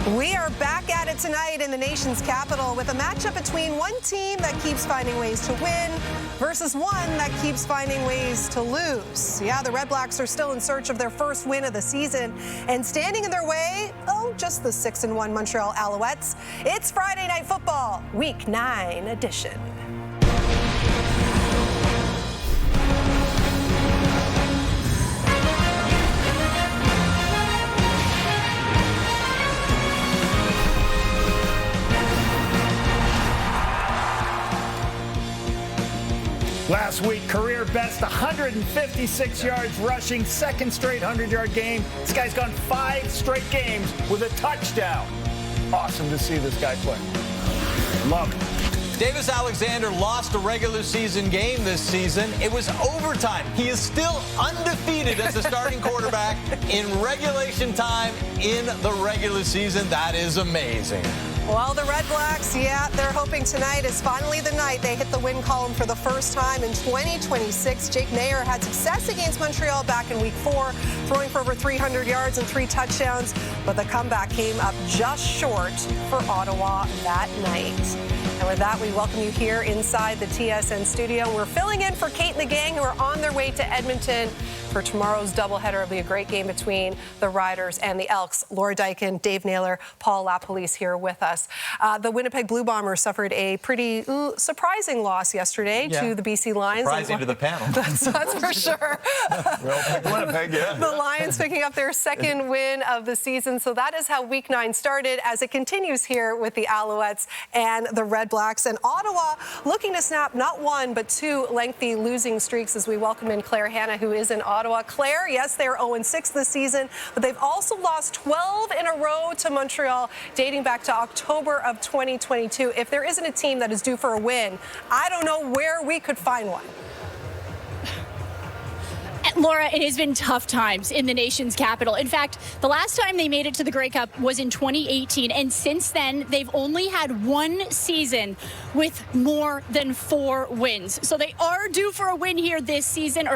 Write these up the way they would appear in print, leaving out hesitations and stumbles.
We are back at it tonight in the nation's capital with a matchup between one team that keeps finding ways to win versus one that keeps finding ways to lose. Yeah, the REDBLACKS are still in search of their first win of the season, and standing in their way, just the 6-1 Montreal Alouettes. It's Friday Night Football, Week 9 edition. Last week, career best 156 yards rushing, second straight 100-yard game. This guy's gone 5 straight games with a touchdown. Awesome to see this guy play. Love it. Davis Alexander lost a regular season game this season. It was overtime. He is still undefeated as the starting quarterback in regulation time in the regular season. That is amazing. Well, the REDBLACKS, they're hoping tonight is finally the night they hit the win column for the first time in 2026. Jake Maier had success against Montreal back in Week 4, throwing for over 300 yards and 3 touchdowns, but the comeback came up just short for Ottawa that night. And with that, we welcome you here inside the TSN studio. We're filling in for Kate and the gang, who are on their way to Edmonton for tomorrow's doubleheader. It'll be a great game between the Riders and the Elks. Laura Dykin, Dave Naylor, Paul LaPolice here with us. The Winnipeg Blue Bombers suffered a pretty surprising loss yesterday to the BC Lions. Surprising to the panel. That's for sure. Winnipeg, The Lions picking up their second win of the season. So that is how Week 9 started, as it continues here with the Alouettes and the REDBLACKS. And Ottawa looking to snap not 1, but 2 lengthy losing streaks as we welcome in Claire Hanna, who is in Ottawa. Claire, yes, they're 0-6 this season, but they've also lost 12 in a row to Montreal, dating back to October of 2022. If there isn't a team that is due for a win, I don't know where we could find one. Laura, it has been tough times in the nation's capital. In fact, the last time they made it to the Grey Cup was in 2018, and since then, they've only had 1 season with more than 4 wins. So they are due for a win here this season,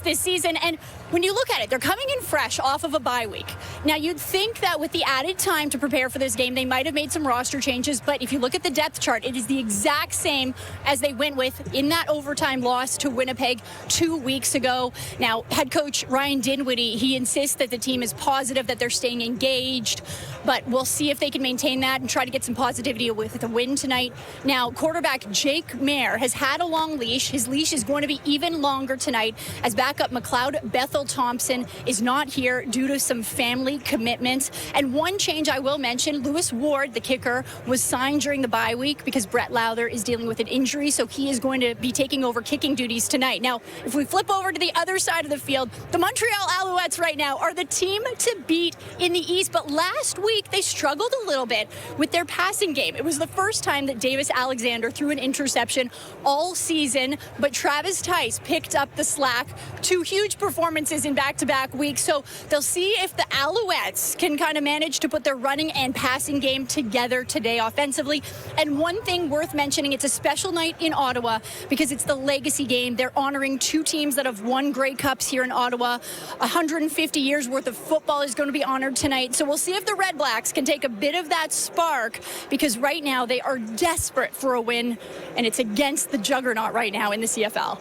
this season. And when you look at it, they're coming in fresh off of a bye week. Now, you'd think that with the added time to prepare for this game, they might have made some roster changes, but if you look at the depth chart, it is the exact same as they went with in that overtime loss to Winnipeg 2 weeks ago. Now, head coach Ryan Dinwiddie, he insists that the team is positive, that they're staying engaged, but we'll see if they can maintain that and try to get some positivity with the win tonight. Now, quarterback Jake Maier has had a long leash. His leash is going to be even longer tonight as backup McLeod Bethel Thompson is not here due to some family commitments. And one change I will mention, Lewis Ward, the kicker, was signed during the bye week because Brett Lowther is dealing with an injury, so he is going to be taking over kicking duties tonight. Now, if we flip over to the other side of the field, the Montreal Alouettes right now are the team to beat in the East, but last week they struggled a little bit with their passing game. It was the first time that Davis Alexander threw an interception all season, but Travis Tice picked up the slack. 2 huge performances in back-to-back weeks, so they'll see if the Alouettes can kind of manage to put their running and passing game together today offensively. And one thing worth mentioning, it's a special night in Ottawa because it's the legacy game. They're honoring 2 teams that have won Grey Cups here in Ottawa. 150 years worth of football is going to be honored tonight, so we'll see if the REDBLACKS can take a bit of that spark, because right now they are desperate for a win, and it's against the juggernaut right now in the CFL.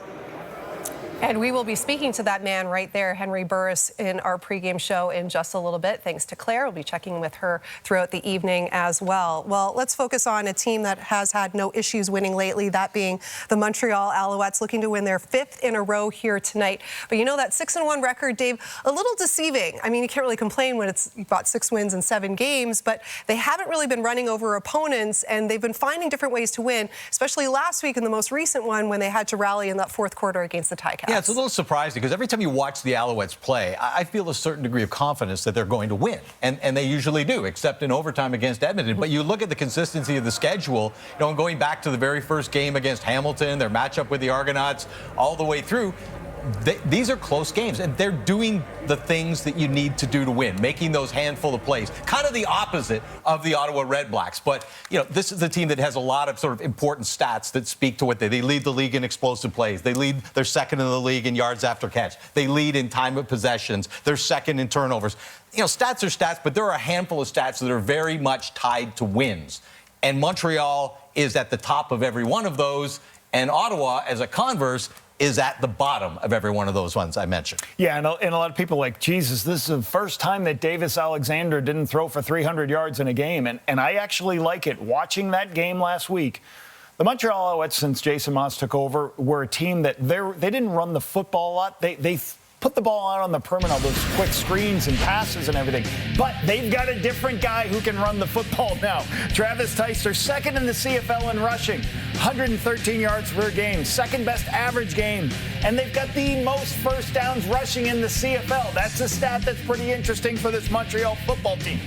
And we will be speaking to that man right there, Henry Burris, in our pregame show in just a little bit. Thanks to Claire. We'll be checking with her throughout the evening as well. Well, let's focus on a team that has had no issues winning lately, that being the Montreal Alouettes, looking to win their 5th in a row here tonight. But you know, that 6-1 record, Dave, a little deceiving. I mean, you can't really complain when you've got 6 wins in 7 games, but they haven't really been running over opponents, and they've been finding different ways to win, especially last week in the most recent one when they had to rally in that 4th quarter against the Ticats. Yeah, it's a little surprising because every time you watch the Alouettes play, I feel a certain degree of confidence that they're going to win. And they usually do, except in overtime against Edmonton. But you look at the consistency of the schedule, going back to the very first game against Hamilton, their matchup with the Argonauts, all the way through. these are close games, and they're doing the things that you need to do to win, making those handful of plays, kind of the opposite of the Ottawa REDBLACKS. But, this is a team that has a lot of sort of important stats that speak to what they lead the league in explosive plays. They're second in the league in yards after catch. They lead in time of possessions. They're second in turnovers. Stats are stats, but there are a handful of stats that are very much tied to wins. And Montreal is at the top of every one of those, and Ottawa, as a converse, is at the bottom of every one of those ones I mentioned. Yeah, and a lot of people are like, Jesus, this is the first time that Davis Alexander didn't throw for 300 yards in a game. And I actually like it. Watching that game last week, the Montreal Alouettes, since Jason Moss took over, were a team that they didn't run the football a lot. They put the ball out on the perimeter, those quick screens and passes and everything. But they've got a different guy who can run the football now. Travis Tice, they're second in the CFL in rushing, 113 yards per game, second best average game. And they've got the most first downs rushing in the CFL. That's a stat that's pretty interesting for this Montreal football team.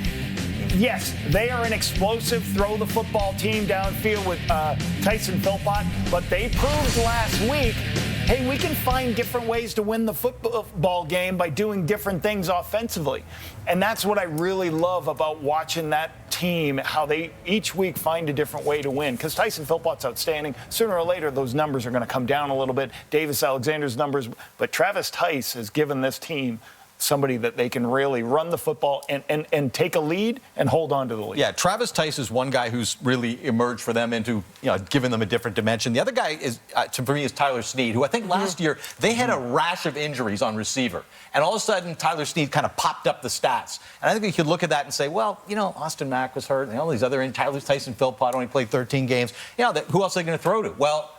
Yes, they are an explosive throw-the-football team downfield with Tyson Philpott, but they proved last week, hey, we can find different ways to win the football game by doing different things offensively. And that's what I really love about watching that team, how they each week find a different way to win. Because Tyson Philpott's outstanding. Sooner or later, those numbers are going to come down a little bit. Davis Alexander's numbers. But Travis Tice has given this team somebody that they can really run the football and take a lead and hold on to the lead. Yeah, Travis Tice is one guy who's really emerged for them into, giving them a different dimension. The other guy is, for me, is Tyler Snead, who I think last year they had a rash of injuries on receiver. And all of a sudden, Tyler Snead kind of popped up the stats. And I think you could look at that and say, well, Austin Mack was hurt, and all these other Tyson Philpott only played 13 games. Who else are they going to throw to? Well,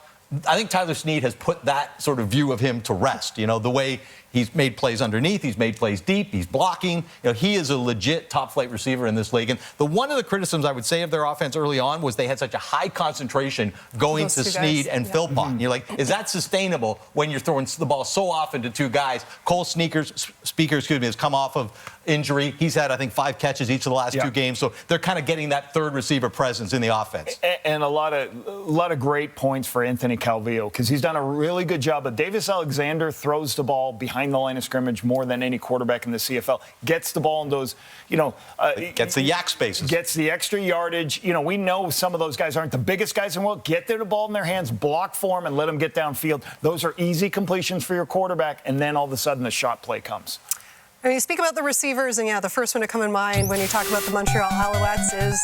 I think Tyler Snead has put that sort of view of him to rest. The way he's made plays underneath, he's made plays deep, he's blocking. He is a legit top-flight receiver in this league. And one of the criticisms I would say of their offense early on was they had such a high concentration going to Snead and Philpott. And you're like, is that sustainable when you're throwing the ball so often to two guys? Cole Speaker, has come off of injury. He's had, I think, 5 catches each of the last 2 games. So they're kind of getting that third receiver presence in the offense. And a lot of great points for Anthony Calvillo, because he's done a really good job. But Davis Alexander throws the ball behind the line of scrimmage more than any quarterback in the CFL. Gets the ball in those, gets the yak spaces. Gets the extra yardage. We know some of those guys aren't the biggest guys in the world. Get the ball in their hands, block for them, and let them get downfield. Those are easy completions for your quarterback, and then all of a sudden the shot play comes. And you speak about the receivers, and the first one to come in mind when you talk about the Montreal Alouettes is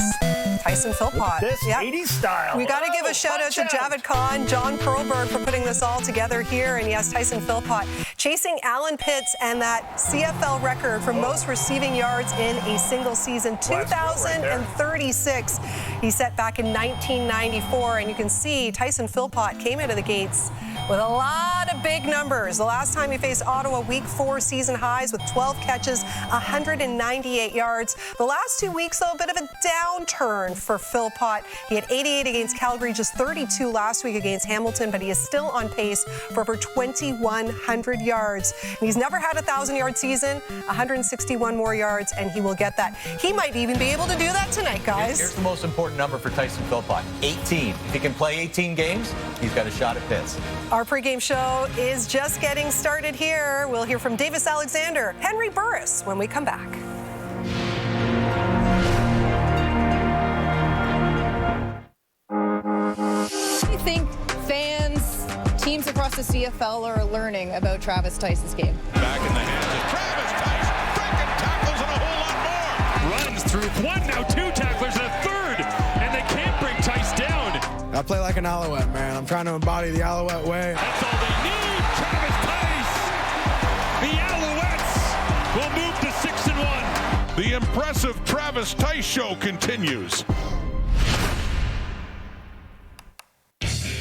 Tyson Philpott. This 80s style. We got to give a shout out to Javid Khan, John Perlberg for putting this all together here. And yes, Tyson Philpott chasing Alan Pitts and that CFL record for most receiving yards in a single season, 2,036. He set back in 1994. And you can see Tyson Philpott came out of the gates with a lot of big numbers. The last time he faced Ottawa, week 4 season highs with 12 catches, 198 yards. The last 2 weeks, though, a bit of a downturn for Philpott. He had 88 against Calgary, just 32 last week against Hamilton, but he is still on pace for over 2,100 yards. And he's never had a 1,000-yard season, 161 more yards, and he will get that. He might even be able to do that tonight, guys. Here's the most important number for Tyson Philpott, 18. If he can play 18 games, he's got a shot at Pitts. Our pregame show is just getting started here. We'll hear from Davis Alexander, Henry Burris when we come back. I think fans, teams across the CFL are learning about Travis Tice's game. Back in the hands of Travis Tice, breaking tackles and a whole lot more. Runs through 1, now 2 tacklers and a 3rd, and they can't bring Tice down. I play like an Alouette, man. I'm trying to embody the Alouette way. That's all they need, Travis Tice. The Alouettes will move to 6-1. The impressive Travis Tice show continues.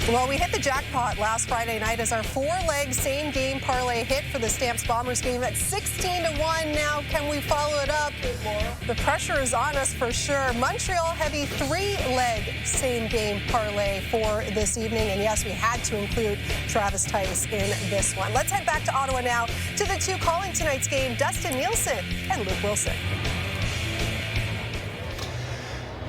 Well, we hit the jackpot last Friday night as our 4-leg same-game parlay hit for the Stamps-Bombers game at 16-1. Now, can we follow it up? The pressure is on us for sure. Montreal heavy 3-leg same-game parlay for this evening. And yes, we had to include Travis Tice in this one. Let's head back to Ottawa now to the 2 calling tonight's game, Dustin Nielsen and Luke Wilson.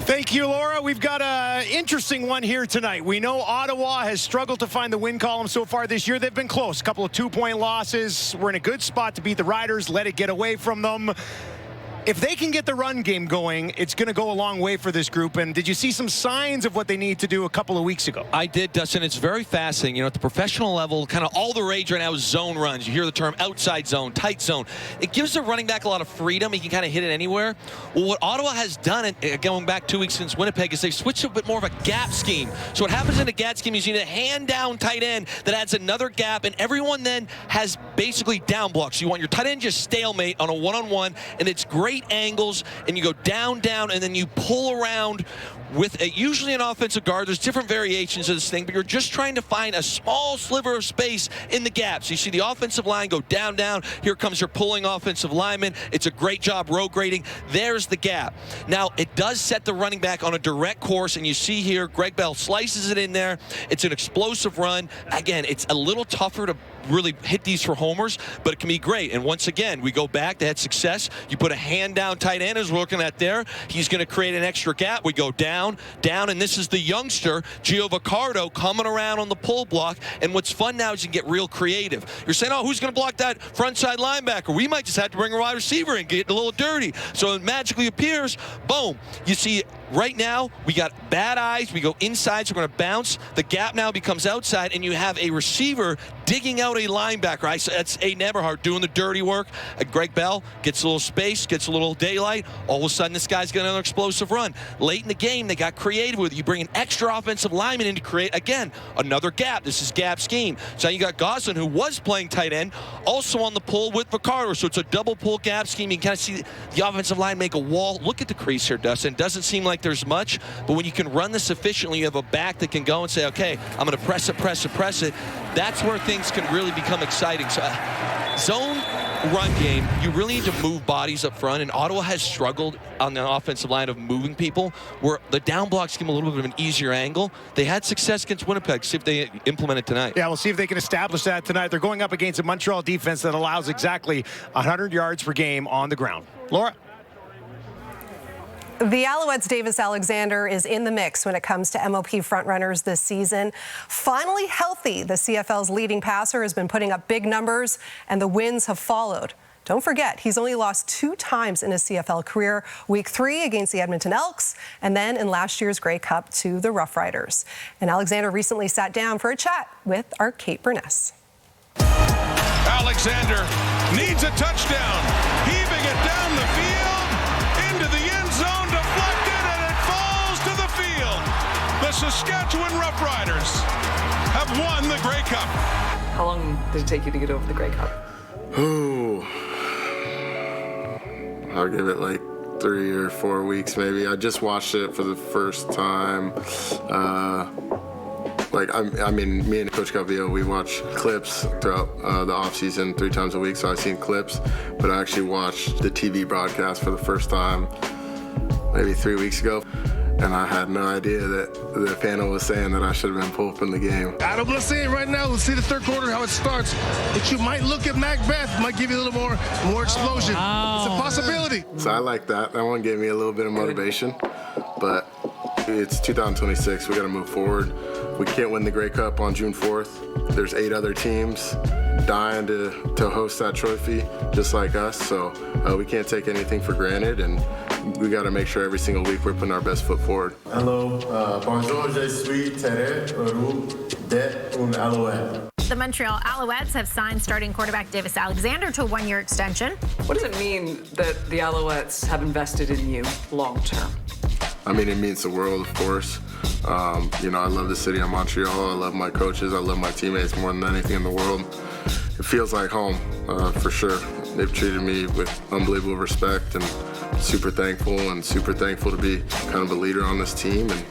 Thank you, Laura. We've got an interesting one here tonight. We know Ottawa has struggled to find the win column so far this year. They've been close. A couple of 2-point losses. We're in a good spot to beat the Riders, let it get away from them. If they can get the run game going, it's going to go a long way for this group. And did you see some signs of what they need to do a couple of weeks ago? I did, Dustin. It's very fascinating. You know, at the professional level, kind of all the rage right now is zone runs. You hear the term outside zone, tight zone. It gives the running back a lot of freedom. He can kind of hit it anywhere. Well, what Ottawa has done, going back 2 weeks since Winnipeg, is they've switched a bit more of a gap scheme. So what happens in a gap scheme is you need a hand-down tight end that adds another gap, and everyone then has basically down blocks. You want your tight end just stalemate on a one-on-one, and it's great angles, and you go down, down, and then you pull around with usually an offensive guard. There's different variations of this thing, but you're just trying to find a small sliver of space in the gaps. You see the offensive line go down, down. Here comes your pulling offensive lineman. It's a great job road grading. There's the gap. Now, it does set the running back on a direct course, and you see here, Greg Bell slices it in there. It's an explosive run. Again, it's a little tougher to really hit these for homers, but it can be great. And once again, we go back. They had success. You put a hand down tight end, as we're looking at there. He's going to create an extra gap. We go down, down, and this is the youngster, Gio Vaccardo, coming around on the pull block. And what's fun now is you can get real creative. You're saying, oh, who's going to block that front side linebacker? We might just have to bring a wide receiver and get a little dirty. So it magically appears, boom. You see, right now, we got bad eyes. We go inside, so we're going to bounce. The gap now becomes outside, and you have a receiver digging out a linebacker. That's Aiden Eberhardt doing the dirty work. Greg Bell gets a little space, gets a little daylight. All of a sudden, this guy's got another explosive run. Late in the game, they got creative with it. You bring an extra offensive lineman in to create, again, another gap. This is gap scheme. So now you got Goslin, who was playing tight end, also on the pull with Vaccardo. So it's a double pull gap scheme. You can kind of see the offensive line make a wall. Look at the crease here, Dustin. Doesn't seem like there's much, but when you can run this efficiently, you have a back that can go and say, okay, I'm going to press it, press it, press it. That's where things can really become exciting. So zone run game, you really need to move bodies up front, and Ottawa has struggled on the offensive line of moving people, where the down blocks give them a little bit of an easier angle. They had success against Winnipeg. See if they implement it tonight. Yeah, we'll see if they can establish that tonight. They're going up against a Montreal defense that allows exactly 100 yards per game on the ground. Laura? The Alouettes' Davis Alexander is in the mix when it comes to MOP frontrunners this season. Finally healthy, the CFL's leading passer has been putting up big numbers, and the wins have followed. Don't forget, he's only lost 2 times in his CFL career, Week 3 against the Edmonton Elks, and then in last year's Grey Cup to the Rough Riders. And Alexander recently sat down for a chat with our Kate Burness. Alexander needs a touchdown, heaving it down the field, into the end zone. The Saskatchewan Roughriders have won the Grey Cup. How long did it take you to get over the Grey Cup? Oh, I'll give it like 3 or 4 weeks maybe. I just watched it for the first time. I mean, me and Coach Calvillo, we watch clips throughout the off-season 3 times a week, so I've seen clips, but I actually watched the TV broadcast for the first time maybe 3 weeks ago. And I had no idea that the panel was saying that I should have been pulled from the game. Adam, let's see it right now. Let's see the third quarter, how it starts. But you might look at Macbeth, might give you a little more explosion. Oh. It's a possibility. So I like that. That one gave me a little bit of motivation. But it's 2026. We got to move forward. We can't win the Grey Cup on June 4th. There's 8 other teams dying to host that trophy, just like us. So we can't take anything for granted, and we got to make sure every single week we're putting our best foot forward. Hello, bonjour, je suis Terre Roux d'un Alouette. The Montreal Alouettes have signed starting quarterback Davis Alexander to a 1-year extension. What does it mean that the Alouettes have invested in you long term? I mean, it means the world, of course. You know, I love the city of Montreal. I love my coaches. I love my teammates more than anything in the world. It feels like home, for sure. They've treated me with unbelievable respect, and super thankful to be kind of a leader on this team, and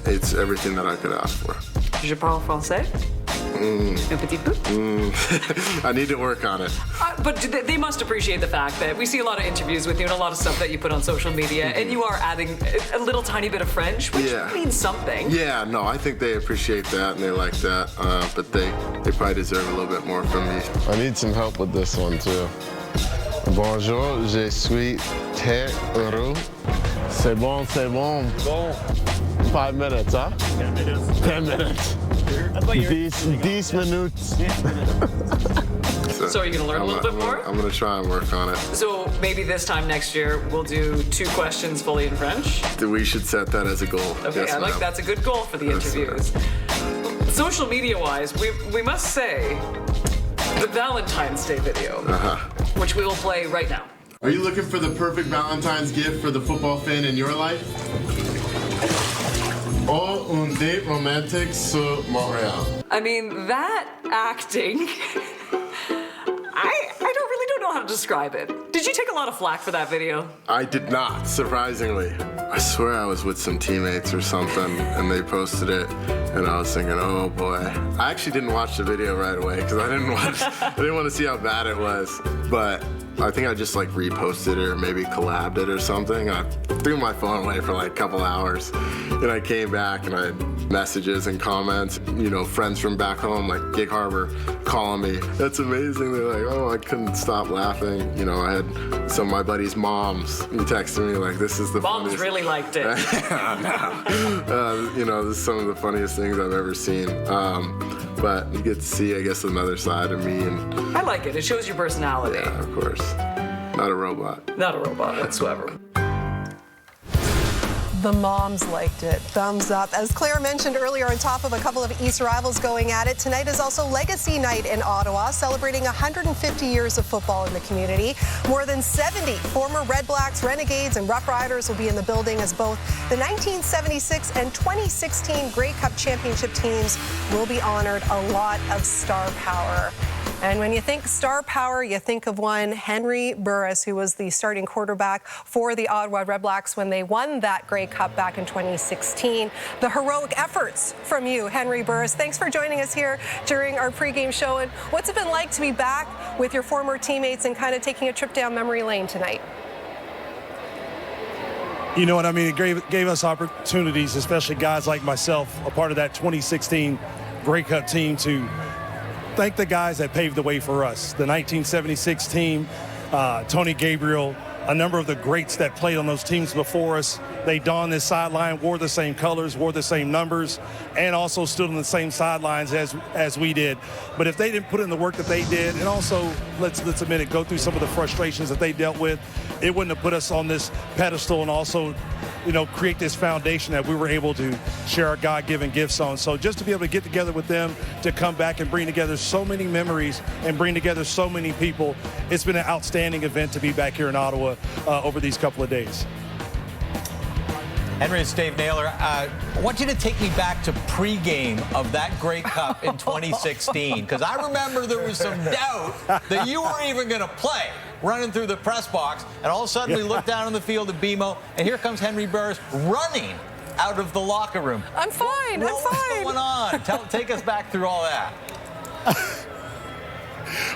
it's everything that I could ask for. Je parle français? Un petit peu? I need to work on it. But they must appreciate the fact that we see a lot of interviews with you and a lot of stuff that you put on social media, and you are adding a little tiny bit of French, which means something. Yeah, no, I think they appreciate that and they like that, but they probably deserve a little bit more from me. I need some help with this one too. Bonjour, je suis très heureux C'est bon, c'est bon. Bon. 5 minutes, huh? 10 minutes. 10 minutes. 10 minutes. So are you going to learn a little bit more? I'm going to try and work on it. So maybe this time next year we'll do 2 questions fully in French? We should set that as a goal. Okay, yes, I like ma'am. that's a good goal for the interviews. Social media-wise, we must say the Valentine's Day video, which we will play right now. Are you looking for the perfect Valentine's gift for the football fan in your life? Oh, un date romantique sur Montreal. I mean, that acting, I don't know how to describe it. Did you take a lot of flack for that video? I did not, surprisingly. I swear I was with some teammates or something, and they posted it, and I was thinking, oh boy. I actually didn't watch the video right away because I didn't want to see how bad it was. But I think I just like reposted it or maybe collabed it or something. I threw my phone away for like a couple hours, and I came back and I had messages and comments. You know, friends from back home, like Gig Harbor, calling me. That's amazing. They're like, oh, I couldn't stop laughing. You know, I had some of my buddies' moms texting me like, this is the Moms funniest. really liked it. You know, this is some of the funniest things I've ever seen. But you get to see, I guess, another side of me. And I like it. It shows your personality. yeah, of course. Not a robot. Not a robot whatsoever. The moms liked it. Thumbs up. As Claire mentioned earlier, on top of a couple of East rivals going at it, tonight is also Legacy Night in Ottawa, celebrating 150 years of football in the community. More than 70 former Red Blacks, Renegades, and Rough Riders will be in the building as both the 1976 and 2016 Grey Cup championship teams will be honored. A lot of star power. And when you think star power, you think of one, Henry Burris, who was the starting quarterback for the Ottawa Redblacks when they won that Grey Cup back in 2016. The heroic efforts from you, Henry Burris. Thanks for joining us here during our pregame show. And what's it been like to be back with your former teammates and kind of taking a trip down memory lane tonight? You know what I mean? It gave us opportunities, especially guys like myself, a part of that 2016 Grey Cup team, to thank the guys that paved the way for us. The 1976 team, Tony Gabriel, a number of the greats that played on those teams before us. They donned this sideline, wore the same colors, wore the same numbers, and also stood on the same sidelines as we did. But if they didn't put in the work that they did, and also, let's admit it, go through some of the frustrations that they dealt with, it wouldn't have put us on this pedestal and also, you know, create this foundation that we were able to share our God-given gifts on. So just to be able to get together with them, to come back and bring together so many memories and bring together so many people, it's been an outstanding event to be back here in Ottawa over these couple of days. Henry, it's Dave Naylor. I want you to take me back to pregame of that Grey Cup in 2016, because I remember there was some doubt that you weren't even going to play, running through the press box, and all of a sudden we look down on the field at BMO, and here comes Henry Burris running out of the locker room. I'm fine. What was going on? Take us back through all that.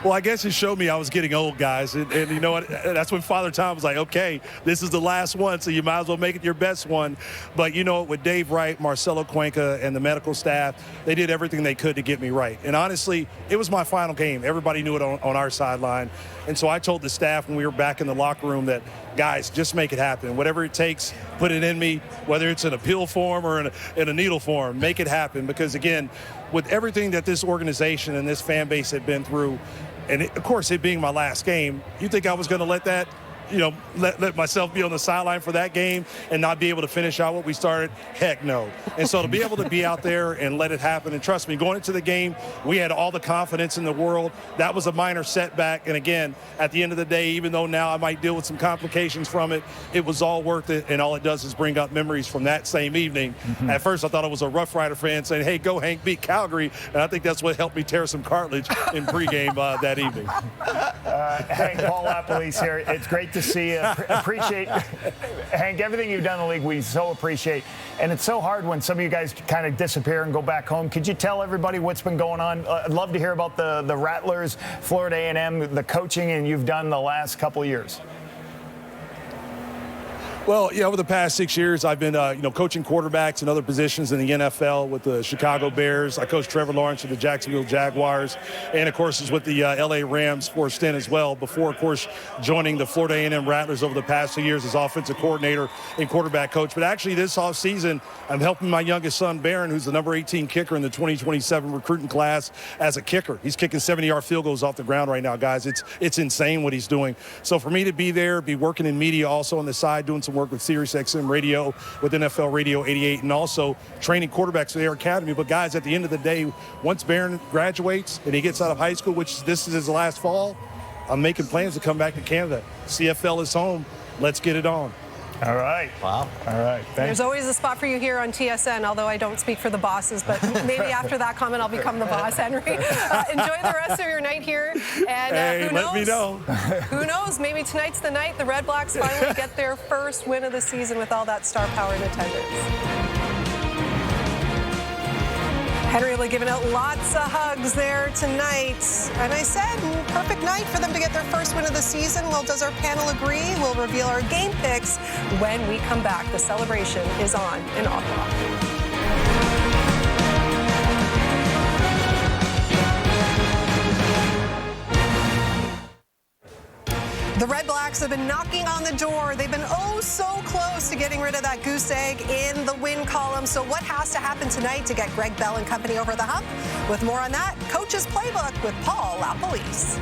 Well, I guess it showed me I was getting old, guys. And you know what? That's when Father Tom was like, okay, this is the last one, so you might as well make it your best one. But, you know, with Dave Wright, Marcelo Cuenca, and the medical staff, they did everything they could to get me right. And honestly, it was my final game. Everybody knew it on our sideline. And so I told the staff when we were back in the locker room that, guys, just make it happen. Whatever it takes, put it in me, whether it's in a pill form or in a needle form, make it happen. Because, again, with everything that this organization and this fan base had been through, and of course it being my last game, you think I was going to let that, you know, let myself be on the sideline for that game and not be able to finish out what we started? Heck no. And so to be able to be out there and let it happen, and trust me, going into the game, we had all the confidence in the world. That was a minor setback. And again, at the end of the day, even though now I might deal with some complications from it, it was all worth it. And all it does is bring up memories from that same evening. Mm-hmm. At first, I thought it was a Rough Rider fan saying, hey, go Hank, beat Calgary. And I think that's what helped me tear some cartilage in pregame that evening. Hank, Paul Lapalisse here. It's great to see you. Appreciate, Hank, everything you've done in the league, we so appreciate. And it's so hard when some of you guys kind of disappear and go back home. Could you tell everybody what's been going on? I'd love to hear about the Rattlers, Florida A&M, the coaching, and you've done the last couple of years. Well, yeah, over the past 6 years, I've been, coaching quarterbacks and other positions in the NFL with the Chicago Bears. I coached Trevor Lawrence with the Jacksonville Jaguars, and of course, is with the LA Rams for a stint as well. Before, of course, joining the Florida A&M Rattlers over the past 2 years as offensive coordinator and quarterback coach. But actually, this offseason, I'm helping my youngest son, Barron, who's the number 18 kicker in the 2027 recruiting class, as a kicker. He's kicking 70-yard field goals off the ground right now, guys. It's insane what he's doing. So for me to be there, be working in media also on the side, doing some work with SiriusXM Radio, with NFL Radio 88, and also training quarterbacks at Air Academy. But guys, at the end of the day, once Barron graduates and he gets out of high school, which this is his last fall, I'm making plans to come back to Canada. CFL is home. Let's get it on. All right. Wow. All right. There's always a spot for you here on TSN, although I don't speak for the bosses, but maybe after that comment, I'll become the boss, Henry. Enjoy the rest of your night here. And hey, who knows? Let me know. Who knows? Maybe tonight's the night the Red Blacks finally get their first win of the season with all that star power in attendance. Henry will be giving out lots of hugs there tonight. And I said, perfect night for them to get their first win of the season. Well, does our panel agree? We'll reveal our game picks when we come back. The celebration is on in Ottawa. The Red Blacks have been knocking on the door. They've been oh so close to getting rid of that goose egg in the win column. So what has to happen tonight to get Greg Bell and company over the hump? With more on that, Coach's Playbook with Paul LaPolice.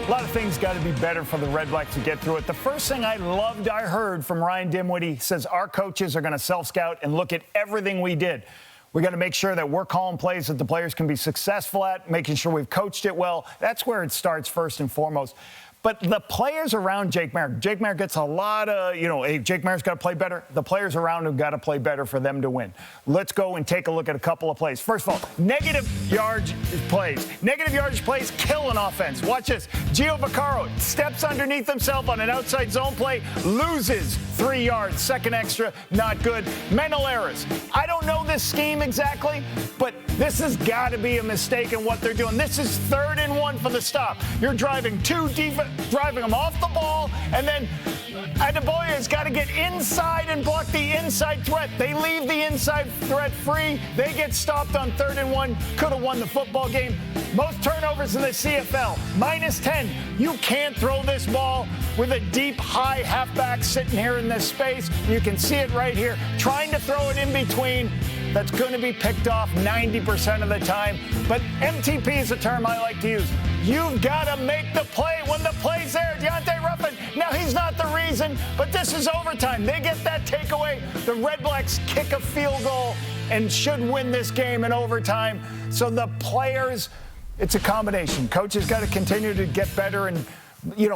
A lot of things got to be better for the Red Blacks to get through it. The first thing I heard from Ryan Dimwitty says our coaches are going to self-scout and look at everything we did. We got to make sure that we're calling plays that the players can be successful at, making sure we've coached it well. That's where it starts first and foremost. But the players around Jake Maier gets a lot of, hey, Jake Maier's got to play better. The players around him got to play better for them to win. Let's go and take a look at a couple of plays. First of all, negative yardage plays. Negative yardage plays kill an offense. Watch this. Gio Vaccaro steps underneath himself on an outside zone play, loses 3 yards. Second extra, not good. Mental errors. I don't know this scheme exactly, but this has got to be a mistake in what they're doing. This is 3rd and 1 for the stop. You're driving driving them off the ball, and then Adeboye's got to get inside and block the inside threat. They leave the inside threat free. They get stopped on 3rd and 1. Could have won the football game. Most turnovers in the CFL, -10. You can't throw this ball with a deep, high halfback sitting here in this space. You can see it right here. Trying to throw it in between. That's going to be picked off 90% of the time. But MTP is a term I like to use. You've got to make the play when the play's there. Deontay Ruffin, now he's not the reason, but this is overtime. They get that takeaway. The Red Blacks kick a field goal and should win this game in overtime. So the players, it's a combination. Coaches got to continue to get better and,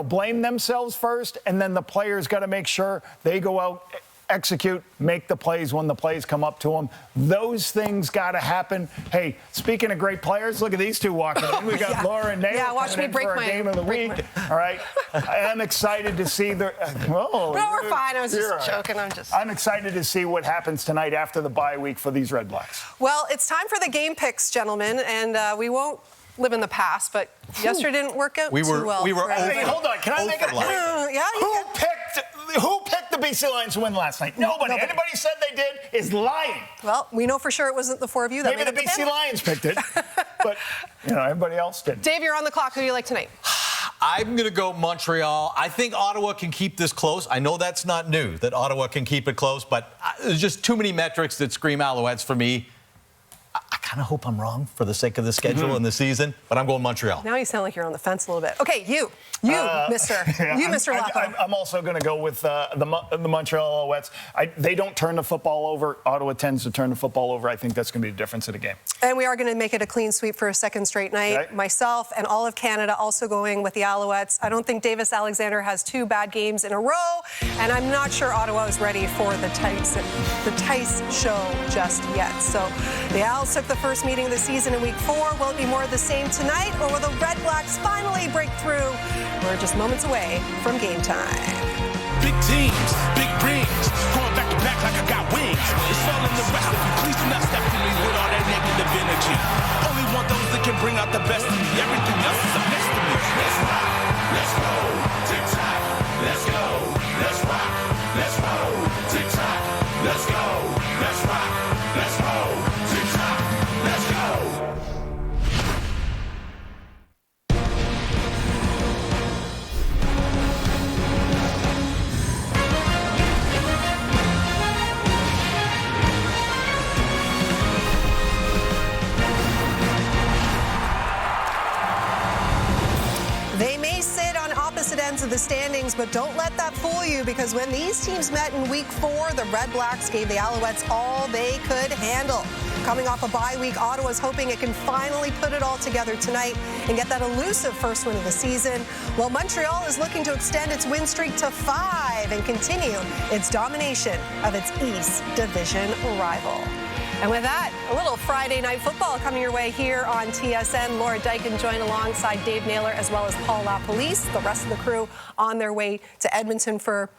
blame themselves first, and then the players got to make sure they go out, execute, make the plays when the plays come up to them. Those things got to happen. Hey, speaking of great players, look at these two walking in. We got Laura and Nate watch me break for our my game of the week. All right. I'm excited to see the no, we're fine. I was just joking. I'm excited to see what happens tonight after the bye week for these Red Blacks. Well, it's time for the game picks, gentlemen, and we won't live in the past, but yesterday didn't work out too well. Hey, hold on. Can I make it? Who picked the BC Lions to win last night? Nobody. Anybody said they did is lying. Well, we know for sure it wasn't the four of you that maybe the BC Lions picked it, but everybody else did. Dave, you're on the clock. Who do you like tonight? I'm going to go Montreal. I think Ottawa can keep this close. I know that's not new, that Ottawa can keep it close, but there's just too many metrics that scream Alouettes for me. I kind of hope I'm wrong for the sake of the schedule and the season, but I'm going Montreal. Now you sound like you're on the fence a little bit. Okay, Mr. Lapo. I'm also going to go with the Montreal Alouettes. They don't turn the football over. Ottawa tends to turn the football over. I think that's going to be the difference in the game. And we are going to make it a clean sweep for a second straight night. Okay. Myself and all of Canada also going with the Alouettes. I don't think Davis Alexander has 2 bad games in a row, and I'm not sure Ottawa is ready for the Tice show just yet. So the Owls took the first meeting of the season in week 4. Will it be more of the same tonight, or will the Red Blacks finally break through? We're just moments away from game time. Big teams, big rings, going back to back like I got wings. It's all in the recipe. Please do not step to me with all that negative energy. Only want those that can bring out the best in me. Everything else is a mess to me. Let's rock, let's roll, tick tock, let's go, let's rock. the standings, but don't let that fool you, because when these teams met in week 4, the Red Blacks gave the Alouettes all they could handle. Coming off a bye week, Ottawa's hoping it can finally put it all together tonight and get that elusive first win of the season, while Montreal is looking to extend its win streak to 5 and continue its domination of its East Division rival. And with that, a little Friday night football coming your way here on TSN. Laura Dyken joined alongside Dave Naylor as well as Paul LaPolice. The rest of the crew on their way to Edmonton for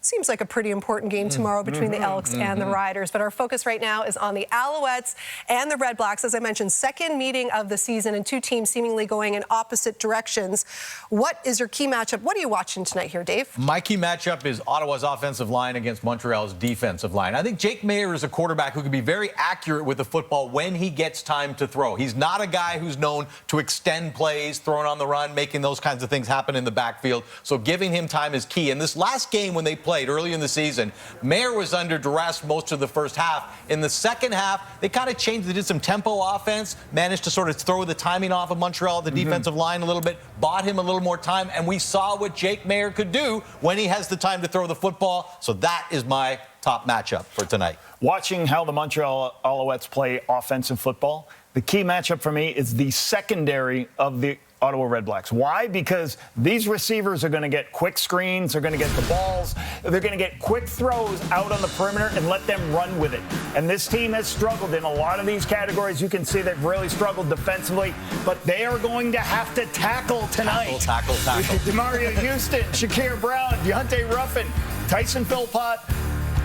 seems like a pretty important game tomorrow between the Elks and the Riders. But our focus right now is on the Alouettes and the Red Blacks. As I mentioned, second meeting of the season and two teams seemingly going in opposite directions. What is your key matchup? What are you watching tonight here, Dave? My key matchup is Ottawa's offensive line against Montreal's defensive line. I think Jake Maier is a quarterback who can be very accurate with the football when he gets time to throw. He's not a guy who's known to extend plays, throwing on the run, making those kinds of things happen in the backfield. So giving him time is key. In this last game when they played early in the season, Maier was under duress most of the first half. In the second half, they kind of changed. They did some tempo offense, managed to sort of throw the timing off of Montreal, the defensive line a little bit, bought him a little more time, and we saw what Jake Maier could do when he has the time to throw the football. So that is my top matchup for tonight. Watching how the Montreal Alouettes play offensive football, the key matchup for me is the secondary of the Ottawa Red Blacks. Why? Because these receivers are going to get quick screens, they're going to get the balls, they're going to get quick throws out on the perimeter and let them run with it. And this team has struggled in a lot of these categories. You can see they've really struggled defensively, but they are going to have to tackle tonight. Tackle. DeMario Houston, Shakir Brown, Deontay Ruffin, Tyson Philpott,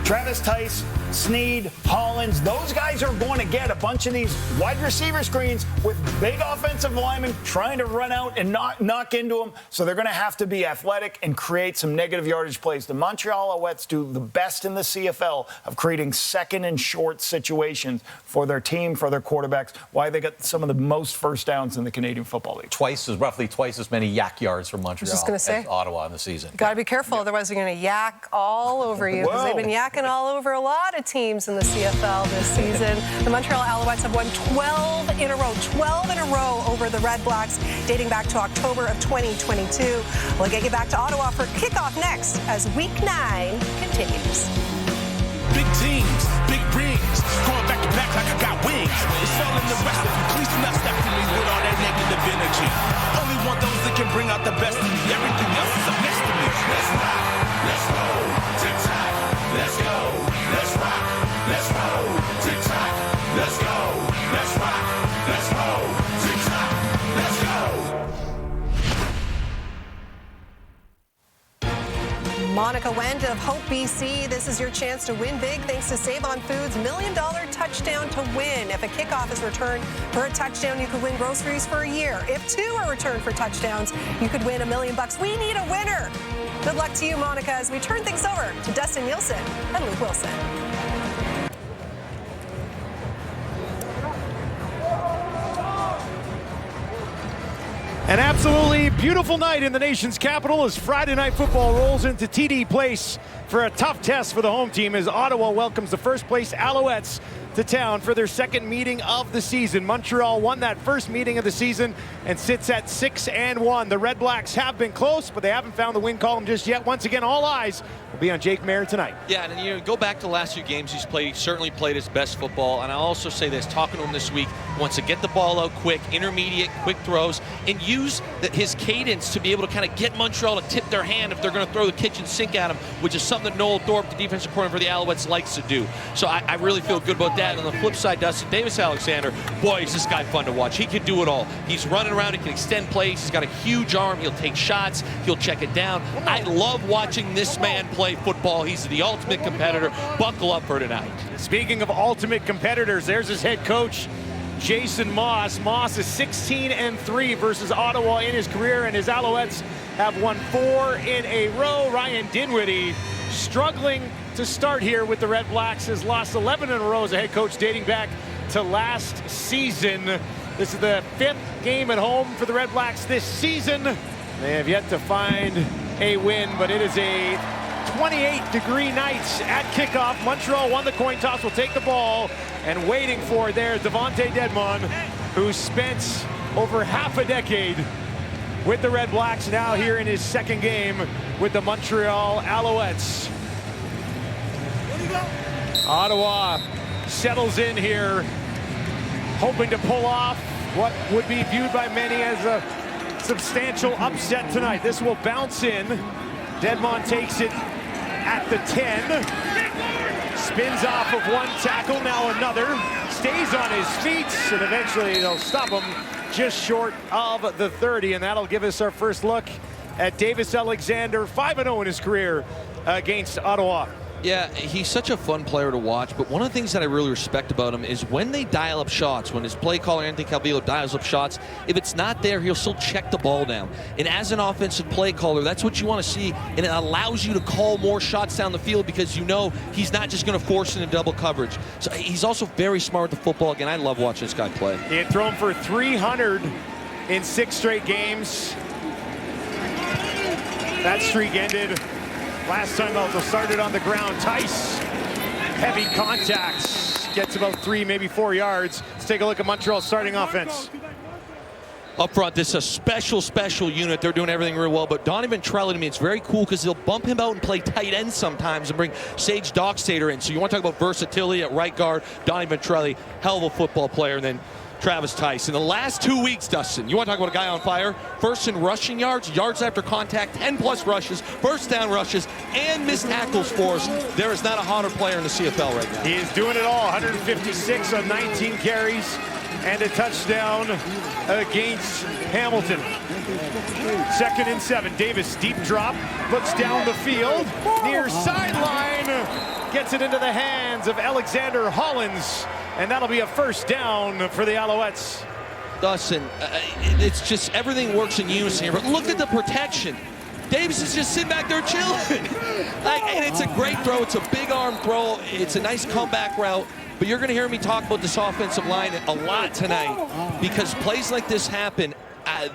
Travis Tice, Sneed, Hollins, those guys are going to get a bunch of these wide receiver screens with big offensive linemen trying to run out and knock into them. So they're going to have to be athletic and create some negative yardage plays. The Montreal Alouettes do the best in the CFL of creating second and short situations for their team, for their quarterbacks. Why they got some of the most first downs in the Canadian Football League. Roughly twice as many yak yards from Montreal as Ottawa in the season. Got to be careful, otherwise they're going to yak all over you, because they've been yakking all over a lot of teams in the CFL this season. The Montreal Alouettes have won 12 in a row over the Red Blacks, dating back to October of 2022. We'll get you back to Ottawa for kickoff next as Week 9 continues. Big teams, big rings, going back to back like I got wings. It's all in the recipe. Please do not step to me with all that negative energy. Only want those that can bring out the best in me. Everything else is a mess to me. Let's rock, let's roll, tick-tock, let's go, let's rock, let's roll, tick-tock, let's go, let's rock, let's roll, tick-tock, let's go. Monica Wendt of Hope, BC. This is your chance to win big thanks to Save On Foods' $1 Million Touchdown to Win. If a kickoff is returned for a touchdown, you could win groceries for a year. If 2 are returned for touchdowns, you could win $1 million. We need a winner. Good luck to you, Monica, as we turn things over to Dustin Nielsen and Luke Wilson. An absolutely beautiful night in the nation's capital as Friday Night Football rolls into TD Place for a tough test for the home team as Ottawa welcomes the first place Alouettes to town for their second meeting of the season. Montreal won that first meeting of the season and sits at 6-1. The Red Blacks have been close, but they haven't found the win column just yet. Once again, all eyes will be on Jake Maier tonight. Yeah, and go back to the last few games he's played. He certainly played his best football. And I'll also say this, talking to him this week, wants to get the ball out quick, intermediate, quick throws, and use his cadence to be able to kind of get Montreal to tip their hand if they're going to throw the kitchen sink at him, which is something that Noel Thorpe, the defensive coordinator for the Alouettes, likes to do. So I really feel good about that. And on the flip side, Dustin, Davis Alexander, boy, is this guy fun to watch. He can do it all. He's running around, he can extend plays, he's got a huge arm, he'll take shots, he'll check it down. I love watching this man play football. He's the ultimate competitor. Buckle up for tonight. Speaking of ultimate competitors, there's his head coach, Jason Moss. Moss is 16-3 versus Ottawa in his career, and his Alouettes have won 4 in a row. Ryan Dinwiddie struggling to start here with the Red Blacks, has lost 11 in a row as a head coach dating back to last season. This is the 5th game at home for the Red Blacks this season. They have yet to find a win, but it is a 28-degree night at kickoff. Montreal won the coin toss, will take the ball, and waiting for there Devontae Dedmon, who spent over half a decade with the Red Blacks, now here in his second game with the Montreal Alouettes. Ottawa settles in here, hoping to pull off what would be viewed by many as a substantial upset tonight. This will bounce in. Dedmon takes it at the 10. Spins off of one tackle, now another. Stays on his feet, and eventually they'll stop him just short of the 30. And that'll give us our first look at Davis Alexander, 5-0 in his career against Ottawa. Yeah, he's such a fun player to watch, but one of the things that I really respect about him is when they dial up shots, when his play caller, Anthony Calvillo, dials up shots, if it's not there, he'll still check the ball down. And as an offensive play caller, that's what you want to see, and it allows you to call more shots down the field because you know he's not just going to force into double coverage. So he's also very smart with the football. Again, I love watching this guy play. He had thrown for 300 in 6 straight games. That streak ended last time out, started on the ground. Tice, heavy contacts, gets about 3, maybe 4 yards. Let's take a look at Montreal's starting offense. Up front, this is a special unit. They're doing everything real well, but Donnie Ventrelli, to me, it's very cool because they'll bump him out and play tight end sometimes and bring Sage Dockstader in. So you want to talk about versatility at right guard, Donnie Ventrelli, hell of a football player, and then Travis Tice. In the last 2 weeks, Dustin, you want to talk about a guy on fire? First in rushing yards, yards after contact, 10+ rushes, first down rushes, and missed tackles for us. There is not a hotter player in the CFL right now. He is doing it all. 156 on 19 carries and a touchdown against Hamilton. 2nd and 7. Davis, deep drop, looks down the field, near sideline, gets it into the hands of Alexander Hollins. And that'll be a first down for the Alouettes. Dustin, it's just everything works in unison here. But look at the protection. Davis is just sitting back there chilling. And it's a great throw. It's a big arm throw. It's a nice comeback route. But you're going to hear me talk about this offensive line a lot tonight because plays like this happen.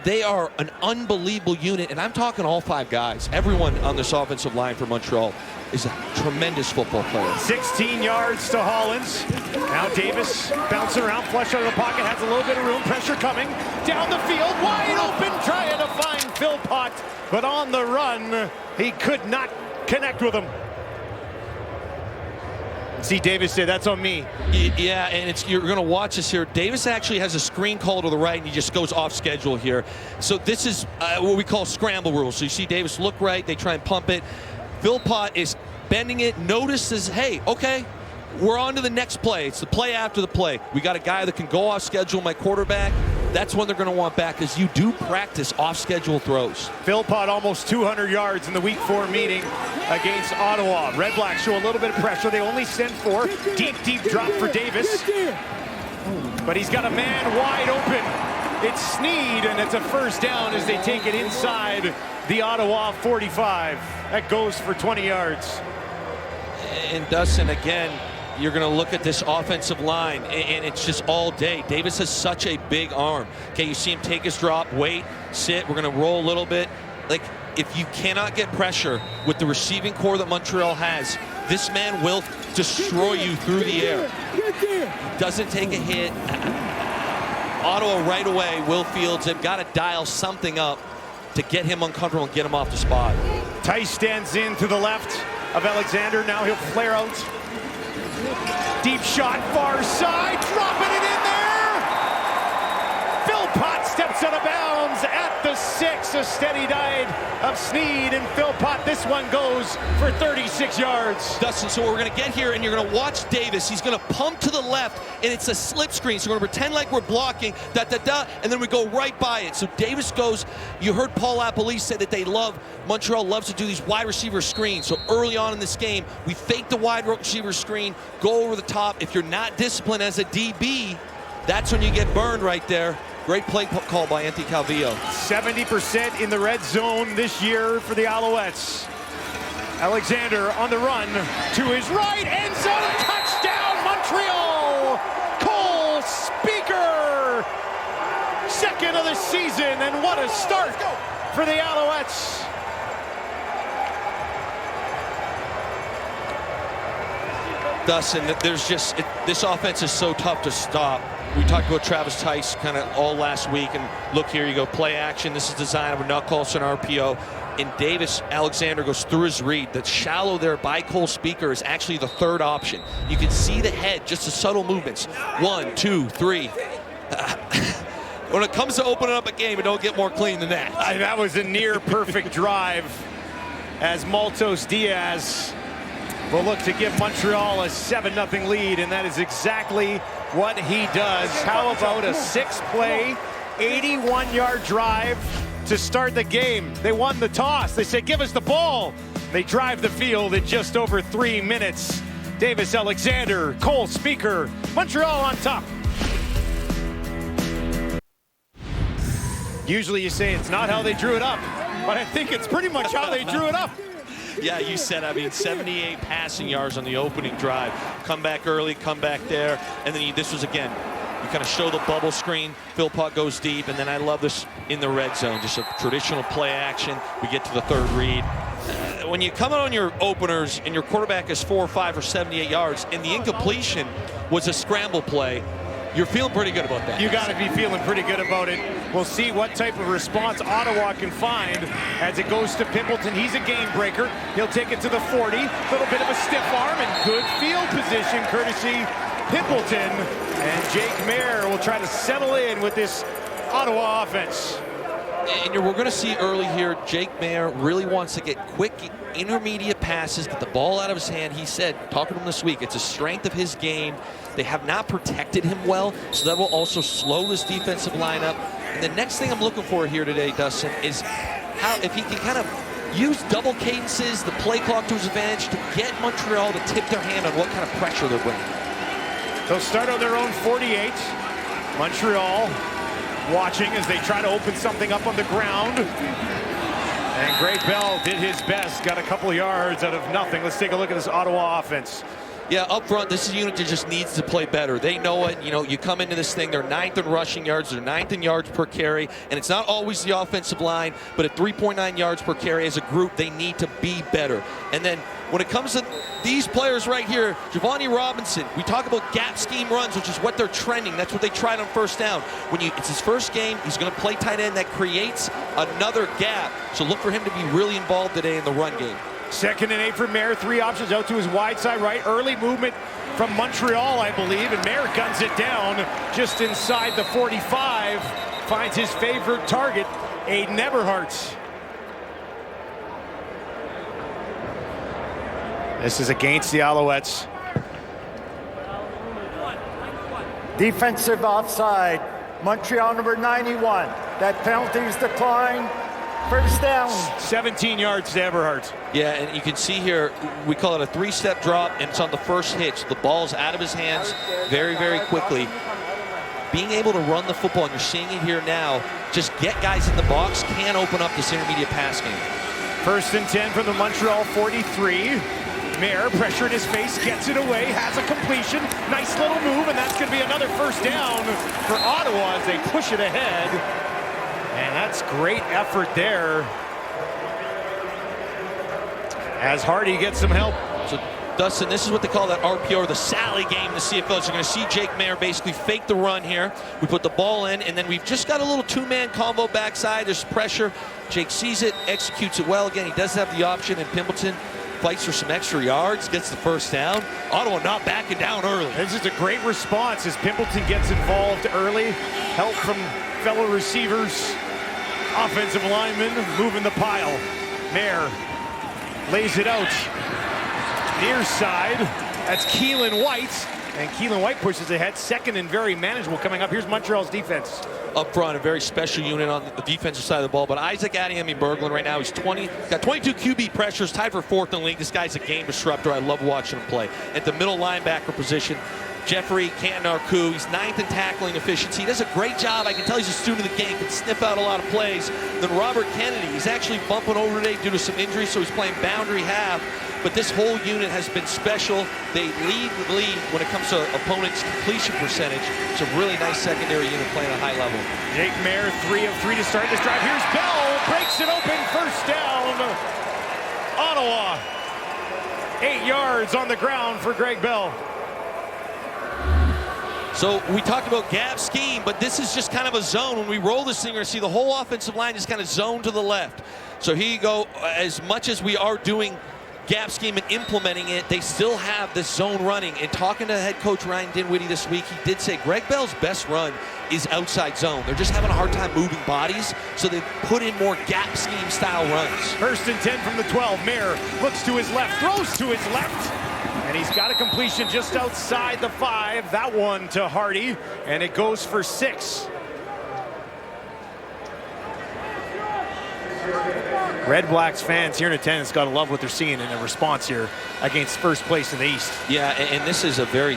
They are an unbelievable unit, and I'm talking all 5 guys. Everyone on this offensive line for Montreal is a tremendous football player. 16 yards to Hollins. Now Davis bouncing around, flush out of the pocket, has a little bit of room, pressure coming. Down the field, wide open, trying to find Philpott, but on the run, he could not connect with him. See Davis say, that's on me. Yeah, and you're going to watch this here. Davis actually has a screen call to the right, and he just goes off schedule here. So this is what we call scramble rules. So you see Davis look right, they try and pump it. Philpott is bending it, notices, hey, okay, we're on to the next play. It's the play after the play. We got a guy that can go off schedule, my quarterback. That's when they're going to want back because you do practice off-schedule throws. Philpott almost 200 yards in the Week 4 meeting against Ottawa. Red Blacks show a little bit of pressure. They only send 4. Deep drop for Davis. But he's got a man wide open. It's Sneed, and it's a first down as they take it inside the Ottawa 45. That goes for 20 yards. And Dustin, again, you're going to look at this offensive line, and it's just all day. Davis has such a big arm. Okay, you see him take his drop, wait, sit. We're going to roll a little bit. Like, if you cannot get pressure with the receiving core that Montreal has, this man will destroy you through the air. Doesn't take a hit. Ottawa right away, Will Fields, they've got to dial something up to get him uncomfortable and get him off the spot. Tice stands in to the left of Alexander. Now he'll flare out. Deep shot, far side, dropping it in there. Philpott steps out of bounds at the 6. A steady dive of Sneed and Philpott. This one goes for 36 yards. Dustin, so we're going to get here and you're going to watch Davis. He's going to pump to the left and it's a slip screen. So we're going to pretend like we're blocking, and then we go right by it. So Davis goes, you heard Paul Appolice say that Montreal loves to do these wide receiver screens. So early on in this game, we fake the wide receiver screen, go over the top. If you're not disciplined as a DB, that's when you get burned right there. Great play call by Anthony Calvillo. 70% in the red zone this year for the Alouettes. Alexander on the run to his right, end zone, touchdown Montreal! Cole Speaker! Second of the season, and what a start for the Alouettes. Dustin, there's just, this offense is so tough to stop. We talked about Travis Tice kind of all last week, and look here, you go play action. This is design of a nut call, an RPO. And Davis Alexander goes through his read. The shallow there by Cole Speaker is actually the third option. You can see the head, just the subtle movements. 1, 2, 3. When it comes to opening up a game, it don't get more clean than that. That was a near perfect drive as Maltos Diaz will look to give Montreal a 7-0 lead, and that is exactly what he does. How about a 6-play, 81-yard drive to start the game? They won the toss. They said, give us the ball. They drive the field in just over 3 minutes. Davis Alexander, Cole Speaker, Montreal on top. Usually you say it's not how they drew it up, but I think it's pretty much how they drew it up. Yeah, you said, 78 passing yards on the opening drive. Come back early, come back there, and then this was, again, you kind of show the bubble screen, Philpott goes deep, and then I love this in the red zone, just a traditional play action. We get to the third read. When you come out on your openers and your quarterback is 4 or 5 or 78 yards, and the incompletion was a scramble play, you're feeling pretty good about that. You got to be feeling pretty good about it. We'll see what type of response Ottawa can find as it goes to Pimpleton. He's a game breaker. He'll take it to the 40. Little bit of a stiff arm and good field position courtesy Pimpleton. And Jake Mayer will try to settle in with this Ottawa offense. And we're going to see early here, Jake Mayer really wants to get quick intermediate passes, get the ball out of his hand. He said, talking to him this week, it's a strength of his game. They have not protected him well, so that will also slow this defensive lineup. And the next thing I'm looking for here today, Dustin, is how if he can kind of use double cadences, the play clock to his advantage to get Montreal to tip their hand on what kind of pressure they're bringing. They'll start on their own 48. Montreal watching as they try to open something up on the ground. And Greg Bell did his best, got a couple yards out of nothing. Let's take a look at this Ottawa offense. Yeah, up front, this is a unit that just needs to play better. They know it. You know, you come into this thing, they're 9th in rushing yards, they're 9th in yards per carry, and it's not always the offensive line, but at 3.9 yards per carry as a group, they need to be better. And then when it comes to these players right here, Giovanni Robinson, we talk about gap scheme runs, which is what they're trending. That's what they tried on first down. It's his first game, he's going to play tight end. That creates another gap. So look for him to be really involved today in the run game. 2nd and 8 for Mayer. 3 options out to his wide side right. Early movement from Montreal, I believe, and Mayer guns it down just inside the 45. Finds his favorite target, Aiden Eberhardt. This is against the Alouettes. Defensive offside. Montreal number 91. That penalty is declined. First down. 17 yards to Eberhardt. Yeah, and you can see here, we call it a 3-step drop, and it's on the first hitch. The ball's out of his hands very, very quickly. Being able to run the football, and you're seeing it here now, just get guys in the box, can open up this intermediate pass game. 1st and 10 from the Montreal 43. Mayer, pressure in his face, gets it away, has a completion. Nice little move, and that's going to be another first down for Ottawa as they push it ahead. And that's great effort there as Hardy gets some help. So, Dustin, this is what they call that RPO, or the Sally game in the CFL. So you're going to see Jake Mayer basically fake the run here. We put the ball in, and then we've just got a little 2-man combo backside. There's pressure. Jake sees it, executes it well. Again, he does have the option, and Pimpleton fights for some extra yards, gets the first down. Ottawa not backing down early. This is a great response as Pimpleton gets involved early. Help from fellow receivers. Offensive lineman moving the pile. Mayer lays it out. Near side. That's Keelan White. And Keelan White pushes ahead. 2nd and very manageable coming up. Here's Montreal's defense. Up front, a very special unit on the defensive side of the ball. But Isaac Adiemi-Berglund right now, he's got 22 QB pressures, tied for 4th in the league. This guy's a game disruptor. I love watching him play. At the middle linebacker position, Jeffrey Cantarcou, he's 9th in tackling efficiency. He does a great job. I can tell he's a student of the game, can sniff out a lot of plays. Then Robert Kennedy, he's actually bumping over today due to some injuries, so he's playing boundary half. But this whole unit has been special. They lead when it comes to opponents' completion percentage. It's a really nice secondary unit playing at a high level. Jake Mayer, 3 of 3 to start this drive. Here's Bell, breaks it open, first down, Ottawa. 8 yards on the ground for Greg Bell. So we talked about gap scheme, but this is just kind of a zone. When we roll this thing, we're going to see the whole offensive line just kind of zone to the left. So here you go. As much as we are doing gap scheme and implementing it, they still have this zone running. And talking to head coach Ryan Dinwiddie this week, he did say Greg Bell's best run is outside zone. They're just having a hard time moving bodies, so they've put in more gap scheme style runs. 1st and 10 from the 12. Mayer looks to his left, throws to his left. And he's got a completion just outside the 5. That one to Hardy, and it goes for 6. Red Blacks fans here in attendance got to love what they're seeing in the response here against first place in the East. Yeah, and this is a very,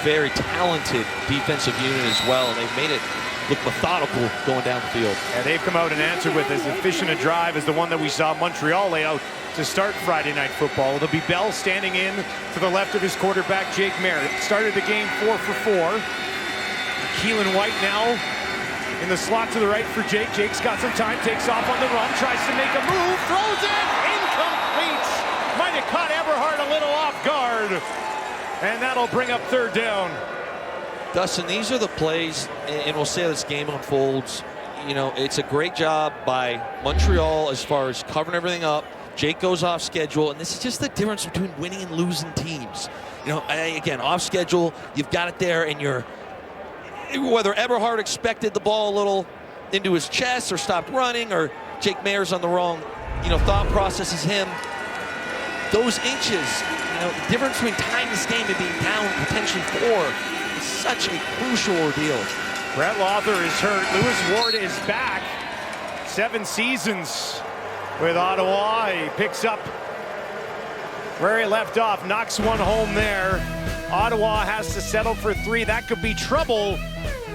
very talented defensive unit as well. They've made it look methodical going down the field. And they've come out and answered with as efficient a drive as the one that we saw Montreal lay out to start Friday Night Football. It'll be Bell standing in to the left of his quarterback, Jake Mayer. Started the game 4 for 4. Keelan White now in the slot to the right for Jake. Jake's got some time, takes off on the run, tries to make a move, throws it, incomplete. Might have caught Eberhard a little off guard. And that'll bring up 3rd down. Dustin, these are the plays, and we'll see how this game unfolds. You know, it's a great job by Montreal as far as covering everything up. Jake goes off schedule, and this is just the difference between winning and losing teams. You know, again, off schedule, you've got it there, and you're, whether Eberhard expected the ball a little into his chest or stopped running, or Jake Mayer's on the wrong, thought process as him, those inches, the difference between tying this game and being down potentially 4 is such a crucial ordeal. Brett Lawther is hurt. Lewis Ward is back. 7 seasons with Ottawa. He picks up where he left off, knocks one home there. Ottawa has to settle for 3. That could be trouble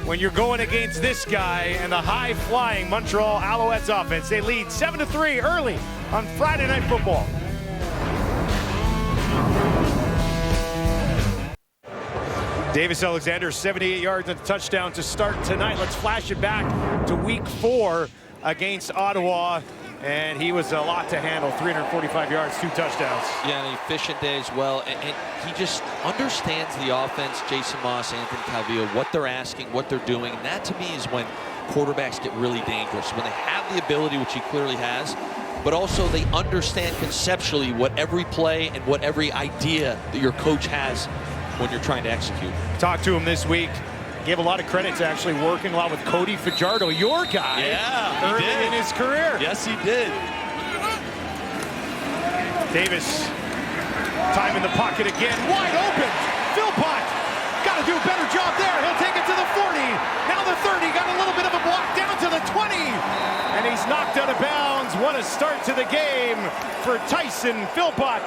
when you're going against this guy and the high-flying Montreal Alouettes offense. They lead 7-3 early on Friday Night Football. Davis Alexander, 78 yards and a touchdown to start tonight. Let's flash it back to week 4 against Ottawa. And he was a lot to handle, 345 yards, 2 touchdowns. Yeah, an efficient day as well. And he just understands the offense, Jason Moss, Anthony Calvillo, what they're asking, what they're doing. And that, to me, is when quarterbacks get really dangerous. When they have the ability, which he clearly has, but also they understand conceptually what every play and what every idea that your coach has when you're trying to execute. Talked to him this week. Gave a lot of credit to actually working a lot with Cody Fajardo, your guy, early in his career. Yes, he did. Davis, time in the pocket again, wide open. Philpott, got to do a better job there. He'll take it to the 40. Now the 30, got a little bit of a block down to the 20. And he's knocked out of bounds. What a start to the game for Tyson Philpott.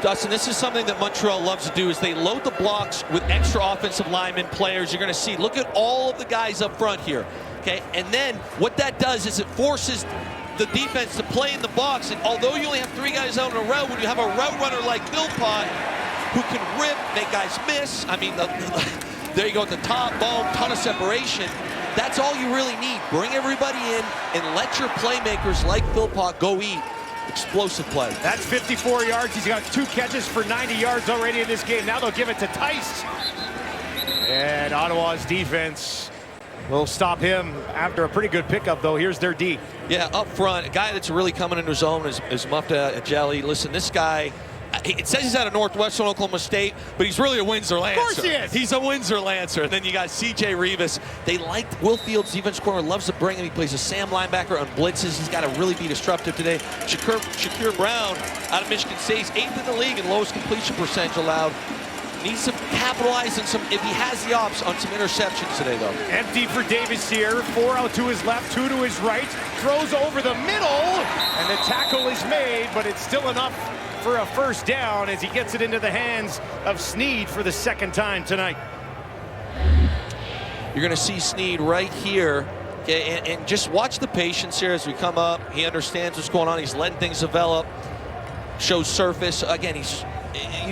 Dustin, this is something that Montreal loves to do, is they load the blocks with extra offensive lineman players. You're going to see, look at all of the guys up front here, okay? And then what that does is it forces the defense to play in the box. And although you only have 3 guys out in a row, when you have a route runner like Philpott who can rip, make guys miss, I mean, there you go at the top, boom, ton of separation. That's all you really need. Bring everybody in and let your playmakers like Philpott go eat. Explosive play. That's 54 yards. He's got 2 catches for 90 yards already in this game. Now they'll give it to Tice. And Ottawa's defense will stop him after a pretty good pickup, though. Here's their D. Yeah, up front, a guy that's really coming into his own is Mufta Jelly. Listen, this guy, it says he's out of Northwestern Oklahoma State, but he's really a Windsor Lancer. Of course he is. He's a Windsor Lancer. And then you got C.J. Rivas. They like Will Fields, defense corner, loves to bring him. He plays a Sam linebacker on blitzes. He's got to really be disruptive today. Shakir Brown out of Michigan State. He's 8th in the league and lowest completion percentage allowed. Needs to capitalize on some, if he has the ops, on some interceptions today, though. Empty for Davis here. 4 out to his left, 2 to his right. Throws over the middle, and the tackle is made, but it's still enough for a first down as he gets it into the hands of Sneed for the 2nd time tonight. You're going to see Sneed right here. Okay, and just watch the patience here as we come up. He understands what's going on. He's letting things develop. Shows surface. Again,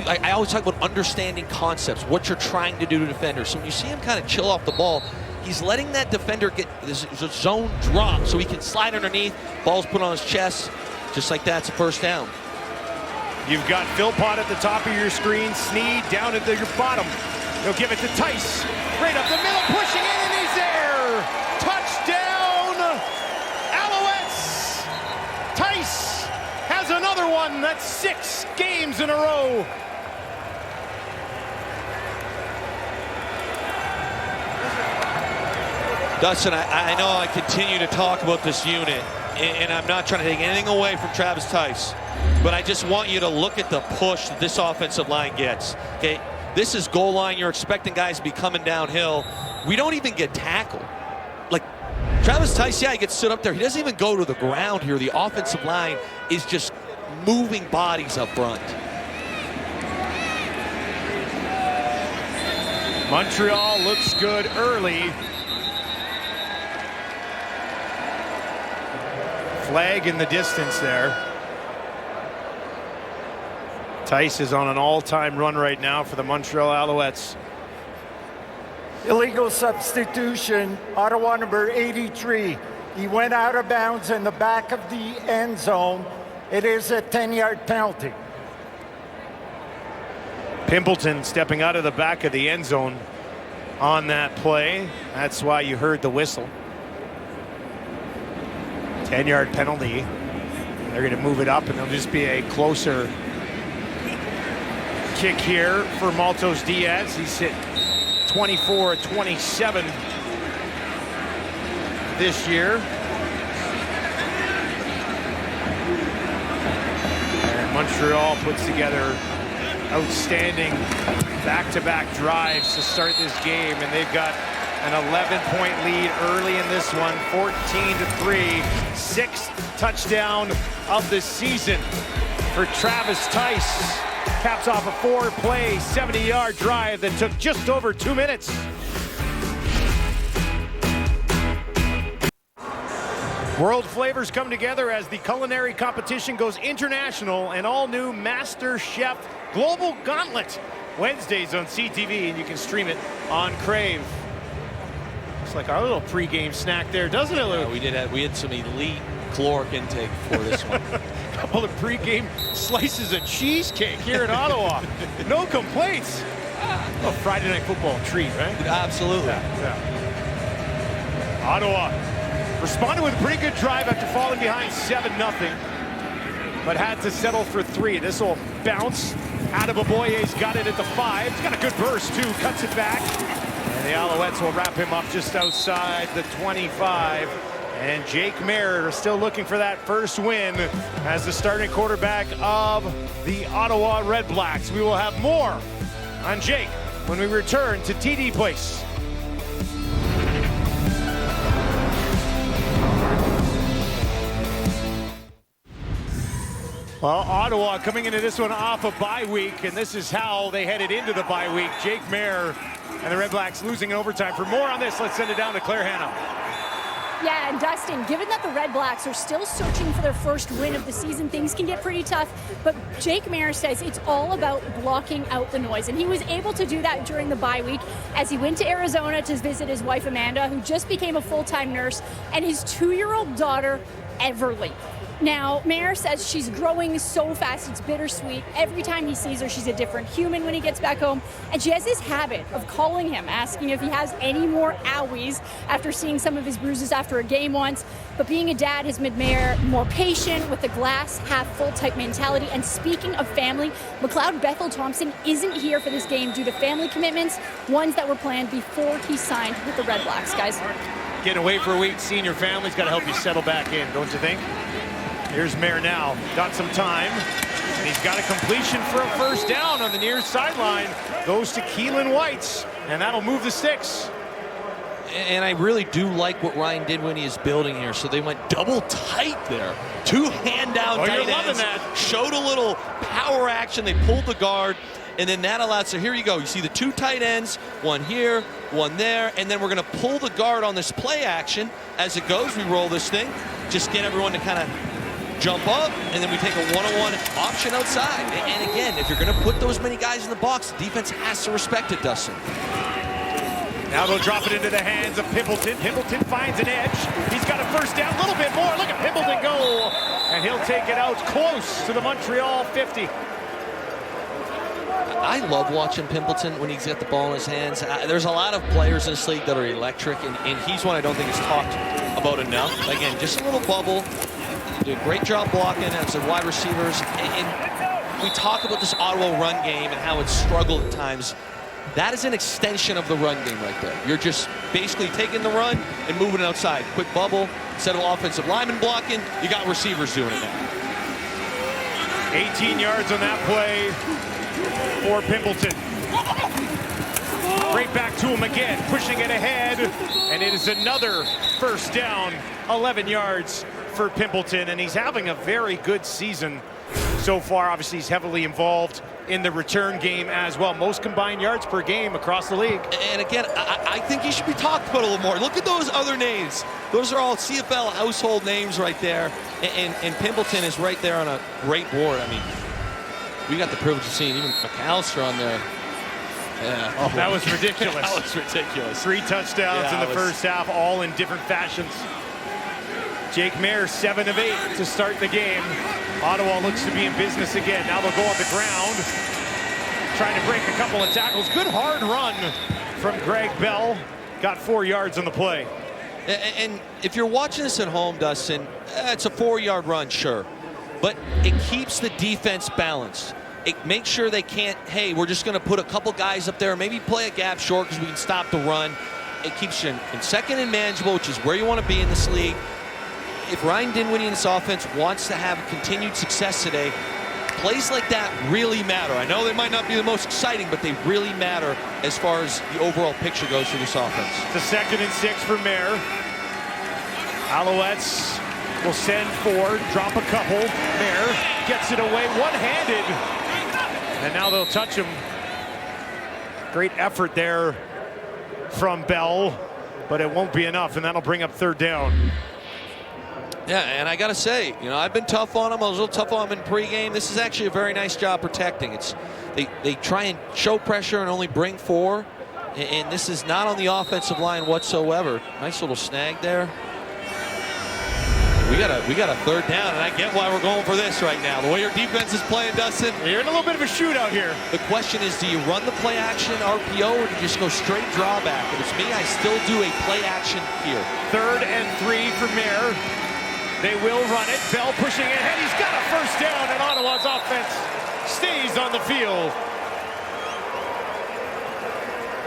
I always talk about understanding concepts, what you're trying to do to defenders. So when you see him kind of chill off the ball, he's letting that defender get this zone drop so he can slide underneath. Ball's put on his chest. Just like that, it's a first down. You've got Philpott at the top of your screen, Sneed down at your bottom. He'll give it to Tice. Right up the middle, pushing in, and he's there! Touchdown, Alouettes! Tice has another one. That's 6 games in a row. Dustin, I know I continue to talk about this unit, and I'm not trying to take anything away from Travis Tice, but I just want you to look at the push that this offensive line gets. Okay, this is goal line. You're expecting guys to be coming downhill. We don't even get tackled. Like, Travis Tice, yeah, he gets stood up there. He doesn't even go to the ground here. The offensive line is just moving bodies up front. Montreal looks good early. Flag in the distance there. Tice is on an all-time run right now for the Montreal Alouettes. Illegal substitution, Ottawa number 83. He went out of bounds in the back of the end zone. It is a 10-yard penalty. Pimpleton stepping out of the back of the end zone on that play. That's why you heard the whistle. 10-yard penalty. They're going to move it up, and there'll just be a closer kick here for Maltos Diaz. He's hit 24-27 this year. And Montreal puts together outstanding back-to-back drives to start this game, and they've got an 11-point lead early in this one, 14-3, 6th touchdown of the season for Travis Tice. Caps off a 4-play, 70-yard drive that took just over 2 minutes. World flavors come together as the culinary competition goes international. An all-new Master Chef Global Gauntlet. Wednesdays on CTV, and you can stream it on Crave. Looks like our little pregame snack there, doesn't it, Luke? Yeah, we had some elite caloric intake for this one. A couple of pregame slices of cheesecake here in Ottawa. No complaints. A Friday night football treat, right? Absolutely. Yeah. Ottawa responded with a pretty good drive after falling behind 7-0, but had to settle for 3. This will bounce. Adeboboye's got it at the 5. He's got a good burst, too. Cuts it back. And the Alouettes will wrap him up just outside the 25. And Jake Mayer still looking for that first win as the starting quarterback of the Ottawa REDBLACKS. We will have more on Jake when we return to TD Place. Well, Ottawa coming into this one off a bye week, and this is how they headed into the bye week. Jake Mayer and the REDBLACKS losing in overtime. For more on this, let's send it down to Claire Hanna. Yeah, and Dustin, given that the REDBLACKS are still searching for their first win of the season, things can get pretty tough. But Jake Mayer says it's all about blocking out the noise. And he was able to do that during the bye week as he went to Arizona to visit his wife, Amanda, who just became a full-time nurse, and his 2-year-old daughter, Everly. Now, Mayer says she's growing so fast, it's bittersweet. Every time he sees her, she's a different human when he gets back home. And she has this habit of calling him, asking if he has any more owies after seeing some of his bruises after a game once. But being a dad has made Mayer more patient with the glass half full type mentality. And speaking of family, McLeod Bethel Thompson isn't here for this game due to family commitments, ones that were planned before he signed with the REDBLACKS, guys. Getting away for a week, seeing your family's got to help you settle back in, don't you think? Here's Mayer now, got some time, and he's got a completion for a first down on the near sideline. Goes to Keelan Whites, and that'll move the sticks. And I really do like what Ryan did when he is building here. So they went double tight there. 2 hand-down tight you're loving ends. that. Showed a little power action. They pulled the guard, and then that allowed. So here you go. You see the 2 tight ends, one here, one there, and then we're going to pull the guard on this play action. As it goes, we roll this thing. Just get everyone to kind of jump up, and then we take a one-on-one option outside. And again, if you're going to put those many guys in the box, the defense has to respect it, Dustin. Now they'll drop it into the hands of Pimpleton. Pimpleton finds an edge. He's got a first down, a little bit more. Look at Pimpleton go. And he'll take it out close to the Montreal 50. I love watching Pimpleton when he's got the ball in his hands. There's a lot of players in this league that are electric, and he's one I don't think is talked about enough. Again, just a little bubble. Did a great job blocking as the wide receivers. And we talk about this Ottawa run game and how it's struggled at times. That is an extension of the run game right there. You're just basically taking the run and moving it outside. Quick bubble. Instead of offensive linemen blocking, you got receivers doing it now. 18 yards on that play for Pimpleton. Right back to him again, pushing it ahead, and it is another first down, 11 yards for Pimpleton, and he's having a very good season so far. Obviously, he's heavily involved in the return game as well. Most combined yards per game across the league. And again, I think he should be talked about a little more. Look at those other names. Those are all CFL household names right there. And Pimpleton is right there on a great board. I mean, we got the privilege of seeing even McAllister on there. Yeah. Oh, that was ridiculous. That was ridiculous. 3 touchdowns in the first half, all in different fashions. Jake Maier, 7 of 8 to start the game. Ottawa looks to be in business again. Now they'll go on the ground, trying to break a couple of tackles. Good hard run from Greg Bell. Got 4 yards on the play. And if you're watching this at home, Dustin, it's a 4-yard run, sure. But it keeps the defense balanced. It makes sure they can't, hey, we're just going to put a couple guys up there, maybe play a gap short because we can stop the run. It keeps you in second and manageable, which is where you want to be in this league. If Ryan Dinwiddie and his offense wants to have continued success today, plays like that really matter. I know they might not be the most exciting, but they really matter as far as the overall picture goes for this offense. The 2nd and 6 for Maier. Alouettes will send 4, drop a couple. Maier gets it away one-handed. And now they'll touch him. Great effort there from Bell, but it won't be enough, and that'll bring up 3rd down. Yeah, and I got to say, you know, I've been tough on him. I was a little tough on him in pregame. This is actually a very nice job protecting. They try and show pressure and only bring 4, and this is not on the offensive line whatsoever. Nice little snag there. We got a 3rd down, and I get why we're going for this right now. The way your defense is playing, Dustin. You're in a little bit of a shootout here. The question is, do you run the play action RPO, or do you just go straight drawback? If it's me, I still do a play action here. 3rd and 3 for Maier. They will run it. Bell pushing ahead. He's got a first down, and Ottawa's offense stays on the field.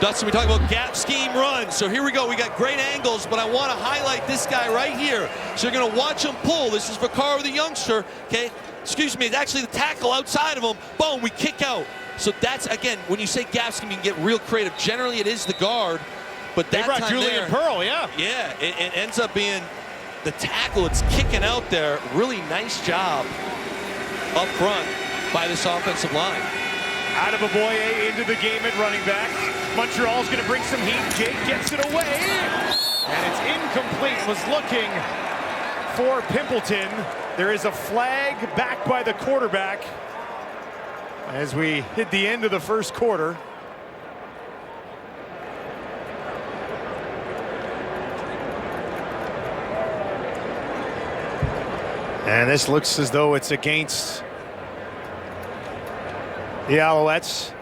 Dustin, we talk about gap scheme runs. So here we go. We got great angles, but I want to highlight this guy right here. So you're going to watch him pull. This is Vaccaro, the youngster. Okay, excuse me. It's actually the tackle outside of him. Boom, we kick out. So that's, again, when you say gap scheme, you can get real creative. Generally, it is the guard, but that they brought time Julian there, Pearl, yeah. Yeah, it ends up being the tackle. It's kicking out there. Really nice job up front by this offensive line. Adeboboye into the game at running back. Montreal's going to bring some heat. Jake gets it away. And it's incomplete. Was looking for Pimpleton. There is a flag back by the quarterback as we hit the end of the first quarter. And this looks as though it's against the Alouettes.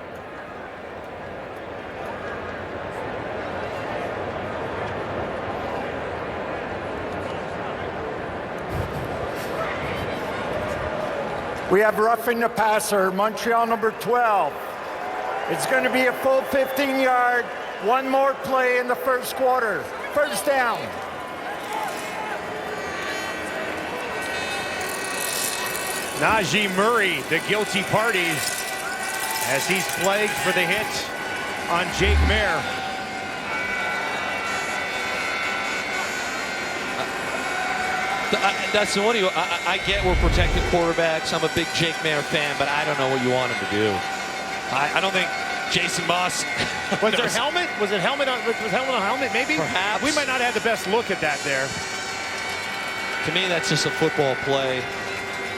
We have roughing the passer, Montreal number 12. It's going to be a full 15-yard, one more play in the first quarter. First down. Najee Murray, the guilty party, as he's flagged for the hit on Jake Maier. Dustin, what do you? I get we're protecting quarterbacks. I'm a big Jake Maier fan, but I don't know what you want him to do. I don't think Jason Moss. Was there helmet? Was it helmet on? Was helmet on helmet? Maybe. Perhaps. We might not have the best look at that there. To me, that's just a football play,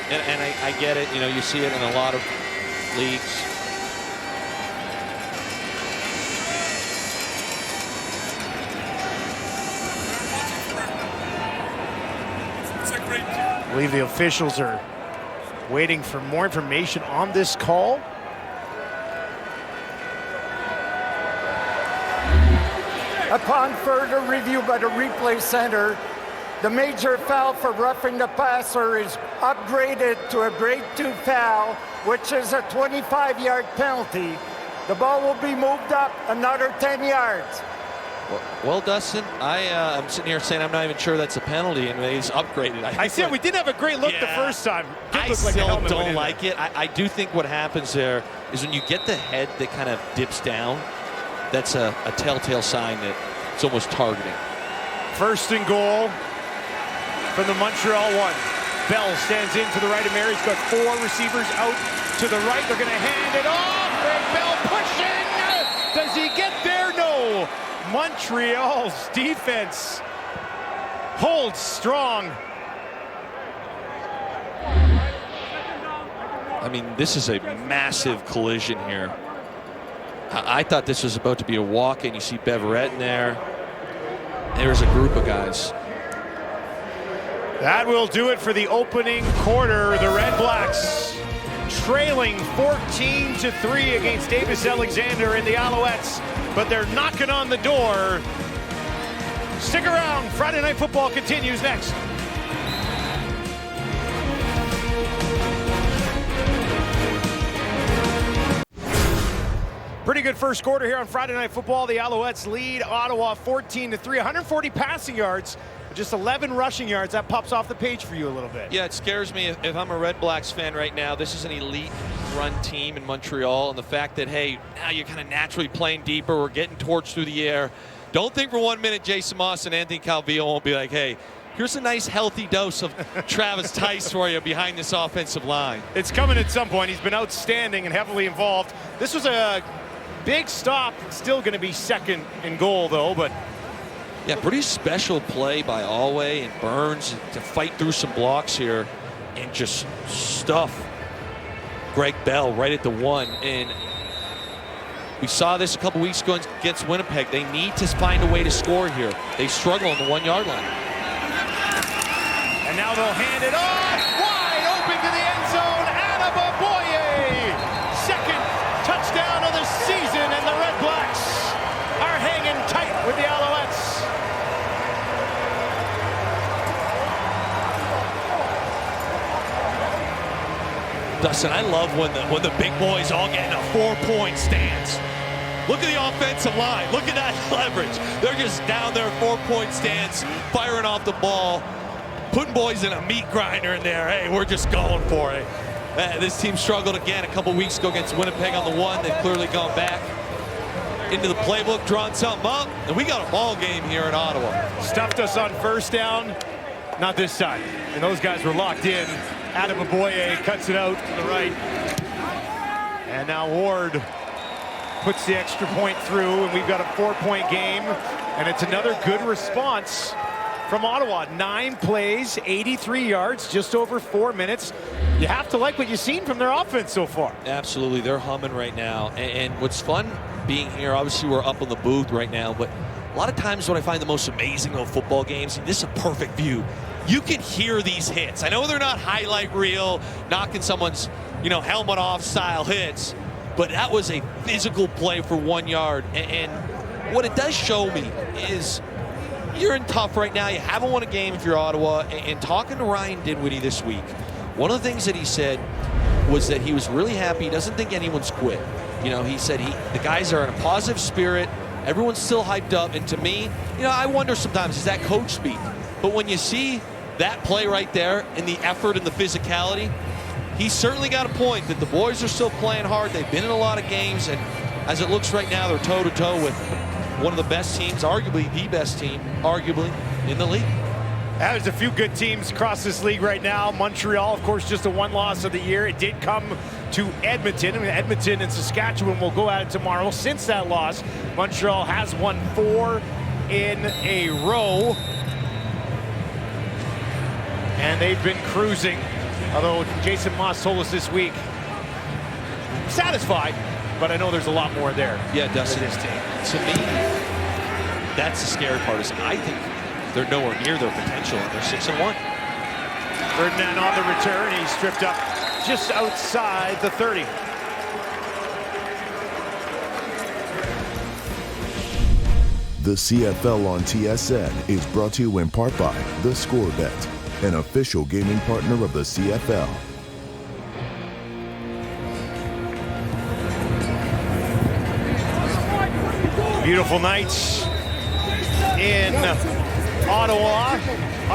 and I get it. You know, you see it in a lot of leagues. I believe the officials are waiting for more information on this call. Upon further review by the replay center, the major foul for roughing the passer is upgraded to a grade 2 foul, which is a 25-yard penalty. The ball will be moved up another 10 yards. Well, Dustin, I'm sitting here saying I'm not even sure that's a penalty, and it's upgraded. I said we didn't have a great look the first time. I still don't like it. I do think what happens there is when you get the head that kind of dips down, that's a telltale sign that it's almost targeting. First and goal from the Montreal 1. Bell stands in to the right of Mary's got 4 receivers out to the right. They're going to hand it off. Greg Bell pushing. Does he get there? No. Montreal's defense holds strong. I mean, this is a massive collision here. I thought this was about to be a walk, and you see Beverett in there. There's a group of guys. That will do it for the opening quarter. The Red Blacks trailing 14-3 against Davis Alexander and the Alouettes, but they're knocking on the door. Stick around. Friday Night Football continues next. Pretty good first quarter here on Friday Night Football. The Alouettes lead Ottawa 14-3, 140 passing yards, just 11 rushing yards. That pops off the page for you a little bit. Yeah, it scares me if I'm a Red Blacks fan right now. This is an elite run team in Montreal, and the fact that, hey, now you're kind of naturally playing deeper. We're getting torched through the air. Don't think for 1 minute Jason Moss and Anthony Calvillo won't be like, hey, here's a nice healthy dose of Travis Tice for you behind this offensive line. It's coming at some point. He's been outstanding and heavily involved. This was a big stop. Still going to be second and goal, though, but yeah, pretty special play by Alway and Burns to fight through some blocks here and just stuff Greg Bell right at the 1. And we saw this a couple weeks ago against Winnipeg. They need to find a way to score here. They struggle on the 1 yard line. And now they'll hand it off. Wide open to the end zone. Alouettes. Second touchdown of the season, and the Red Blacks are hanging tight with the Alouettes. Dustin, I love when the big boys all get in a 4-point stance. Look at the offensive line. Look at that leverage. They're just down there, 4-point stance, firing off the ball, putting boys in a meat grinder in there. Hey, we're just going for it. This team struggled again a couple weeks ago against Winnipeg on the 1. They've clearly gone back into the playbook, drawn something up, and we got a ball game here in Ottawa. Stuffed us on first down. Not this time. And those guys were locked in. Alouettes cuts it out to the right. And now Ward puts the extra point through, and we've got a 4-point game. And it's another good response from Ottawa. 9 plays, 83 yards, just over 4 minutes. You have to like what you've seen from their offense so far. Absolutely. They're humming right now. And what's fun being here, obviously we're up on the booth right now, but a lot of times what I find the most amazing about football games, and this is a perfect view, you can hear these hits. I know they're not highlight reel, knocking someone's, helmet off style hits, but that was a physical play for 1 yard. And what it does show me is you're in tough right now. You haven't won a game if you're Ottawa. And talking to Ryan Dinwiddie this week, one of the things that he said was that he was really happy. He doesn't think anyone's quit. He said the guys are in a positive spirit. Everyone's still hyped up. And to me, I wonder sometimes, is that coach speak? But when you see that play right there and the effort and the physicality, he's certainly got a point that the boys are still playing hard. They've been in a lot of games, and as it looks right now, they're toe-to-toe with one of the best teams, arguably the best team, in the league. There's a few good teams across this league right now. Montreal, of course, just a 1 loss of the year. It did come to Edmonton. Edmonton and Saskatchewan will go at it tomorrow. Since that loss, Montreal has won 4 in a row. And they've been cruising. Although Jason Moss told us this week, satisfied, but I know there's a lot more there. Yeah, Dustin, this team. To me, that's the scary part. Is I think they're nowhere near their potential, and they're 6-1. Ferdinand on the return. He's stripped up just outside the 30. The CFL on TSN is brought to you in part by The Score Bet, an official gaming partner of the CFL. Beautiful nights in Ottawa.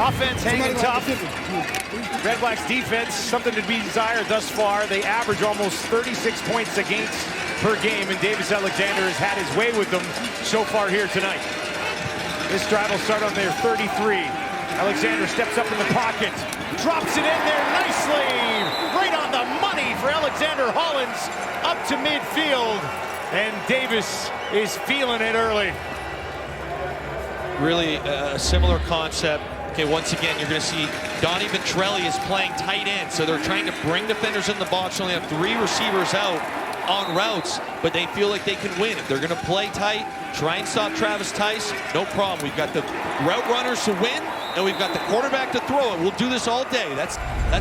Offense hanging tough. REDBLACKS defense, something to be desired thus far. They average almost 36 points against per game, and Davis Alexander has had his way with them so far here tonight. This drive will start on their 33. Alexander steps up in the pocket, drops it in there nicely. Right on the money for Alexander Hollins, up to midfield. And Davis is feeling it early. Really a similar concept. Okay, once again, you're going to see Donnie Ventrelli is playing tight end, so they're trying to bring defenders in the box. Only have 3 receivers out on routes, but they feel like they can win. If they're going to play tight, try and stop Travis Tice, no problem. We've got the route runners to win, and we've got the quarterback to throw it. We'll do this all day. That's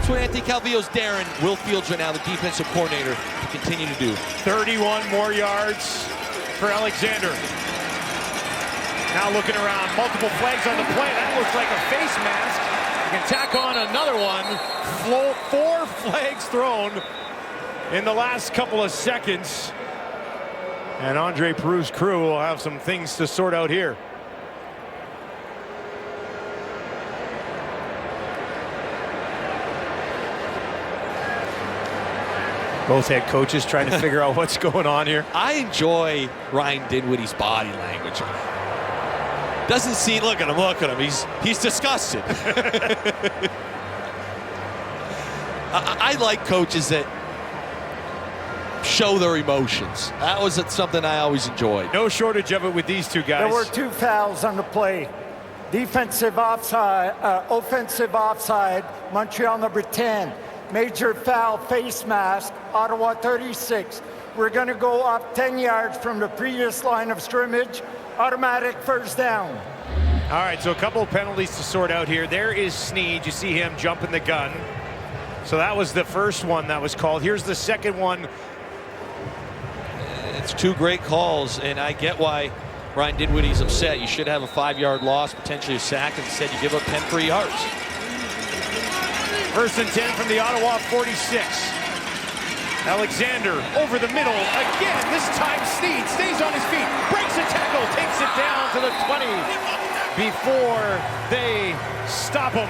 what Anthony Calvillo's daring Will Fields right now, the defensive coordinator, to continue to do. 31 more yards for Alexander. Now looking around, multiple flags on the play. That looks like a face mask. You can tack on another one. 4 flags thrown in the last couple of seconds. And Andre Peru's crew will have some things to sort out here. Both head coaches trying to figure out what's going on here. I enjoy Ryan Dinwiddie's body language. Doesn't seem, look at him, he's disgusted. I like coaches that show their emotions. That was something I always enjoyed. No shortage of it with these two guys. There were 2 fouls on the play. Defensive offside, offensive offside, Montreal number 10. Major foul, face mask, Ottawa 36. We're going to go up 10 yards from the previous line of scrimmage. Automatic first down. All right, so a couple of penalties to sort out here. There is Sneed. You see him jumping the gun. So that was the first one that was called. Here's the second one. It's 2 great calls, and I get why Ryan Dinwiddie's upset. You should have a 5-yard loss, potentially a sack, and instead you give up 10 free yards. First and 10 from the Ottawa 46. Alexander over the middle again. This time Sneed stays on his feet, breaks a tackle, takes it down to the 20 before they stop him.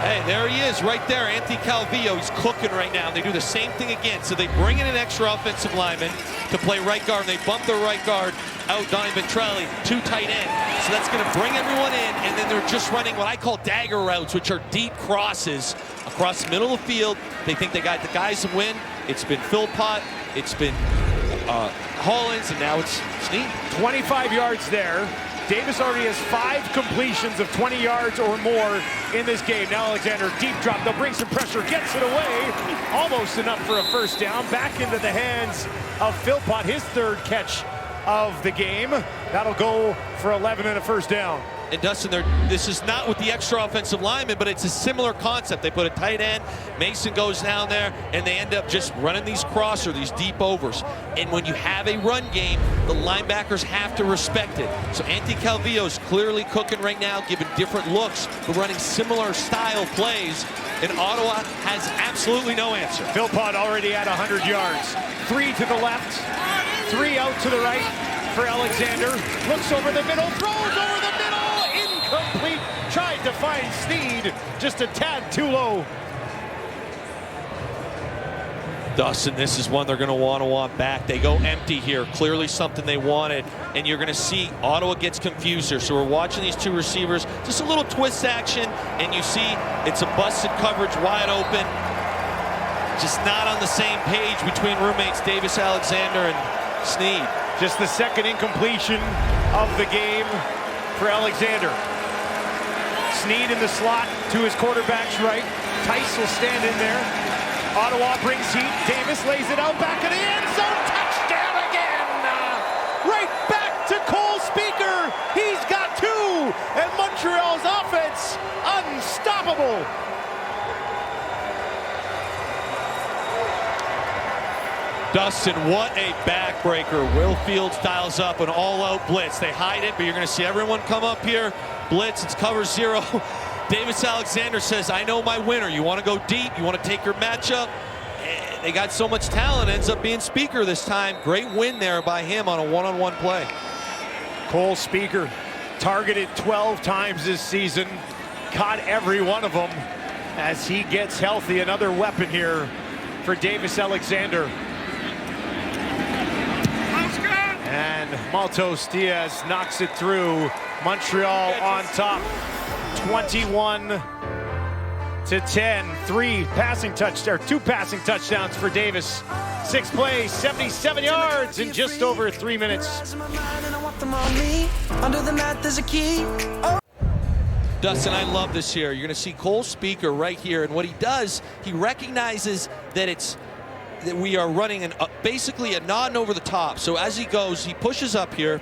Hey, there he is right there, Anthony Calvillo. He's cooking right now. They do the same thing again. So they bring in an extra offensive lineman to play right guard. And they bump their right guard out, Donnie Ventrelli, 2 tight end. So that's going to bring everyone in, and then they're just running what I call dagger routes, which are deep crosses across the middle of the field. They think they got the guys to win. It's been Philpott, it's been Hollins, and now it's Sneed. 25 yards there. Davis already has 5 completions of 20 yards or more in this game. Now Alexander, deep drop. They'll bring some pressure, gets it away. Almost enough for a first down. Back into the hands of Philpott, his 3rd catch of the game. That'll go for 11 and a first down. And Dustin, this is not with the extra offensive lineman, but it's a similar concept. They put a tight end, Mason goes down there, and they end up just running these crosser, these deep overs. And when you have a run game, the linebackers have to respect it. So Anthony Calvillo is clearly cooking right now, giving different looks, but running similar style plays. And Ottawa has absolutely no answer. Philpott already at 100 yards. 3 to the left, 3 out to the right for Alexander. Looks over the middle, throws over the middle. Incomplete. Tried to find Sneed, just a tad too low. Dustin, this is one they're going to want back. They go empty here. Clearly something they wanted. And you're going to see Ottawa gets confused here. So we're watching these 2 receivers. Just a little twist action. And you see it's a busted coverage wide open. Just not on the same page between roommates Davis Alexander and Sneed. Just the 2nd incompletion of the game for Alexander. Sneed in the slot to his quarterback's right. Tice will stand in there. Ottawa brings heat. Davis lays it out back in the end zone. Touchdown again. Right back to Cole Speaker. He's got 2. And Montreal's offense unstoppable. Dustin, what a backbreaker. Will Fields dials up an all-out blitz. They hide it, but you're going to see everyone come up here. Blitz, it's cover 0. Davis Alexander says, I know my winner. You want to go deep, you want to take your matchup. They got so much talent, ends up being Speaker this time. Great win there by him on a one-on-one play. Cole Speaker targeted 12 times this season, caught every one of them as he gets healthy. Another weapon here for Davis Alexander. And Maltos Diaz knocks it through. Montreal on top, 21-10. 2 passing touchdowns for Davis. 6 plays, 77 yards in just over 3 minutes. Dustin, I love this here. You're going to see Cole Speaker right here, and what he does, he recognizes that we are running basically a nod and over the top. So as he goes, he pushes up here,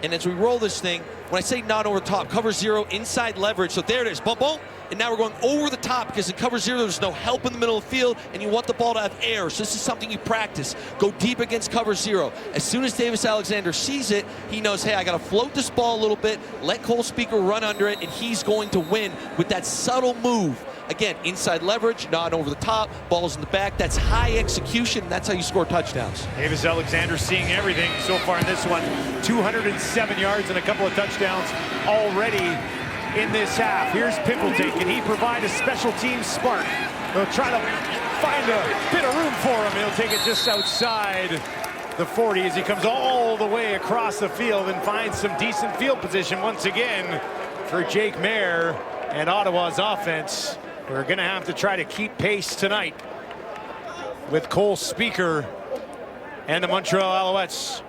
and as we roll this thing, when I say nod over the top, cover 0, inside leverage. So there it is, boom, boom. And now we're going over the top because in cover 0, there's no help in the middle of the field, and you want the ball to have air. So this is something you practice. Go deep against cover 0. As soon as Davis Alexander sees it, he knows, hey, I got to float this ball a little bit, let Cole Speaker run under it, and he's going to win with that subtle move. Again, inside leverage, nod over the top, balls in the back. That's high execution. That's how you score touchdowns. Davis Alexander seeing everything so far in this one. 207 yards and a couple of touchdowns already in this half. Here's Pimpleton. Can he provide a special team spark? They'll try to find a bit of room for him. He'll take it just outside the 40 as he comes all the way across the field and finds some decent field position once again for Jake Mayer and Ottawa's offense. We're going to have to try to keep pace tonight with Cole Speaker and the Montreal Alouettes.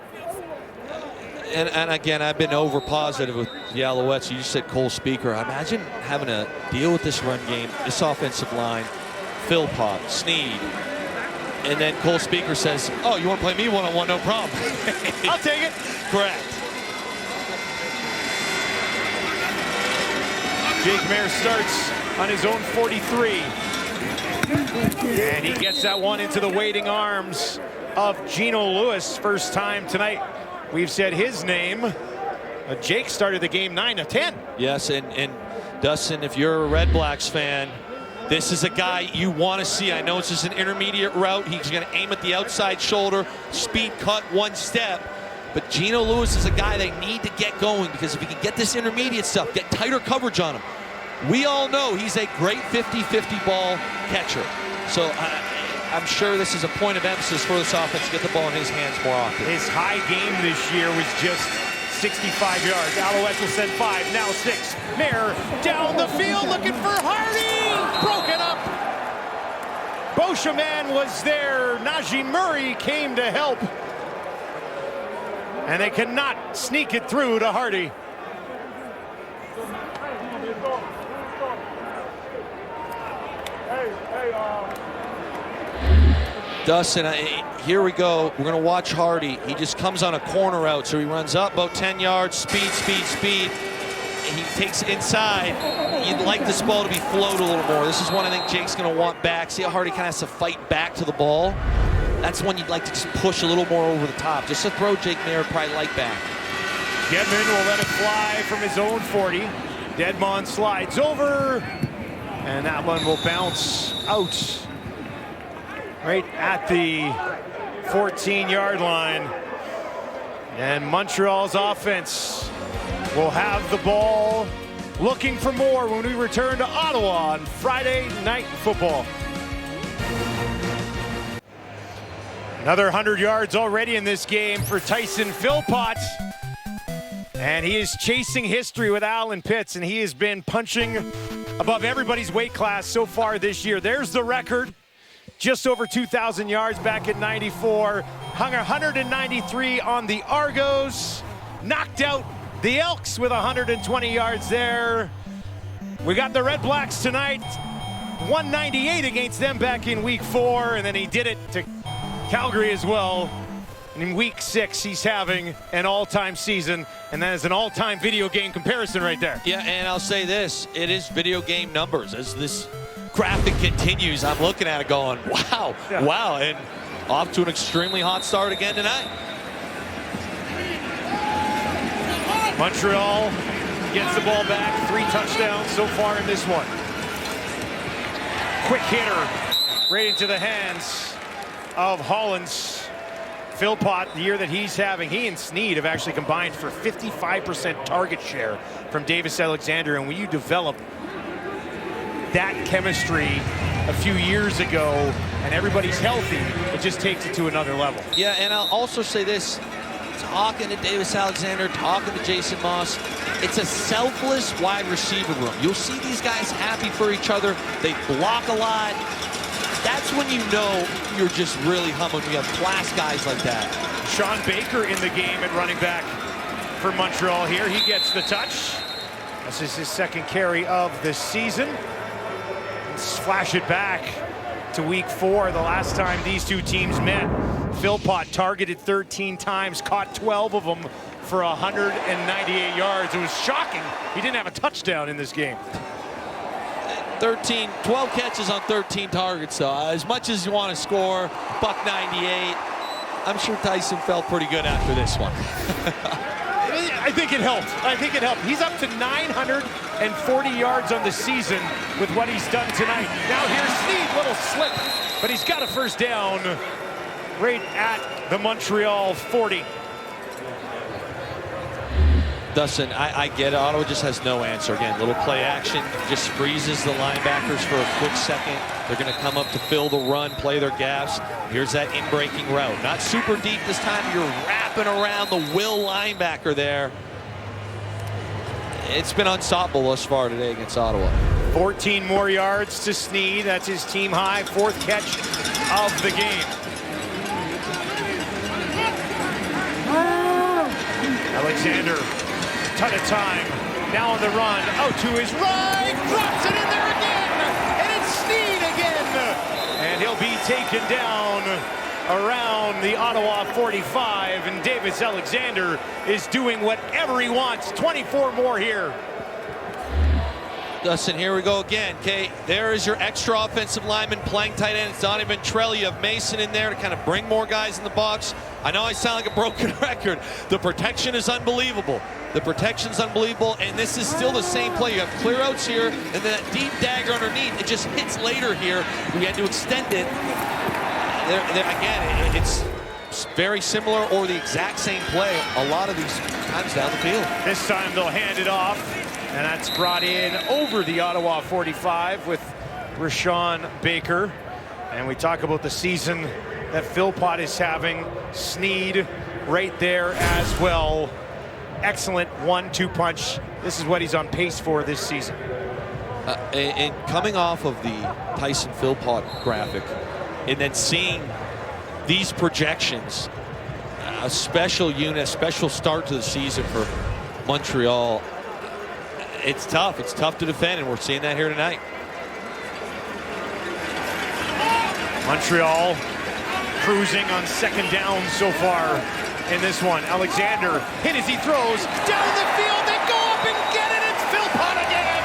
And again, I've been over positive with the Alouettes. You just said Cole Speaker. Imagine having to deal with this run game, this offensive line, Philpott, Sneed, and then Cole Speaker says, oh, you want to play me one-on-one? No problem. I'll take it. Correct. Jake Mayer starts on his own 43. And he gets that one into the waiting arms of Geno Lewis. First time tonight we've said his name. Jake started the game 9 of 10. Yes, and Dustin, if you're a REDBLACKS fan, this is a guy you want to see. I know it's just an intermediate route. He's going to aim at the outside shoulder, speed cut 1 step. But Geno Lewis is a guy they need to get going, because if he can get this intermediate stuff, get tighter coverage on him. We all know he's a great 50-50 ball catcher. So I'm sure this is a point of emphasis for this offense to get the ball in his hands more often. His high game this year was just 65 yards. Alouettes will send 5, now 6. Mayer down the field looking for Hardy. Broken up. Beauchemin was there. Najee Murray came to help. And they cannot sneak it through to Hardy. Dustin, here we go. We're going to watch Hardy. He just comes on a corner route, so he runs up about 10 yards, speed. He takes inside. You'd like this ball to be floated a little more. This is one I think Jake's going to want back. See how Hardy kind of has to fight back to the ball? That's one you'd like to just push a little more over the top. Just to throw Jake Mayer probably like back. Gedman will let it fly from his own 40. Dedmon slides over, and that one will bounce out right at the 14-yard line. And Montreal's offense will have the ball, looking for more when we return to Ottawa on Friday Night Football. Another 100 yards already in this game for Tyson Philpott. And he is chasing history with Alan Pitts, and he has been punching above everybody's weight class so far this year. There's the record. Just over 2,000 yards back in '94. Hung 193 on the Argos. Knocked out the Elks with 120 yards there. We got the REDBLACKS tonight. 198 against them back in week 4, and then he did it to Calgary as well. And in week 6, he's having an all-time season, and that is an all-time video game comparison right there. Yeah, and I'll say this, it is video game numbers. As this graphic continues, I'm looking at it going, wow, wow. And off to an extremely hot start again tonight. Montreal gets the ball back. 3 touchdowns so far in this one. Quick hitter right into the hands of Holland's Philpott. The year that he's having, he and Sneed have actually combined for 55% target share from Davis Alexander. And when you develop that chemistry a few years ago and everybody's healthy, it just takes it to another level. Yeah, and I'll also say this, talking to Davis Alexander, talking to Jason Moss, it's a selfless wide receiver room. You'll see these guys happy for each other. They block a lot. That's when you know you're just really humming. We have class guys like that. Sean Baker in the game at running back for Montreal here. He gets the touch. This is his 2nd carry of the season. Let's flash it back to week 4, the last time these two teams met. Philpott targeted 13 times, caught 12 of them for 198 yards. It was shocking. He didn't have a touchdown in this game. 12 catches on 13 targets, though. As much as you want to score, $198, I'm sure Tyson felt pretty good after this one. I think it helped. I think it helped. He's up to 940 yards on the season with what he's done tonight. Now here's Sneed, little slip, but he's got a first down right at the Montreal 40. Dustin, I get it. Ottawa just has no answer. Again, little play action, just freezes the linebackers for a quick second. They're going to come up to fill the run, play their gaps. Here's that in-breaking route. Not super deep this time. You're wrapping around the will linebacker there. It's been unstoppable thus far today against Ottawa. 14 more yards to Sneed. That's his team high. 4th catch of the game. Alexander, ton of time. Now on the run, out to his right, drops it in there again, and it's Sneed again. And he'll be taken down around the Ottawa 45, and Davis Alexander is doing whatever he wants. 24 more here. Dustin, here we go again. Okay, there is your extra offensive lineman playing tight end. It's Donnie Ventrell. You have Mason in there to kind of bring more guys in the box. I know I sound like a broken record. The protection is unbelievable. The protection's unbelievable, and this is still the same play. You have clear outs here, and then that deep dagger underneath. It just hits later here. We had to extend it. Again, it's very similar or the exact same play a lot of these times down the field. This time they'll hand it off, and that's brought in over the Ottawa 45 with Rashawn Baker. And we talk about the season that Philpott is having. Sneed right there as well. Excellent 1-2 punch. This is what he's on pace for this season. And coming off of the Tyson Philpott graphic and then seeing these projections, a special unit, a special start to the season for Montreal. It's tough. It's tough to defend, and we're seeing that here tonight. Montreal cruising on 2nd down so far in this one. Alexander hit as he throws down the field. They go up and get it. It's Philpott again.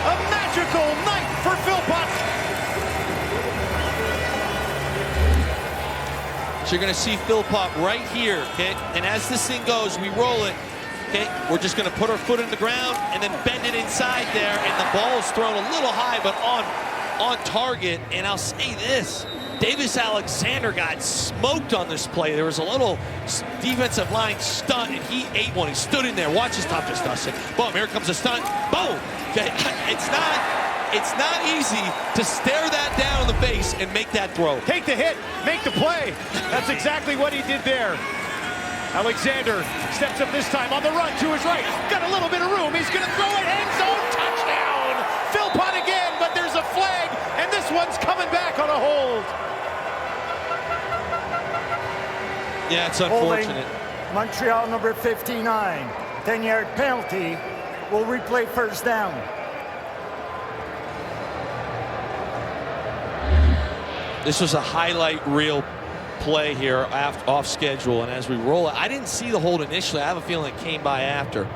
A magical night for Philpott. So you're going to see Philpott right here, okay? And as this thing goes, we roll it, okay? We're just going to put our foot in the ground and then bend it inside there, and the ball is thrown a little high, but on target. And I'll say this, Davis Alexander got smoked on this play. There was a little defensive line stunt, and he ate one. He stood in there. Watch his toughness, Dustin. Boom, here comes a stunt. Boom. Okay. It's not easy to stare that down in the face and make that throw. Take the hit, make the play. That's exactly what he did there. Alexander steps up this time on the run to his right. Got a little bit of room. He's going to throw it. End zone touchdown. Philpott again, but there's a flag, and this one's coming back on a hold. Yeah, it's unfortunate. Holding Montreal number 59. 10-yard penalty. Will replay first down. This was a highlight reel play here off schedule, and as we roll it, I didn't see the hold initially. I have a feeling it came by after.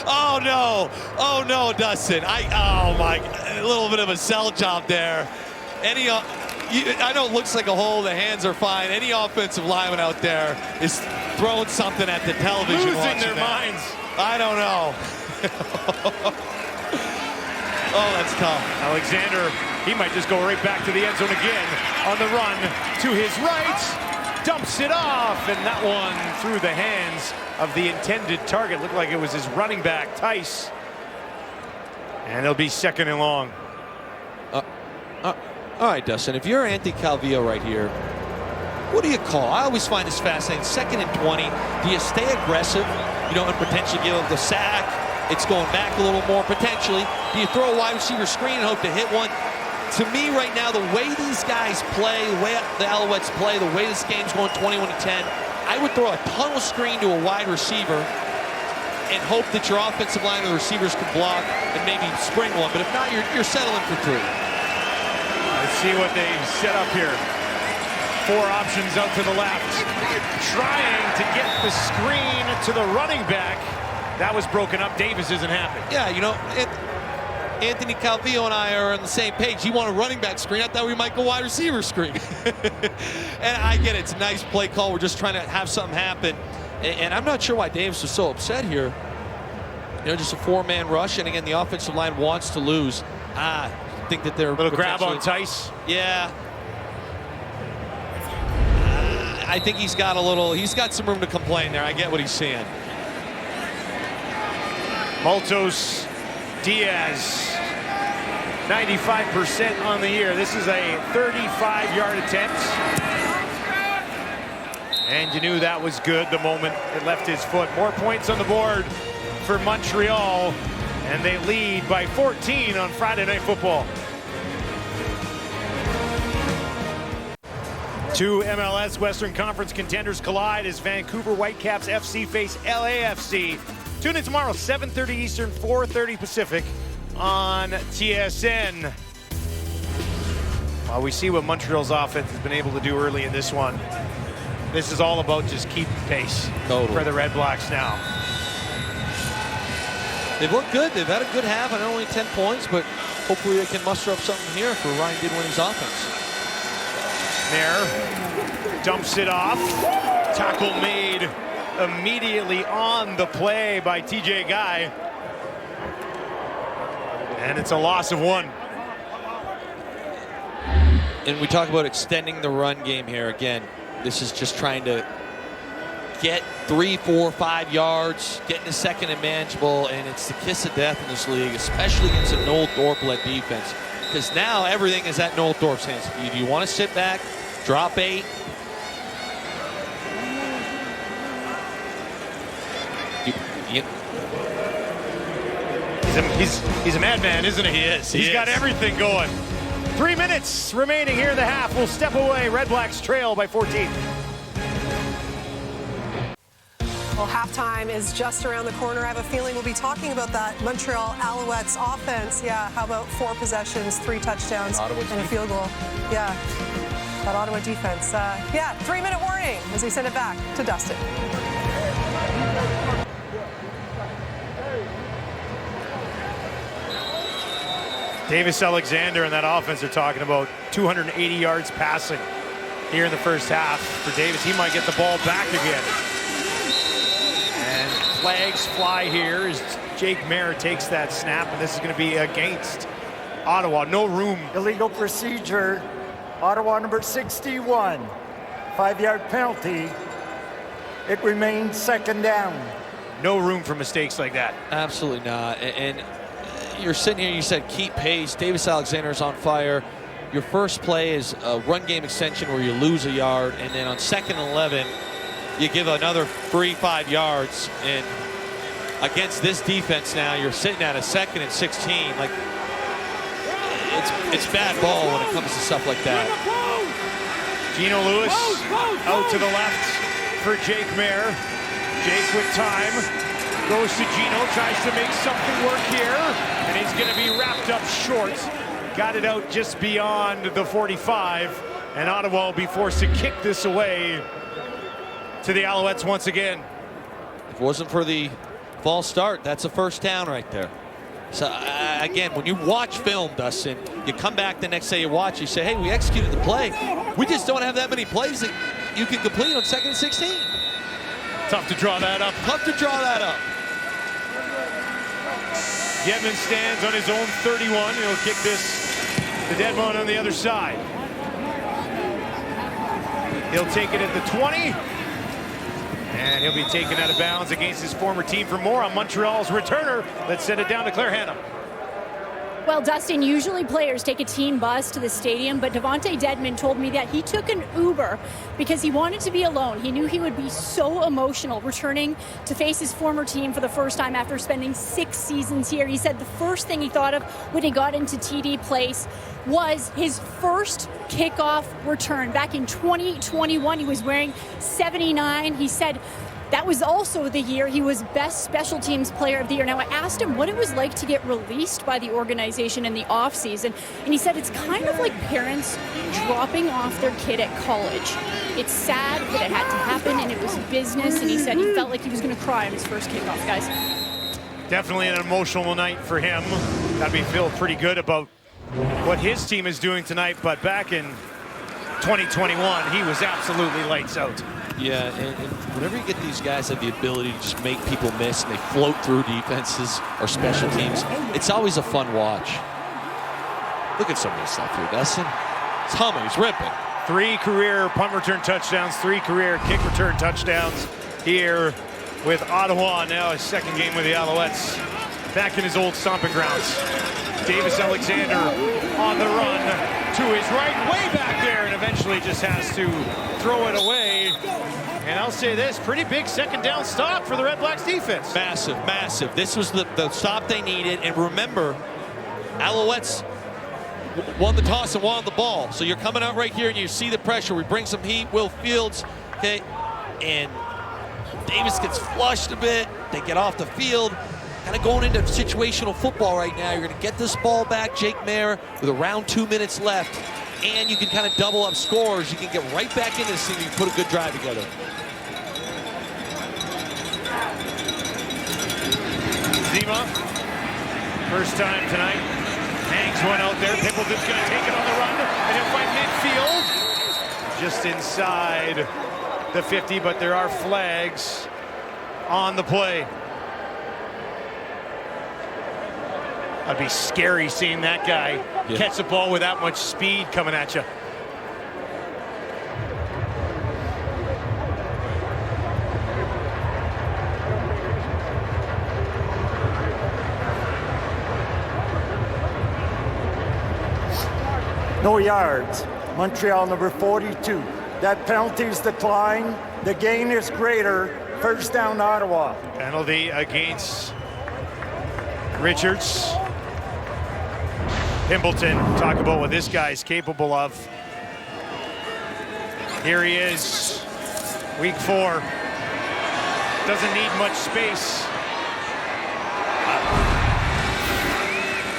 Oh no! Oh no, Dustin! A little bit of a sell job there. I know it looks like a hole. The hands are fine. Any offensive lineman out there is throwing something at the television. Losing their minds. I don't know. Oh, that's tough. Alexander, he might just go right back to the end zone again on the run to his right. Dumps it off, and that one through the hands of the intended target. Looked like it was his running back, Tice. And it'll be second and long. All right, Dustin, if you're Anthony Calvillo right here, what do you call? I always find this fascinating. 2nd and 20. Do you stay aggressive, and potentially give up the sack? It's going back a little more, potentially. Do you throw a wide receiver screen and hope to hit one? To me right now, the way these guys play, the way the Alouettes play, the way this game's going 21-10, I would throw a tunnel screen to a wide receiver and hope that your offensive line and the receivers can block and maybe spring one. But if not, you're settling for 3. Let's see what they set up here. 4 options out to the left. Trying to get the screen to the running back. That was broken up. Davis isn't happy. Yeah, Anthony Calvillo and I are on the same page. He wanted a running back screen. I thought we might go wide receiver screen. And I get it. It's a nice play call. We're just trying to have something happen. And I'm not sure why Davis was so upset here. Just a 4-man rush. And again, the offensive line wants to lose. I think that they're... Little grab on Tice. Yeah. I think he's got some room to complain there. I get what he's saying. Maltos Diaz, 95% on the year. This is a 35-yard attempt. And you knew that was good the moment it left his foot. More points on the board for Montreal, and they lead by 14 on Friday Night Football. 2 MLS Western Conference contenders collide as Vancouver Whitecaps FC face LAFC. Tune in tomorrow, 7:30 Eastern, 4:30 Pacific on TSN. While we see what Montreal's offense has been able to do early in this one, this is all about just keeping pace for the Red Blacks now. They've looked good. They've had a good half. I know only 10 points, but hopefully they can muster up something here for Ryan Goodwin's offense. There, dumps it off. Tackle made immediately on the play by TJ Guy. And it's a loss of 1. And we talk about extending the run game here. Again, this is just trying to get 3, 4, 5 yards, getting a second and manageable, and it's the kiss of death in this league, especially against a Noel Thorpe-led defense. Because now everything is at Noel Thorpe's hands. Do you want to sit back, drop 8? He's a madman, isn't he? He is. He's got everything going. 3 minutes remaining here in the half. We'll step away. Red Blacks trail by 14. Well, halftime is just around the corner. I have a feeling we'll be talking about that Montreal Alouettes offense. Yeah, how about 4 possessions, 3 touchdowns, and a field goal? Yeah, that Ottawa defense. 3-minute warning as we send it back to Dustin. Davis Alexander and that offense are talking about 280 yards passing here in the first half for Davis. He might get the ball back again. And flags fly here as Jake Mayer takes that snap, and this is going to be against Ottawa. No room. Illegal procedure. Ottawa number 61. 5-yard penalty. It remains second down. No room for mistakes like that. Absolutely not. And you're sitting here, you said keep pace. Davis Alexander's on fire. Your first play is a run game extension where you lose a yard, and then on 2nd and 11, you give another 3-5 yards. And against this defense now, you're sitting at a 2nd and 16. Like, it's bad ball when it comes to stuff like that. Gino Lewis out to the left for Jake Mayer. Jake with time. Goes to Gino, tries to make something work here, and he's going to be wrapped up short. Got it out just beyond the 45, and Ottawa will be forced to kick this away to the Alouettes once again. If it wasn't for the False start. That's a first down right there. So, again, when you watch film, Dustin, you come back the next day, you watch, you say, hey, we executed the play. We just don't have that many plays that you can complete on 2nd and 16. Tough to draw that up. Tough to draw that up. Gedman stands on his own 31. He'll kick this, the dead one on the other side. He'll take it at the 20. And he'll be taken out of bounds against his former team. For more on Montreal's returner, let's send it down to Claire Hannah. Well, Dustin, usually players take a team bus to the stadium, but Devontae Dedmon told me that he took an Uber because he wanted to be alone. He knew he would be so emotional returning to face his former team for the first time after spending 6 seasons here. He said the first thing he thought of when he got into TD Place was his first kickoff return. Back in 2021, he was wearing 79. He said that was also the year he was Best Special Teams Player of the Year. Now, I asked him what it was like to get released by the organization in the offseason, and he said it's kind of like parents dropping off their kid at college. It's sad, but it had to happen, and it was business, and he said he felt like he was going to cry on his first kickoff, guys. Definitely an emotional night for him. Got to be feel pretty good about what his team is doing tonight, but back in 2021, he was absolutely lights out. Yeah, and whenever you get these guys that have the ability to just make people miss and they float through defenses or special teams, it's always a fun watch. Look at some of this stuff here, Dustin. It's humming, he's ripping. 3 career punt return touchdowns, 3 career kick return touchdowns here with Ottawa. Now his second game with the Alouettes. Back in his old stomping grounds. Davis Alexander on the run to his right, way back there, and eventually just has to throw it away. And I'll say this, pretty big second down stop for the Red Blacks defense. Massive, massive. This was the stop they needed. And remember, Alouettes won the toss and won the ball. So you're coming out right here and you see the pressure. We bring some heat, Will Fields, okay? And Davis gets flushed a bit. They get off the field. Kind of going into situational football right now. You're going to get this ball back, Jake Maier, with around 2 minutes left. And you can kind of double up scores. You can get right back into this thing and put a good drive together. Zima, first time tonight. Hangs one out there. Pimpleton's going to take it on the run. And he'll find midfield. Just inside the 50, but there are flags on the play. That'd be scary seeing that guy catch the ball with that much speed coming at you. No yards. Montreal number 42. That penalty's declined. The gain is greater. First down, Ottawa. Penalty against Richards. Pimpleton, talk about what this guy's capable of. Here he is, week 4. Doesn't need much space.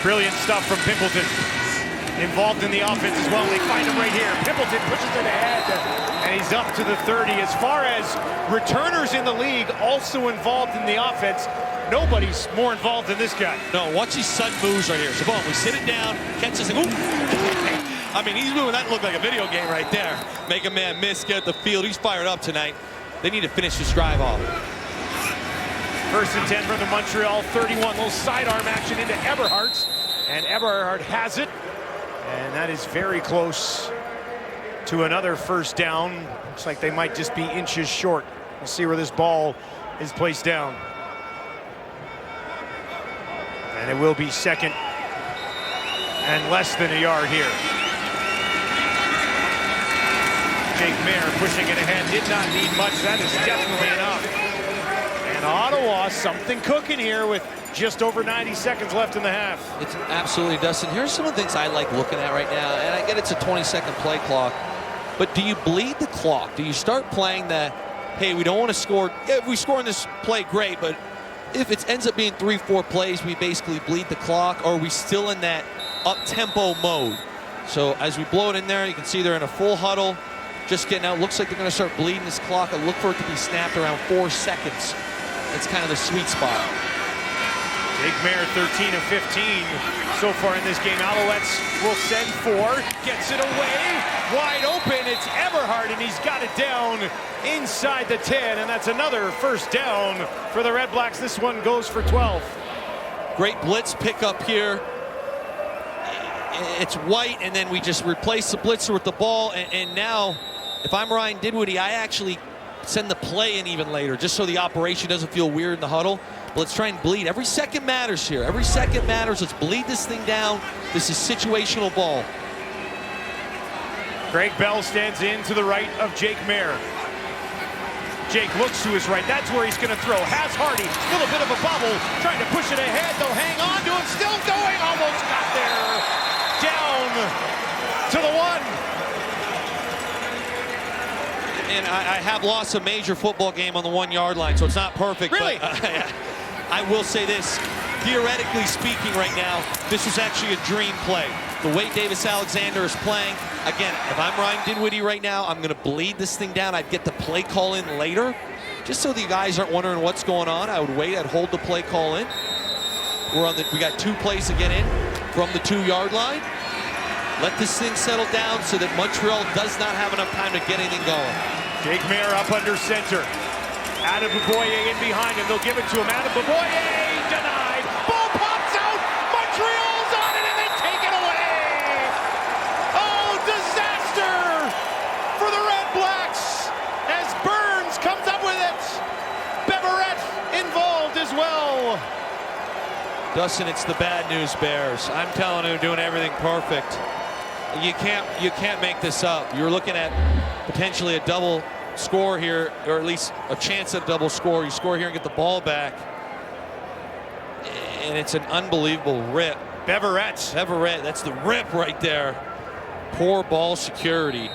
Brilliant stuff from Pimpleton. Involved in the offense as well. They find him right here. Pimpleton pushes it ahead, and he's up to the 30. As far as returners in the league also involved in the offense, nobody's more involved than this guy. No, watch these sudden moves right here. So, boom, we sit it down, catches it. I mean, he's moving. That looked like a video game right there. Make a man miss, get the field. He's fired up tonight. They need to finish this drive off. First and 10 from the Montreal 31. Little sidearm action into Eberhardt. And Eberhardt has it. And that is very close to another first down. Looks like they might just be inches short. We'll see where this ball is placed down. And it will be second and less than a yard here. Jake Maier pushing it ahead. Did not need much. That is definitely enough. And Ottawa, something cooking here with just over 90 seconds left in the half. It's absolutely, Dustin. Here's some of the things I like looking at right now. And I get it's a 20-second play clock. But do you bleed the clock? Do you start playing that, hey, we don't want to score. Yeah, if we score in this play, great. But if it ends up being 3-4 plays, we basically bleed the clock, or are we still in that up-tempo mode? So as we blow it in there, you can see they're in a full huddle, just getting out. Looks like they're going to start bleeding this clock. I look for it to be snapped around 4 seconds. It's kind of the sweet spot. Jake Maier, 13 of 15 so far in this game. Alouettes will send 4. Gets it away. Wide open. It's Eberhardt, and he's got it down inside the 10. And that's another first down for the Red Blacks. This one goes for 12. Great blitz pickup here. It's White, and then we just replace the blitzer with the ball. And now, if I'm Ryan Dinwiddie, I actually send the play in even later, just so the operation doesn't feel weird in the huddle. But let's try and bleed. Every second matters here. Every second matters. Let's bleed this thing down. This is situational ball. Greg Bell stands in to the right of Jake Maier. Jake looks to his right. That's where he's going to throw. Has Hardy. Still a bit of a bubble. Trying to push it ahead. They'll hang on to him. Still going. Almost got there. Down to the 1. And I have lost a major football game on the 1-yard line, so it's not perfect. Really? But I will say this. Theoretically speaking right now, this was actually a dream play. The way Davis Alexander is playing, again, if I'm Ryan Dinwiddie right now, I'm going to bleed this thing down. I'd get the play call in later, just so the guys aren't wondering what's going on. I would wait. I'd hold the play call in. We got 2 plays to get in from the 2-yard line. Let this thing settle down so that Montreal does not have enough time to get anything going. Jake Maier up under center. Adam Boboye in behind him. They'll give it to him. Adam Boboye denied. Ball pops out. Montreal's on it, and they take it away. Oh, disaster for the Red Blacks as Burns comes up with it. Beverett involved as well. Dustin, it's the bad news Bears. I'm telling you, doing everything perfect. You can't make this up. You're looking at potentially a double score here, or at least a chance at a double score. You score here and get the ball back, and it's an unbelievable rip. Beverett, that's the rip right there. Poor ball security.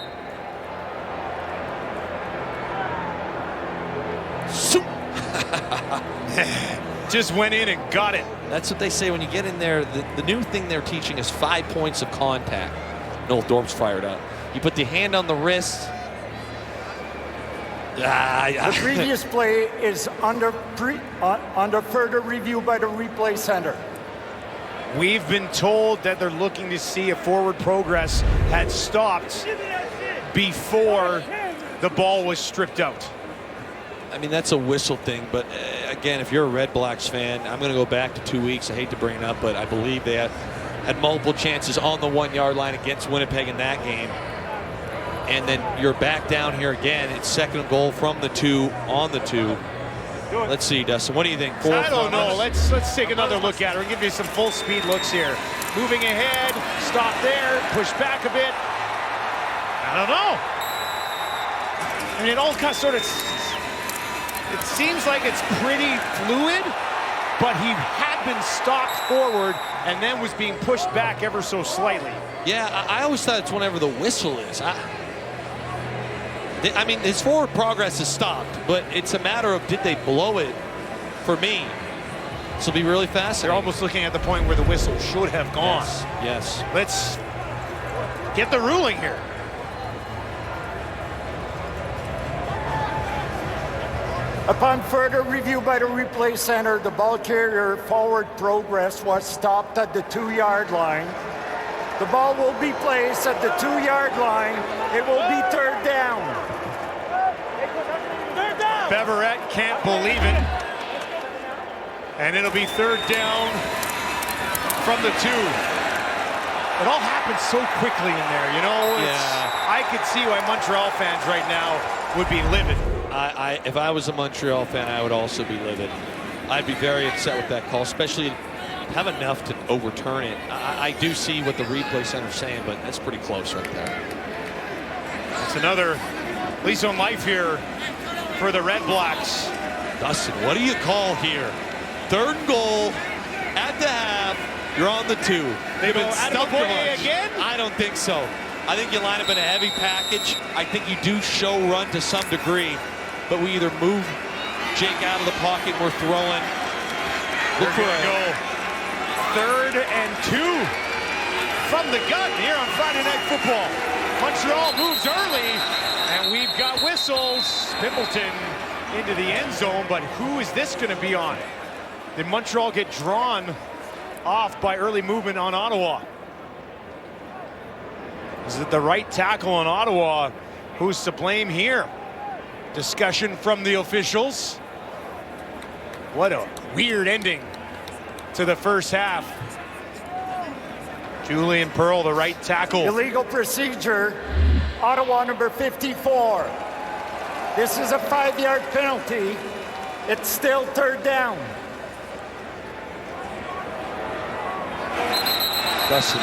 Just went in and got it. That's what they say when you get in there. The new thing they're teaching is 5 points of contact. Noel Dorp's fired up. You put the hand on the wrist. The previous play is under further review by the replay center. We've been told that they're looking to see if forward progress had stopped before the ball was stripped out. I mean, that's a whistle thing, but again, if you're a Red Blacks fan, I'm going to go back to 2 weeks. I hate to bring it up, but I believe they had multiple chances on the 1-yard line against Winnipeg in that game. And then you're back down here again. It's second goal from the 2 on the 2. Let's see, Dustin. What do you think? I don't know. Let's take another look at it. We'll give you some full speed looks here. Moving ahead, stop there, push back a bit. I don't know. I mean, it all kind of sort of. It seems like it's pretty fluid, but he had been stopped forward and then was being pushed back ever so slightly. Yeah, I always thought it's whenever the whistle is. I mean, his forward progress is stopped, but it's a matter of did they blow it for me. This will be really fast. They're almost looking at the point where the whistle should have gone. Yes. Let's get the ruling here. Upon further review by the replay center, the ball carrier forward progress was stopped at the 2-yard line. The ball will be placed at the 2-yard line. It will be third down. Beverett can't believe it. And it'll be third down from the 2. It all happened so quickly in there, you know? I could see why Montreal fans right now would be livid. If I was a Montreal fan, I would also be livid. I'd be very upset with that call, especially have enough to overturn it. I do see what the replay center's saying, but that's pretty close right there. It's another lease on life here for the Red Blacks. Dustin, what do you call here? Third and goal at the half. You're on the 2. They've been stumped again? I don't think so. I think you line up in a heavy package. I think you do show run to some degree, but we either move Jake out of the pocket, we're throwing. We're going to go 3rd and 2 from the gun here on Friday Night Football. Montreal moves early, and we've got whistles. Pimpleton into the end zone, but who is this going to be on? Did Montreal get drawn off by early movement on Ottawa? Is it the right tackle on Ottawa? Who's to blame here? Discussion from the officials. What a weird ending to the first half. Julian Pearl, the right tackle. Illegal procedure, Ottawa number 54. This is a 5-yard penalty. It's still third down. Listen,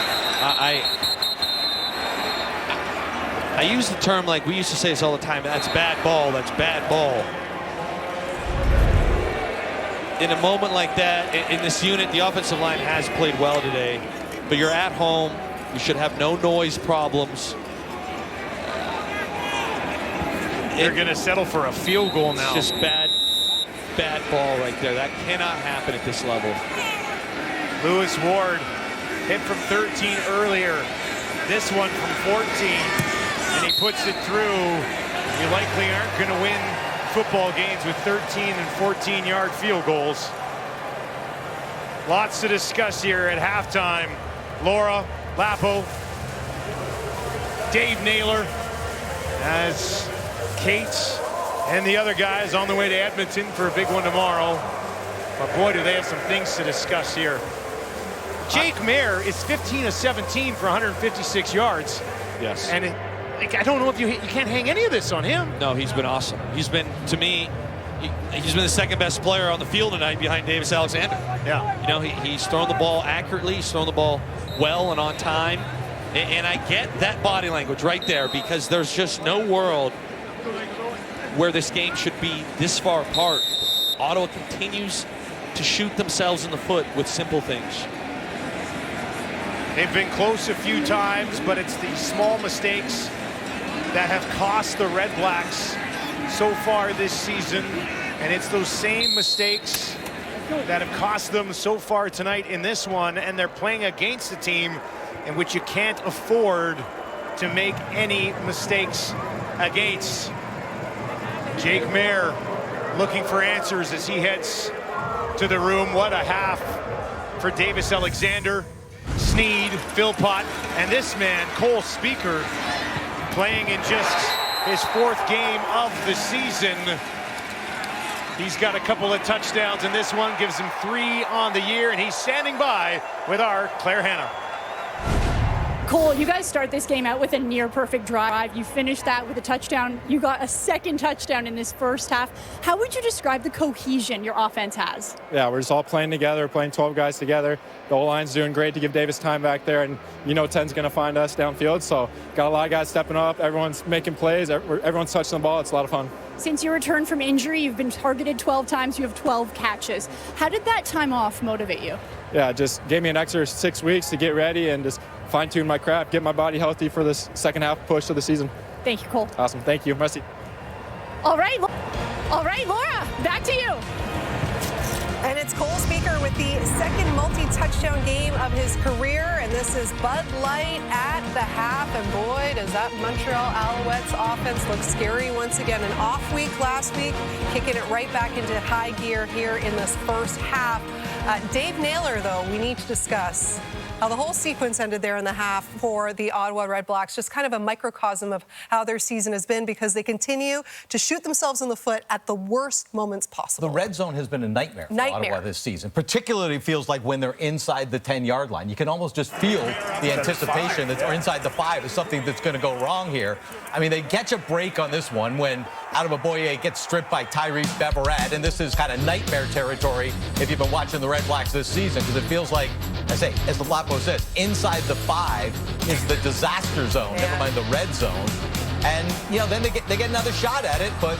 I use the term, like we used to say this all the time, that's bad ball, that's bad ball. In a moment like that, in this unit, the offensive line has played well today, but you're at home, you should have no noise problems. They're going to settle for a field goal now. It's just bad ball right there. That cannot happen at this level. Lewis Ward hit from 13 earlier. This one from 14, and he puts it through. You likely aren't going to win football games with 13 and 14-yard field goals. Lots to discuss here at halftime. Laura, Lapo, Dave Naylor, as Kate and the other guys on the way to Edmonton for a big one tomorrow. But boy, do they have some things to discuss here. Jake Mayer is 15 of 17 for 156 yards. Yes. And I don't know if you can't hang any of this on him. No, he's been awesome. He's been, to me, he's been the second best player on the field tonight behind Davis Alexander. Yeah. You know, he's thrown the ball accurately, he's thrown the ball well and on time. And I get that body language right there, because there's just no world where this game should be this far apart. Ottawa continues to shoot themselves in the foot with simple things. They've been close a few times, but it's the small mistakes that have cost the REDBLACKS so far this season. And it's those same mistakes that have cost them so far tonight in this one. And they're playing against a team in which you can't afford to make any mistakes against. Jake Mayer looking for answers as he heads to the room. What a half for Davis Alexander, Sneed, Philpott, and this man, Cole Speaker, playing in just his 4th game of the season. He's got a couple of touchdowns, and this one gives him 3 on the year, and he's standing by with our Claire Hanna. Cole, you guys start this game out with a near-perfect drive. You finish that with a touchdown. You got a second touchdown in this first half. How would you describe the cohesion your offense has? Yeah, we're just all playing together, playing 12 guys together. The O-line's doing great to give Davis time back there, and you know 10's going to find us downfield. So got a lot of guys stepping up. Everyone's making plays. Everyone's touching the ball. It's a lot of fun. Since your return from injury, you've been targeted 12 times. You have 12 catches. How did that time off motivate you? Yeah, just gave me an extra 6 weeks to get ready and just fine-tune my craft, get my body healthy for this second half push of the season. Thank you, Cole. Awesome. Thank you. Merci. All right, Laura, back to you. And it's Cole Speaker with the second multi-touchdown game of his career. And this is Bud Light at the half. And boy, does that Montreal Alouettes offense look scary once again. An off week last week, kicking it right back into high gear here in this first half. Dave Naylor, though, we need to discuss how the whole sequence ended there in the half for the Ottawa REDBLACKS. Just kind of a microcosm of how their season has been, because they continue to shoot themselves in the foot at the worst moments possible. The red zone has been a nightmare for Ottawa this season. Particularly feels like when they're inside the 10-yard line. You can almost just feel the anticipation that, or inside the 5, is something that's going to go wrong here. I mean, they catch a break on this one when Alouettes gets stripped by Tyrese Beverette, and this is kind of nightmare territory if you've been watching the REDBLACKS this season, because it feels like, I say, as the Lapo says, inside the 5 is the disaster zone, never mind the red zone. And, you know, then they get another shot at it, but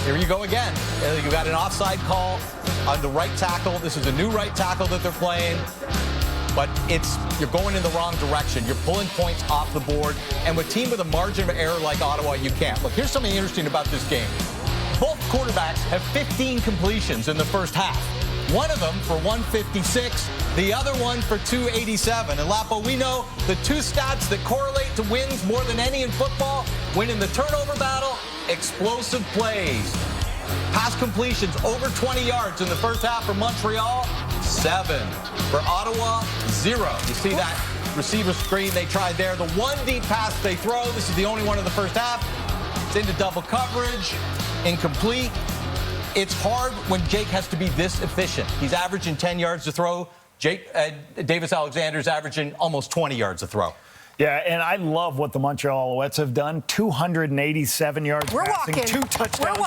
here you go again. You got an offside call on the right tackle. This is a new right tackle that they're playing. But you're going in the wrong direction. You're pulling points off the board. And with a team with a margin of error like Ottawa, you can't. Look, here's something interesting about this game. Both quarterbacks have 15 completions in the first half. One of them for 156, the other one for 287. And Lapo, we know the two stats that correlate to wins more than any in football: winning the turnover battle, explosive plays. Pass completions over 20 yards in the first half for Montreal, 7. For Ottawa, 0. You see that receiver screen they tried there. The one deep pass they throw, this is the only one in the first half. It's into double coverage, incomplete. It's hard when Jake has to be this efficient. He's averaging 10 yards to throw. Davis Alexander's averaging almost 20 yards to throw. Yeah, and I love what the Montreal Alouettes have done. 287 yards passing, 2 touchdowns.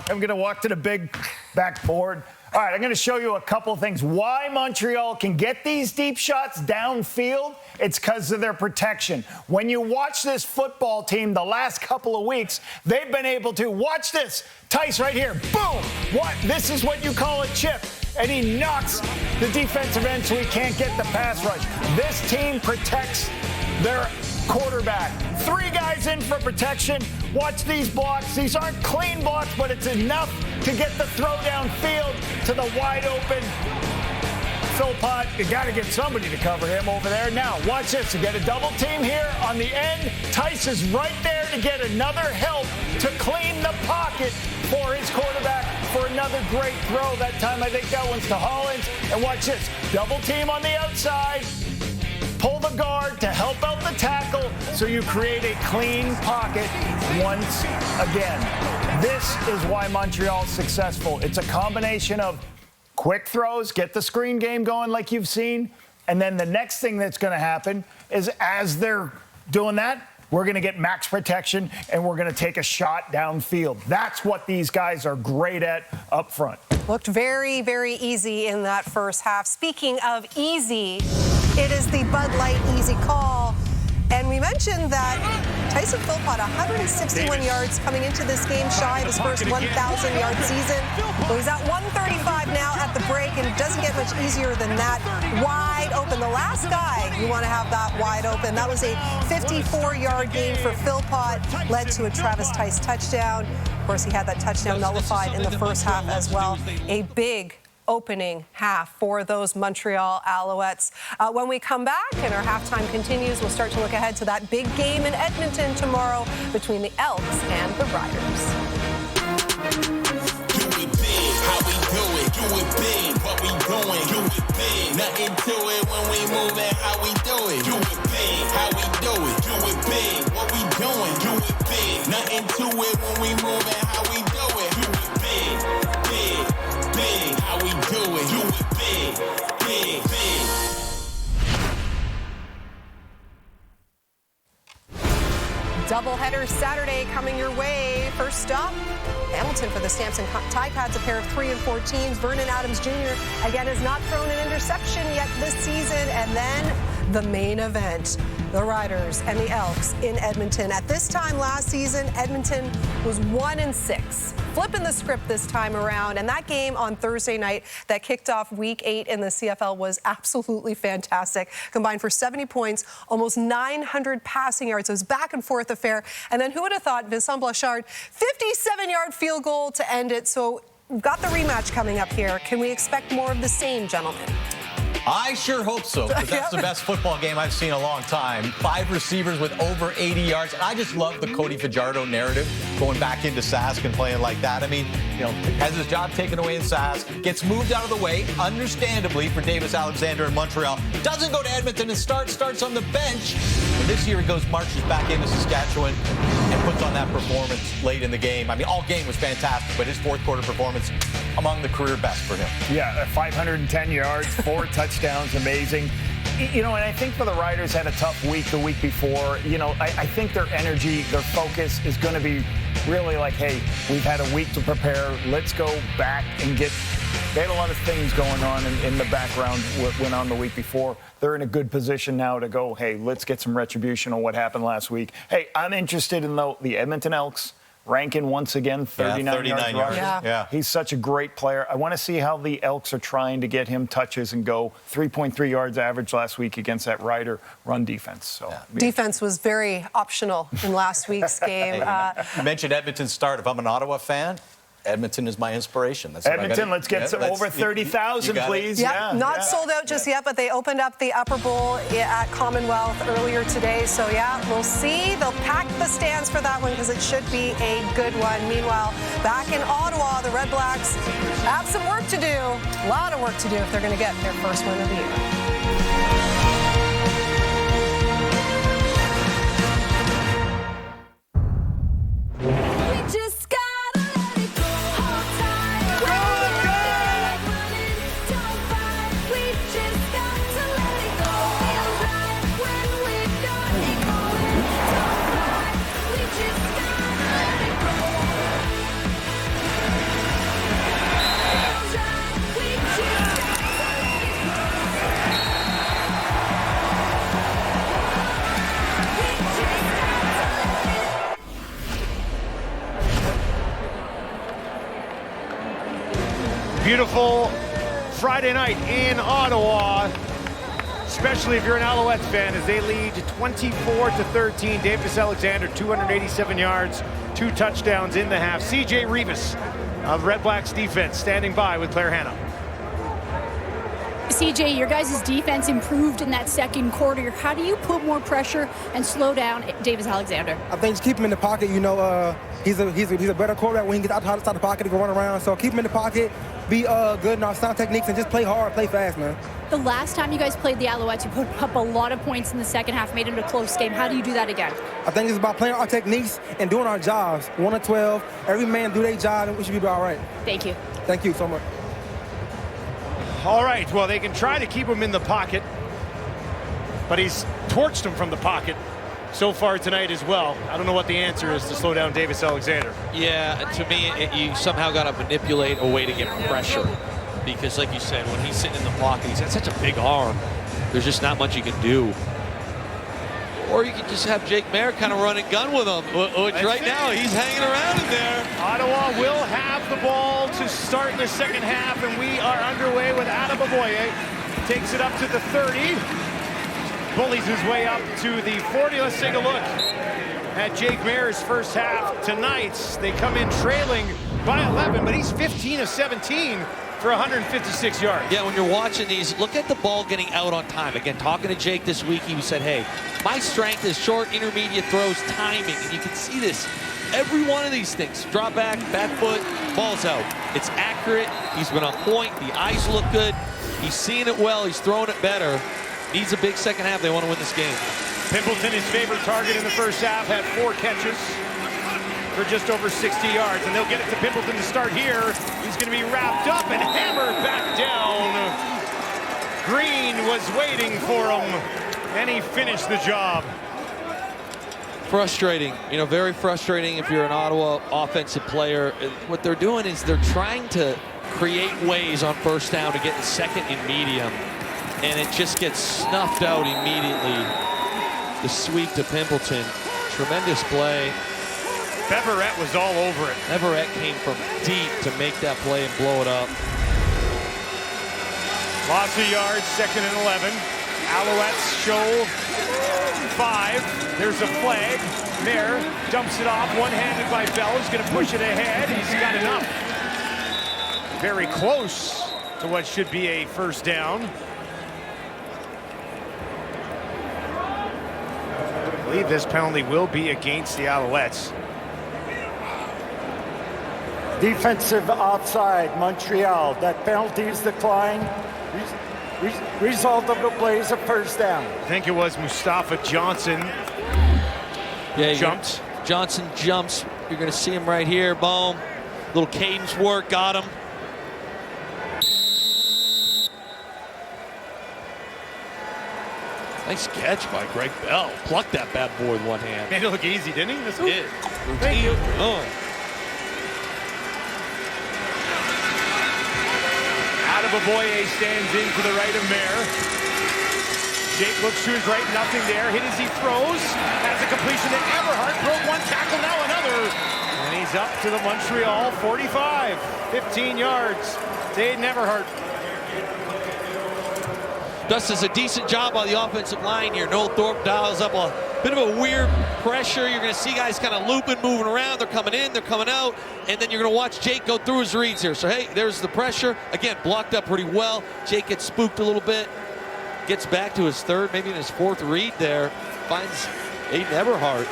I'm gonna walk to the big backboard. All right, I'm going to show you a couple of things. Why Montreal can get these deep shots downfield, it's because of their protection. When you watch this football team the last couple of weeks, they've been able to, watch this, Tice right here, boom! What? This is what you call a chip. And he knocks the defensive end so he can't get the pass rush. This team protects their quarterback. 3 guys in for protection. Watch these blocks. These aren't clean blocks, but it's enough to get the throw downfield to the wide open Philpott. You got to get somebody to cover him over there. Now, watch this. You get a double team here on the end. Tice is right there to get another help to clean the pocket for his quarterback for another great throw. That time, I think that one's to Hollins. And watch this. Double team on the outside. Pull the guard to help out the tackle so you create a clean pocket once again. This is why Montreal's successful. It's a combination of quick throws, get the screen game going like you've seen, and then the next thing that's going to happen is as they're doing that, we're going to get max protection and we're going to take a shot downfield. That's what these guys are great at up front. Looked very, very easy in that first half. Speaking of easy, it is the Bud Light easy call. And we mentioned that Tyson Philpott, 161 yards coming into this game, shy of his first 1,000-yard season. Well, he's at 135 now at the break, and it doesn't get much easier than that. Wide open. The last guy you want to have that wide open. That was a 54-yard gain for Philpott, led to a Travis Tice touchdown. Of course, he had that touchdown nullified in the first half as well. A big opening half for those Montreal Alouettes. When we come back and our halftime continues, we'll start to look ahead to that big game in Edmonton tomorrow between the Elks and the Riders. Do it big, how we do it. Do it big, what we doing. Do it big, nothing to it when we move it. How we do it. Do it big, how we do it. Do it big, what we doing. Do it big, nothing to it when we move it. How we do it. Do it big, big, big, how we do it. Do it big, big, big. Doubleheader Saturday coming your way. First up, Hamilton for the Stamps and Ticats, a pair of 3 and 4 teams. Vernon Adams Jr. again has not thrown an interception yet this season. And then the main event, the Riders and the Elks in Edmonton. At this time last season, Edmonton was 1-6. Flipping the script this time around, and that game on Thursday night that kicked off Week 8 in the CFL was absolutely fantastic. Combined for 70 points, almost 900 passing yards. It was back and forth affair. And then who would have thought Vincent Blanchard, 57-yard field goal to end it. So we've got the rematch coming up here. Can we expect more of the same, gentlemen? I sure hope so, because that's the best football game I've seen in a long time. 5 receivers with over 80 yards. And I just love the Cody Fajardo narrative, going back into Sask and playing like that. I mean, you know, has his job taken away in Sask, gets moved out of the way, understandably, for Davis Alexander in Montreal. Doesn't go to Edmonton and starts on the bench. And this year he marches back into Saskatchewan and puts on that performance late in the game. I mean, all game was fantastic, but his fourth quarter performance among the career best for him. Yeah, 510 yards, 4 touchdowns, amazing. You know, and I think for the Riders had a tough week the week before. You know, I think their energy, their focus is going to be really like, hey, we've had a week to prepare. Let's go back and get. They had a lot of things going on in the background went on the week before. They're in a good position now to go, hey, let's get some retribution on what happened last week. Hey, I'm interested in the Edmonton Elks. Rankin once again, 39 yards. Yeah. He's such a great player. I want to see how the Elks are trying to get him touches and go. 3.3 yards average last week against that Rider run defense. So defense was very optional in last week's game. You mentioned Edmonton's start. If I'm an Ottawa fan, Edmonton is my inspiration. That's Edmonton, let's get some over 30,000, please. Yep, not sold out just yet, but they opened up the Upper Bowl at Commonwealth earlier today. So, yeah, we'll see. They'll pack the stands for that one because it should be a good one. Meanwhile, back in Ottawa, the Red Blacks have some work to do. A lot of work to do if they're going to get their first win of the year. Beautiful Friday night in Ottawa, especially if you're an Alouettes fan, as they lead 24-13. Davis Alexander, 287 yards, 2 touchdowns in the half. CJ Rivas of Red Blacks defense standing by with Claire Hanna. CJ, your guys' defense improved in that second quarter. How do you put more pressure and slow down Davis Alexander? I think just keep him in the pocket. You know, he's a better quarterback when he gets outside the pocket to go run around. So keep him in the pocket, be good in our sound techniques, and just play hard, play fast, man. The last time you guys played the Alouettes, you put up a lot of points in the second half, made it a close game. How do you do that again? I think it's about playing our techniques and doing our jobs. 1 to 12, every man do their job, and we should be all right. Thank you. Thank you so much. All right, well, they can try to keep him in the pocket, but he's torched him from the pocket so far tonight as well. I don't know what the answer is to slow down Davis Alexander. Yeah, to me, you somehow got to manipulate a way to get pressure. Because like you said, when he's sitting in the pocket, he's got such a big arm. There's just not much you can do. Or you can just have Jake Maier kind of run and gun with him. Which right now, he's hanging around in there. Ottawa will have the ball to start the second half, and we are underway with Adebaboye. Takes it up to the 30. Bullies his way up to the 40. Let's take a look at Jake Maier's first half tonight. They come in trailing by 11, but he's 15 of 17 for 156 yards. Yeah, when you're watching these, look at the ball getting out on time. Again, talking to Jake this week, he said, hey, my strength is short, intermediate throws, timing. And you can see this. Every one of these things, drop back, back foot, ball's out. It's accurate. He's been on point. The eyes look good. He's seeing it well. He's throwing it better. Needs a big second half. They want to win this game. Pimpleton, his favorite target in the first half, had 4 catches for just over 60 yards. And they'll get it to Pimpleton to start here. He's going to be wrapped up and hammered back down. Green was waiting for him, and he finished the job. Frustrating, very frustrating if you're an Ottawa offensive player. What they're doing is they're trying to create ways on first down to get in second and medium, and it just gets snuffed out immediately. The sweep to Pimpleton, tremendous play. Beverette was all over it. Beverette came from deep to make that play and blow it up. Loss of yards, 2nd and 11. Alouettes show 5. There's a flag. Maier dumps it off, one-handed by Bell. He's going to push it ahead. He's got enough. Very close to what should be a first down. I believe this penalty will be against the Alouettes. Defensive offside, Montreal. That penalty is declined. Result of the play is a first down. I think it was Mustafa Johnson. Yeah, jumped. Johnson jumps. You're going to see him right here. Boom. Little cadence work. Got him. Nice catch by Greg Bell. Plucked that bad boy with one hand. Made it look easy, didn't he? That's it. Thank you. Adebaboye stands in to the right of Maier. Jake looks to his right, nothing there. Hit as he throws. Has a completion to Everhart. Broke one tackle, now another. And he's up to the Montreal 45. 15 yards. Dade Everhart. Gus does a decent job on the offensive line here. Noel Thorpe dials up a bit of a weird pressure. You're going to see guys kind of looping, moving around. They're coming in, they're coming out, and then you're going to watch Jake go through his reads here. So, hey, there's the pressure. Again, blocked up pretty well. Jake gets spooked a little bit, gets back to his third, maybe in his fourth read there. Finds Aiden Eberhardt.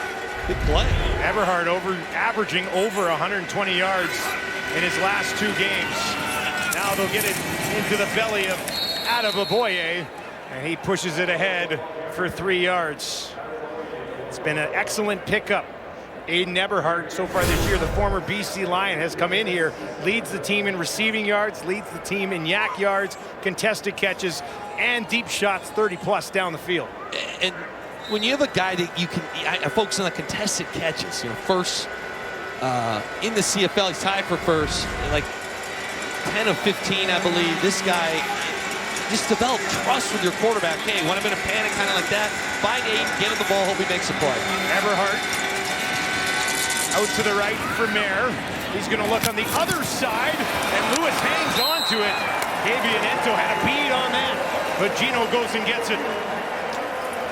Big play. Eberhardt averaging over 120 yards in his last 2 games. Now they'll get it into the belly of Adeboboye, and he pushes it ahead for 3 yards. It's been an excellent pickup. Aiden Eberhardt so far this year, the former BC Lion, has come in here, leads the team in receiving yards, leads the team in yak yards, contested catches, and deep shots 30+ down the field. And when you have a guy that you can focus on the contested catches, you know, first in the CFL, he's tied for first, like 10 of 15, I believe. This guy just develop trust with your quarterback. Hey, when I'm in a panic, kind of like that, find Aiden, get him the ball, hope he makes a play. Eberhardt out to the right for Mayer. He's going to look on the other side, and Lewis hangs on to it. Gabianento had a bead on that, but Gino goes and gets it.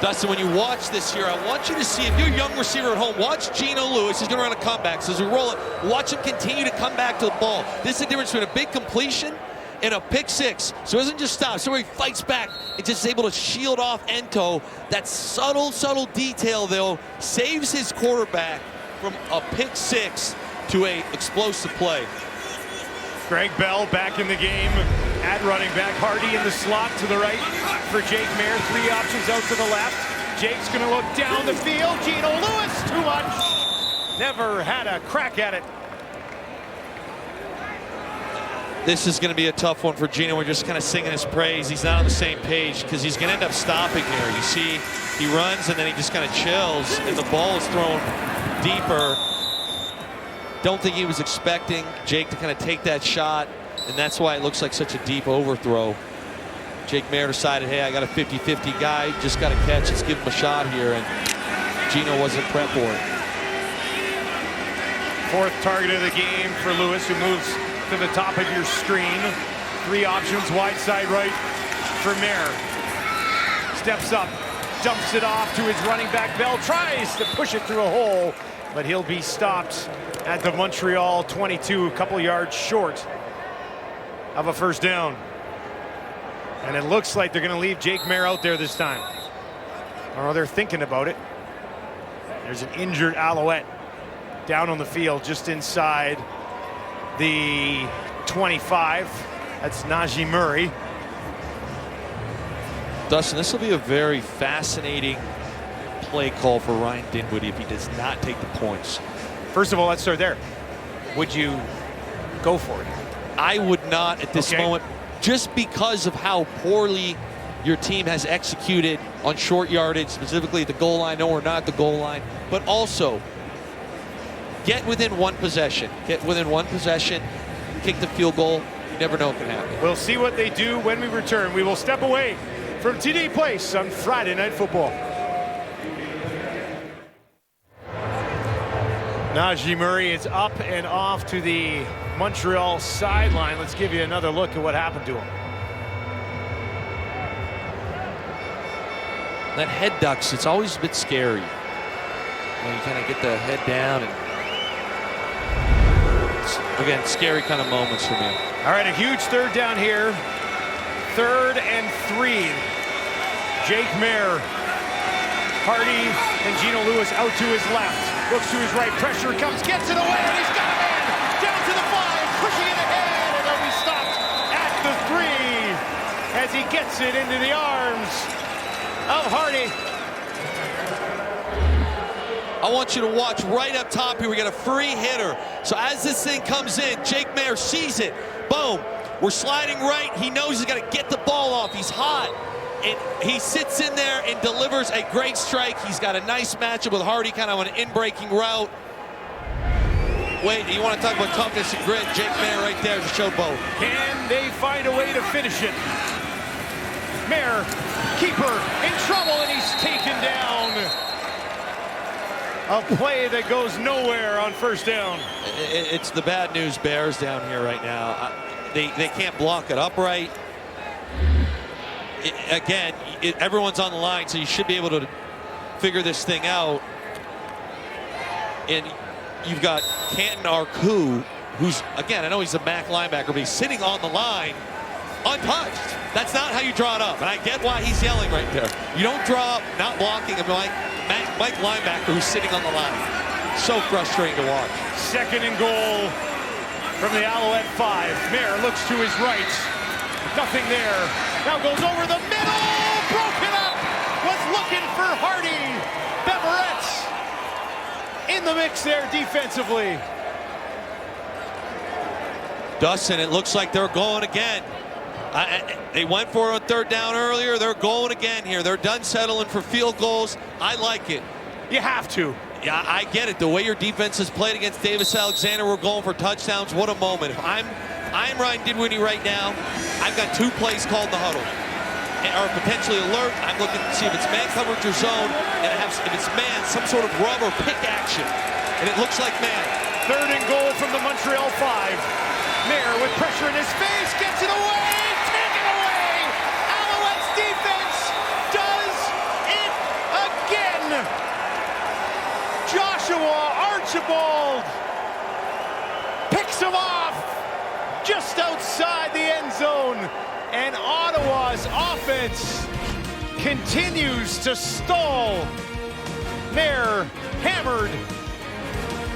Dustin, when you watch this here, I want you to see, if you're a young receiver at home, watch Gino Lewis. He's going to run a comeback. So as we roll it, watch him continue to come back to the ball. This is the difference between a big completion and a pick six. So it doesn't just stop. So he fights back and just is able to shield off Ento. That subtle detail, though, saves his quarterback from a pick six to a explosive play. Greg Bell back in the game at running back. Hardy in the slot to the right for Jake Mayer. 3 options out to the left. Jake's going to look down the field. Gino Lewis, too much. Never had a crack at it. This is going to be a tough one for Gino. We're just kind of singing his praise. He's not on the same page because he's going to end up stopping here. You see, he runs and then he just kind of chills, and the ball is thrown deeper. Don't think he was expecting Jake to kind of take that shot, and that's why it looks like such a deep overthrow. Jake Mayer decided, hey, I got a 50-50 guy, just got to catch, let's give him a shot here, and Gino wasn't prepped for it. 4th target of the game for Lewis, who moves to the top of your screen. 3 options, wide side right for Mayer. Steps up, dumps it off to his running back. Bell tries to push it through a hole, but he'll be stopped at the Montreal 22, a couple yards short of a first down. And it looks like they're going to leave Jake Mayer out there this time. Or they're thinking about it. There's an injured Alouette down on the field just inside the 25. That's Najee Murray. Dustin, this will be a very fascinating play call for Ryan Dinwiddie if he does not take the points. First of all, let's start there. Would you go for it? I would not at this moment, just because of how poorly your team has executed on short yardage, specifically at the goal line or not the goal line, but also get within 1 possession. Get within 1 possession, kick the field goal. You never know what can happen. We'll see what they do when we return. We will step away from TD Place on Friday Night Football. Najee Murray is up and off to the Montreal sideline. Let's give you another look at what happened to him. That head ducks, it's always a bit scary. You kind of get the head down, and again, scary kind of moments for me. All right, a huge 3rd down here. 3rd and 3. Jake Mayer, Hardy, and Gino Lewis out to his left. Looks to his right, pressure comes, gets it away, and he's got a man down to the 5, pushing it ahead, and they'll be stopped at the 3 as he gets it into the arms of Hardy. I want you to watch right up top here. We got a free hitter. So as this thing comes in, Jake Mayer sees it. Boom. We're sliding right. He knows he's got to get the ball off. He's hot. And he sits in there and delivers a great strike. He's got a nice matchup with Hardy, kind of on an in-breaking route. Wait, you want to talk about toughness and grit? Jake Mayer right there to show both. Can they find a way to finish it? Mayer, keeper, in trouble, and he's taken down. A play that goes nowhere on first down. It's the bad news Bears down here right now. They can't block it upright. Again, everyone's on the line, so you should be able to figure this thing out. And you've got Canton Arku, who's, again, I know he's a MAC linebacker, but he's sitting on the line untouched. That's not how you draw it up. And I get why he's yelling right there. You don't draw up not blocking a Mike linebacker who's sitting on the line. So frustrating to watch. 2nd and goal from the Alouette 5. Mayer looks to his right. Nothing there. Now goes over the middle. Broken up. Was looking for Hardy. Beveretts in the mix there defensively. Dustin, it looks like they're going again. They went for it on 3rd down earlier. They're going again here. They're done settling for field goals. I like it. You have to. Yeah, I get it. The way your defense has played against Davis Alexander, we're going for touchdowns. What a moment. If I'm Ryan Didwinny right now, I've got 2 plays called in the huddle. Or potentially alert. I'm looking to see if it's man coverage or zone, and if it's man, some sort of rub or pick action. And it looks like man. 3rd and goal from the Montreal 5. Mayer with pressure in his face, gets it away, taken away. Alouettes defense does it again. Joshua Archibald picks him off just outside the end zone. And Ottawa's offense continues to stall. Mayer hammered.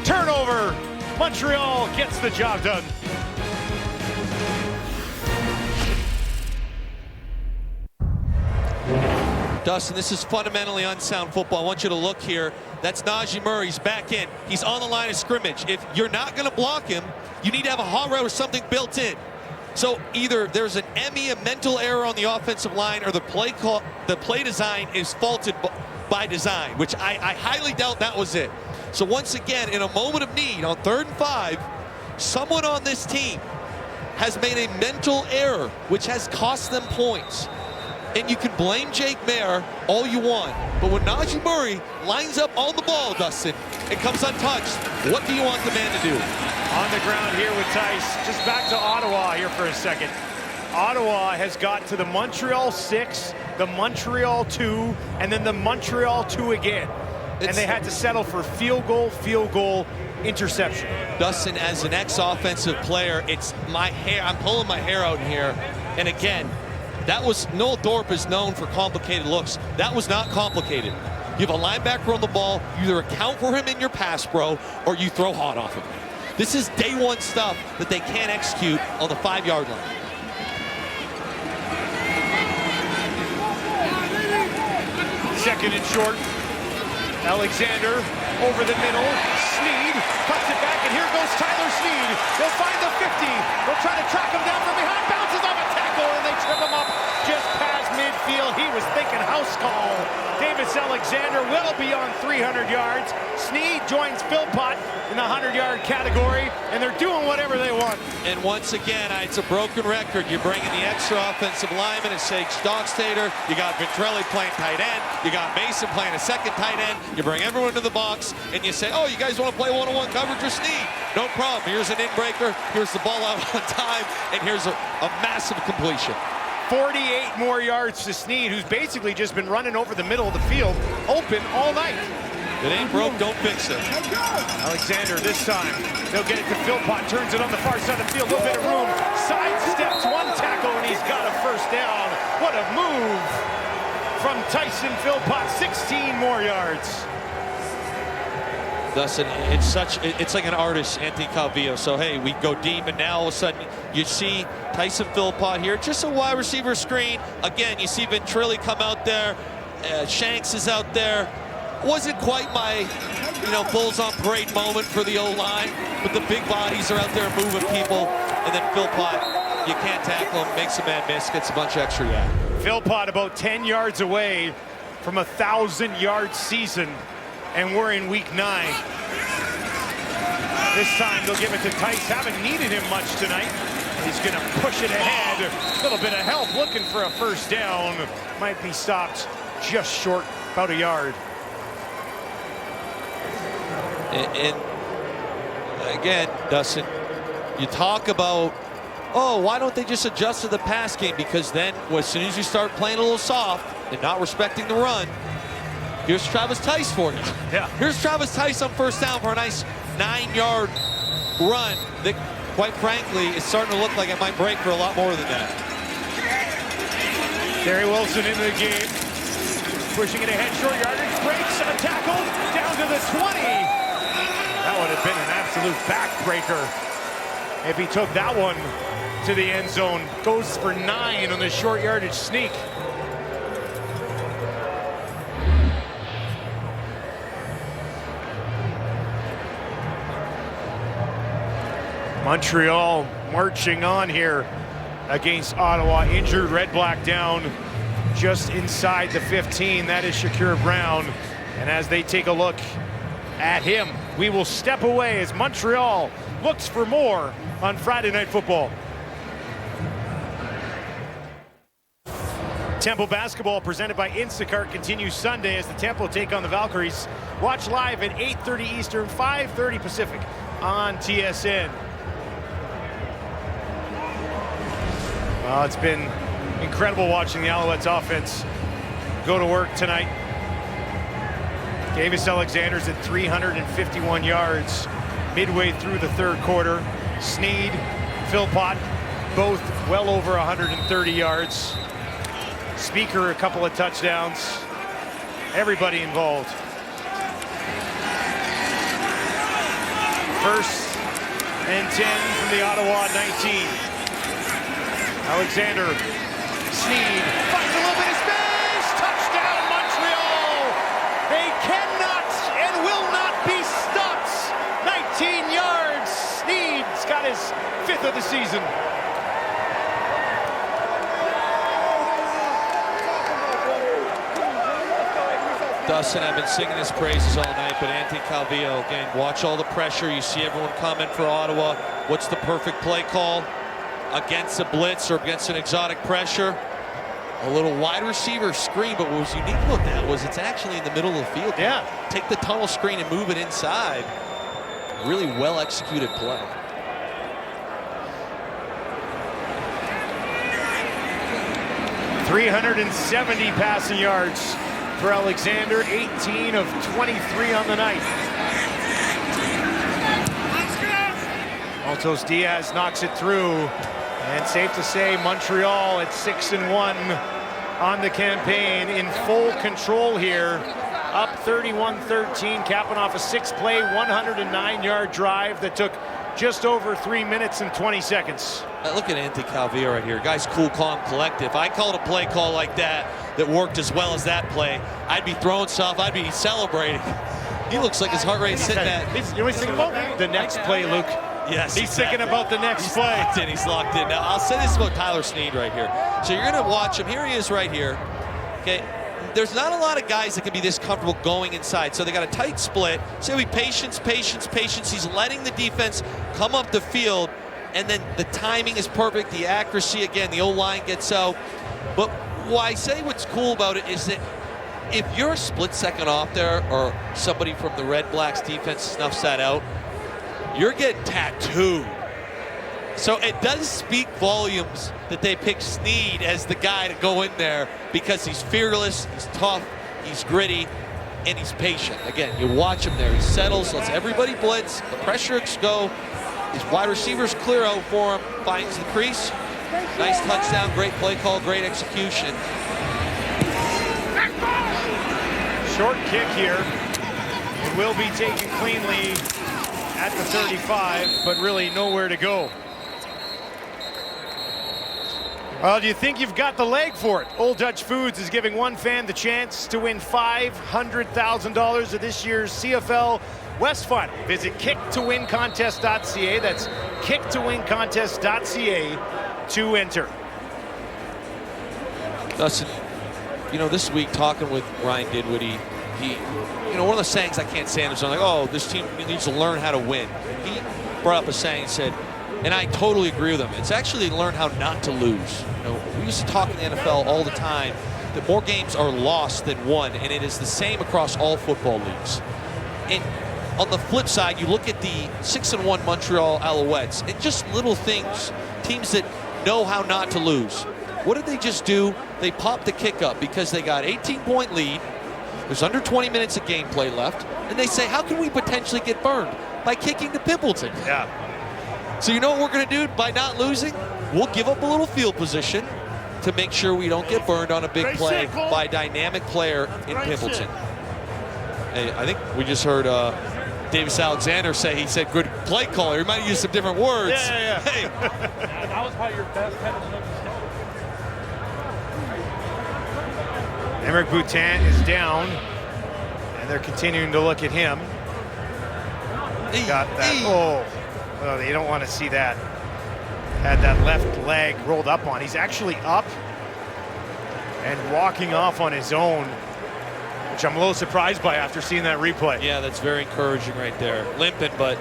Turnover. Montreal gets the job done. Dustin, this is fundamentally unsound football. I want you to look here. That's Najee Murray. He's back in. He's on the line of scrimmage. If you're not going to block him, you need to have a hot route or something built in. So either there's an ME, a mental error on the offensive line, or the play design is faulted by design, which I highly doubt that was it. So once again, in a moment of need, on 3rd and 5, someone on this team has made a mental error, which has cost them points. And you can blame Jake Mayer all you want, but when Najee Murray lines up on the ball, Dustin, it comes untouched. What do you want the man to do? On the ground here with Tice. Just back to Ottawa here for a second. Ottawa has got to the Montreal 6, the Montreal 2, and then the Montreal 2 again. And they had to settle for field goal, interception. Dustin, as an ex-offensive player, it's my hair. I'm pulling my hair out here. And again, that was, Noel Thorpe is known for complicated looks. That was not complicated. You have a linebacker on the ball, you either account for him in your pass pro, or you throw hot off of him. This is day one stuff that they can't execute on the 5-yard line. Second and short. Alexander over the middle. Sneed cuts it back, and here goes Tyler Sneed. They'll find the 50. They'll try to track him down from behind. Bounces off a tackle, and they trip him up just past midfield. He was thinking house call. Davis Alexander well beyond 300 yards. Sneed joins Philpott in the 100-yard category, and they're doing whatever they want. And once again, it's a broken record. You're bringing the extra offensive lineman and Sage Stockstater. You got Ventrelli playing tight end. You got Mason playing a second tight end. You bring everyone to the box, and you say, oh, you guys want to play one-on-one coverage with Sneed? No problem. Here's an in-breaker. Here's the ball out on time, and here's a massive completion. 48 more yards to Sneed, who's basically just been running over the middle of the field, open all night. If it ain't broke, don't fix it. Alexander this time. They'll get it to Philpott, turns it on the far side of the field, a little bit of room, sidesteps one tackle, and he's got a first down. What a move from Tyson Philpott, 16 more yards. Dustin, it's like an artist, Anthony Calvillo. So, hey, we go deep, and now all of a sudden you see Tyson Philpott here, just a wide receiver screen. Again, you see Ventrelli come out there. Shanks is out there. Wasn't quite my, Bulls on parade moment for the O-line, but the big bodies are out there moving people. And then Philpott, you can't tackle him, makes a man miss, gets a bunch of extra yak. Philpott about 10 yards away from a 1,000-yard season. And we're in week 9. This time they'll give it to Tice. Haven't needed him much tonight. He's going to push it ahead. A little bit of help looking for a first down. Might be stopped just short, about a yard. And again, Dustin, you talk about, oh, why don't they just adjust to the pass game? Because then as soon as you start playing a little soft and not respecting the run, Here's Travis Tice for you. Yeah. Here's Travis Tice on first down for a nice 9-yard run that, quite frankly, is starting to look like it might break for a lot more than that. Terry Wilson into the game. Pushing it ahead, short yardage, breaks a tackle down to the 20. That would have been an absolute backbreaker if he took that one to the end zone. Goes for 9 on the short yardage sneak. Montreal marching on here against Ottawa. Injured Red Black down just inside the 15. That is Shakir Brown. And as they take a look at him, we will step away as Montreal looks for more on Friday Night Football. Tempo basketball presented by Instacart continues Sunday as the Tempo take on the Valkyries. Watch live at 8:30 Eastern, 5:30 Pacific on TSN. Well, it's been incredible watching the Alouettes offense go to work tonight. Davis Alexander's at 351 yards midway through the third quarter. Sneed, Philpott, both well over 130 yards. Speaker, a couple of touchdowns. Everybody involved. First and 10 from the Ottawa 19. Alexander, Sneed, finds a little bit of space. Touchdown, Montreal. They cannot and will not be stopped. 19 yards. Sneed's got his 5th of the season. Dustin, I've been singing his praises all night, but Anthony Calvillo, again, watch all the pressure. You see everyone coming for Ottawa. What's the perfect play call? Against a blitz or against an exotic pressure? A little wide receiver screen, but what was unique about that was it's actually in the middle of the field. Yeah. Take the tunnel screen and move it inside. Really well executed play. .370 passing yards for Alexander, 18 of 23 on the night. Altos Diaz knocks it through. And safe to say, Montreal at 6-1 on the campaign, in full control here. Up 31-13, capping off a 6-play, 109-yard drive that took just over 3 minutes and 20 seconds. Look at Anthony Calvillo right here. Guy's cool, calm, collected. If I called a play call like that worked as well as that play, I'd be throwing stuff, I'd be celebrating. He looks like his heart rate's sitting at... You know what he's thinking about? The next play, Luke. Yes, he's thinking about the next play. He's locked in. Now, I'll say this about Tyler Sneed right here. So you're going to watch him. Here he is right here. Okay, there's not a lot of guys that can be this comfortable going inside. So they got a tight split. So we patience, patience, patience. He's letting the defense come up the field, and then the timing is perfect. The accuracy, again, the O-line gets out. But why I say what's cool about it is that if you're a split second off there, or somebody from the Red Blacks defense snuffs that out, you're getting tattooed. So it does speak volumes that they pick Sneed as the guy to go in there, because he's fearless, he's tough, he's gritty, and he's patient. Again, you watch him there. He settles, lets everybody blitz, the pressure go. His wide receivers clear out for him, finds the crease. Nice touchdown, great play call, great execution. Short kick here. It will be taken cleanly at the 35, but really nowhere to go. Well, do you think you've got the leg for it? Old Dutch Foods is giving one fan the chance to win $500,000 of this year's CFL West Final. Visit kicktowincontest.ca. That's kicktowincontest.ca to enter. Dustin, you know, this week talking with Ryan Dinwiddie, one of the sayings I can't stand is like, oh, this team needs to learn how to win. He brought up a saying and said, and I totally agree with him, it's actually learn how not to lose. We used to talk in the NFL all the time that more games are lost than won, and it is the same across all football leagues. And on the flip side, you look at the 6-1 Montreal Alouettes, and just little things, teams that know how not to lose. What did they just do? They popped the kick up because they got 18-point lead. There's under 20 minutes of gameplay left, and they say, how can we potentially get burned? By kicking to Pimpleton. Yeah. So you know what we're going to do by not losing? We'll give up a little field position to make sure we don't get burned on a big play by a dynamic player in Pimpleton. Hey, I think we just heard Davis Alexander say, he said good play caller. He might have used some different words. Yeah. Hey. That was probably your best headed. Emerick Boutin is down, and they're continuing to look at him. Got that. Oh, they don't want to see that. Had that left leg rolled up on. He's actually up and walking off on his own, which I'm a little surprised by after seeing that replay. Yeah, that's very encouraging right there. Limping, but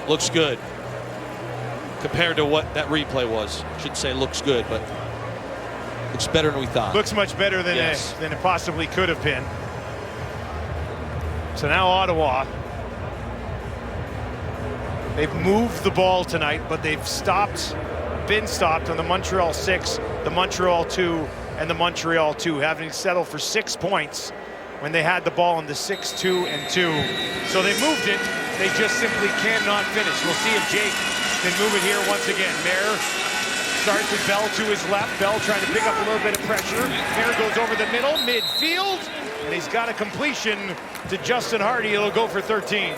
looks good compared to what that replay was. Shouldn't say looks good, but looks better than we thought. Looks much better than, than it possibly could have been. So now Ottawa, they've moved the ball tonight, but they've been stopped on the Montreal 6, the Montreal 2, and the Montreal 2, having settled for 6 points when they had the ball in the 6-2 and 2. So they moved it, they just simply cannot finish. We'll see if Jake can move it here once again. Mayer starts with Bell to his left. Bell trying to pick up a little bit of pressure. Mayer goes over the middle, midfield, and he's got a completion to Justin Hardy. It'll go for 13.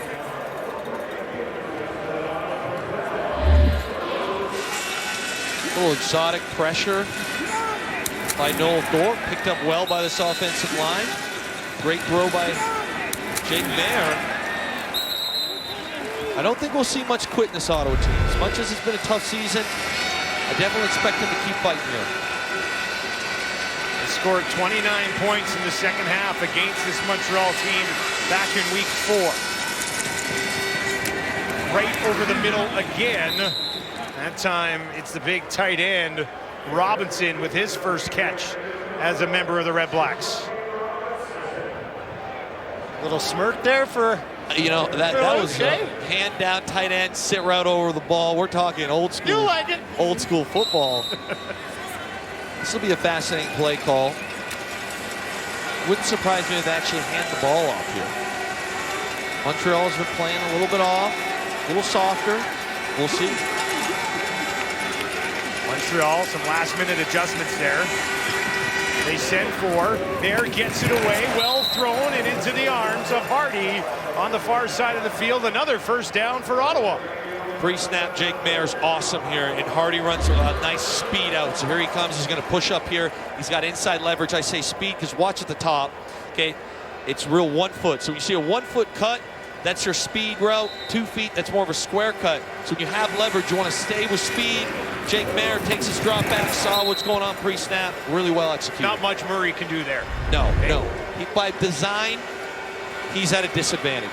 A little exotic pressure by Noel Thorpe, picked up well by this offensive line. Great throw by Jake Mayer. I don't think we'll see much quit in this Ottawa team. As much as it's been a tough season, I definitely expect them to keep fighting here. They scored 29 points in the second half against this Montreal team back in week 4. Right over the middle again. That time it's the big tight end, Robinson, with his first catch as a member of the Red Blacks. Little smirk there for... You know, that was a hand down tight end, sit right over the ball. We're talking old school. You like it? Old school football. This will be a fascinating play call. Wouldn't surprise me if they actually hand the ball off here. Montreal's been playing a little bit off, a little softer. We'll see. Montreal, some last minute adjustments there. They send for, Mayer gets it away, well thrown and into the arms of Hardy on the far side of the field. Another first down for Ottawa. Pre-snap, Jake Mayer's awesome here, and Hardy runs a nice speed out. So here he comes, he's gonna push up here. He's got inside leverage. I say speed because watch at the top, okay? It's real 1 foot. So when you see a 1 foot cut, that's your speed route. 2 feet, that's more of a square cut. So when you have leverage, you want to stay with speed. Jake Mayer takes his drop back, saw what's going on pre-snap, really well executed. Not much Murray can do there. No, no. By design, he's at a disadvantage.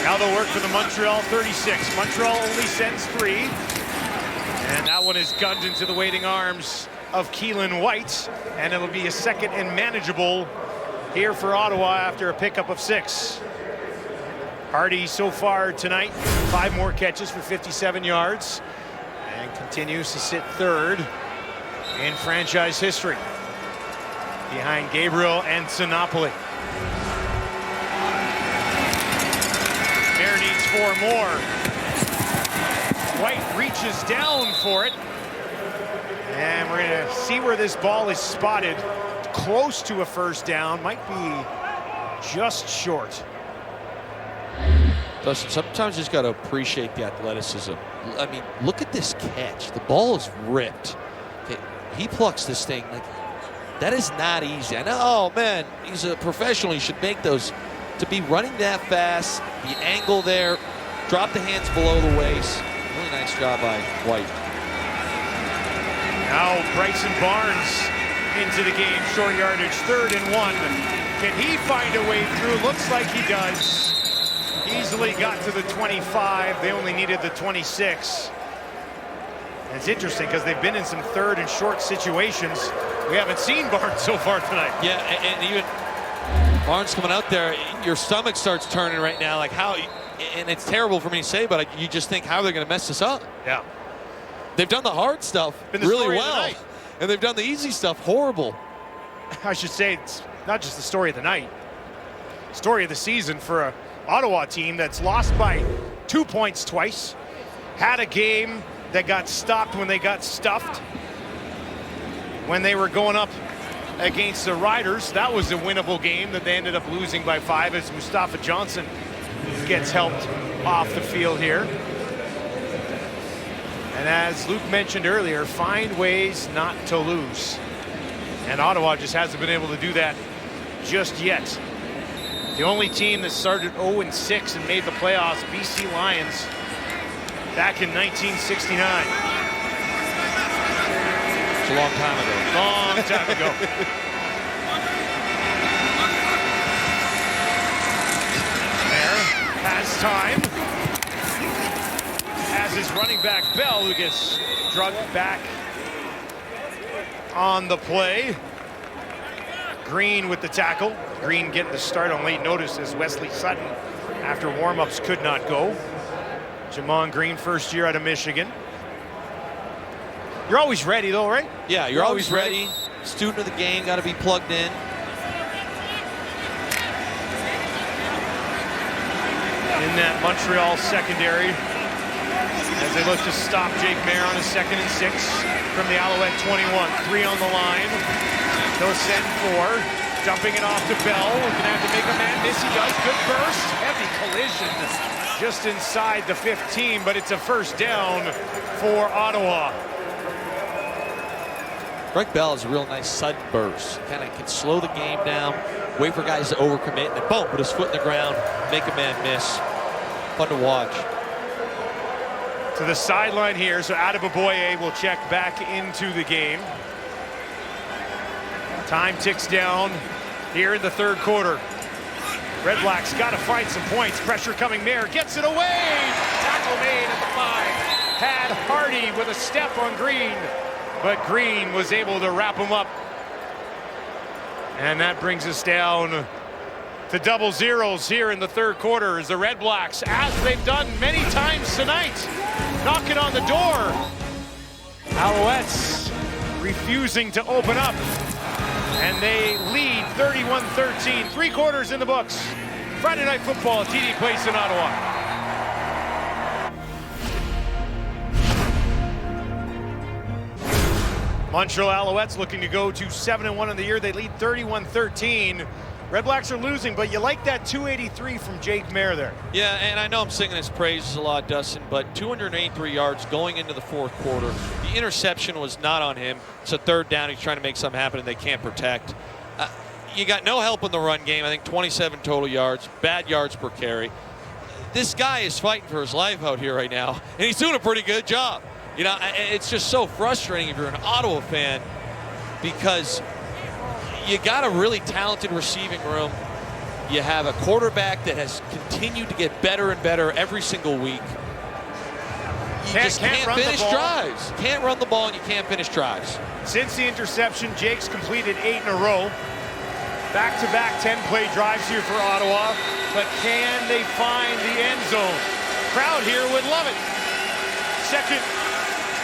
Now they'll work for the Montreal 36. Montreal only sends 3. And that one is gunned into the waiting arms of Keelan White. And it'll be a second and manageable here for Ottawa after a pickup of 6. Hardy so far tonight, 5 more catches for 57 yards and continues to sit third in franchise history behind Gabriel and Sinopoli. Mayer needs 4 more. White reaches down for it. And we're going to see where this ball is spotted. Close to a first down, might be just short. Dustin, sometimes you just got to appreciate the athleticism. I mean, look at this catch. The ball is ripped. Okay, he plucks this thing. Like, that is not easy. I know, oh man, he's a professional. He should make those. To be running that fast, the angle there, drop the hands below the waist. Really nice job by White. Now Bryson Barnes into the game, short yardage, 3rd and 1. Can he find a way through? Looks like he does. Easily got to the 25. They only needed the 26. And it's interesting because they've been in some 3rd and short situations. We haven't seen Barnes so far tonight. Yeah, and even Barnes coming out there, your stomach starts turning right now. Like how, and it's terrible for me to say, but you just think, how are they going to mess this up? Yeah. They've done the hard stuff really well. And they've done the easy stuff horrible. I should say it's not just the story of the night, story of the season for a Ottawa team that's lost by 2 points twice, had a game that got stopped when they got stuffed, when they were going up against the Riders. That was a winnable game that they ended up losing by 5 as Mustafa Johnson gets helped off the field here. And as Luke mentioned earlier, find ways not to lose. And Ottawa just hasn't been able to do that just yet. The only team that started 0-6 and made the playoffs, BC Lions, back in 1969. It's a long time ago. Long time ago. There has time. As his running back Bell, who gets drugged back on the play. Green with the tackle. Green getting the start on late notice as Wesley Sutton, after warm-ups, could not go. Jamon Green, first year out of Michigan. You're always ready, though, right? Yeah, you're always ready. Student of the game, got to be plugged in. In that Montreal secondary, as they look to stop Jake Mayer on a 2nd and 6 from the Alouette 21. 3 on the line. They'll send 4. Dumping it off to Bell. Gonna have to make a man miss. He does. Good burst. Heavy collision just inside the 15, but it's a first down for Ottawa. Greg Bell is a real nice sudden burst. Kind of can slow the game down, wait for guys to overcommit, and then boom, put his foot in the ground, make a man miss. Fun to watch. To the sideline here, so Adeboboye will check back into the game. Time ticks down here in the 3rd quarter. REDBLACKS got to find some points. Pressure coming. Mayer gets it away. Tackle made at the 5. Had Hardy with a step on Green, but Green was able to wrap him up. And that brings us down to double zeros here in the 3rd quarter as the REDBLACKS, as they've done many times tonight, knocking on the door. Alouettes refusing to open up. And they lead 31-13. 3 quarters in the books. Friday Night Football at TD Place in Ottawa. Montreal Alouettes looking to go to 7-1 in the year. They lead 31-13. REDBLACKS are losing, but you like that 283 from Jake Mayer there. Yeah, and I know I'm singing his praises a lot, Dustin, but 283 yards going into the 4th quarter. The interception was not on him. It's a 3rd down. He's trying to make something happen, and they can't protect. You got no help in the run game. I think 27 total yards, bad yards per carry. This guy is fighting for his life out here right now, and he's doing a pretty good job. You know, it's just so frustrating if you're an Ottawa fan because you got a really talented receiving room. You have a quarterback that has continued to get better and better every single week. You just can't finish drives. Can't run the ball and you can't finish drives. Since the interception, Jake's completed 8 in a row. Back-to-back 10-play drives here for Ottawa, but can they find the end zone? Crowd here would love it. 2nd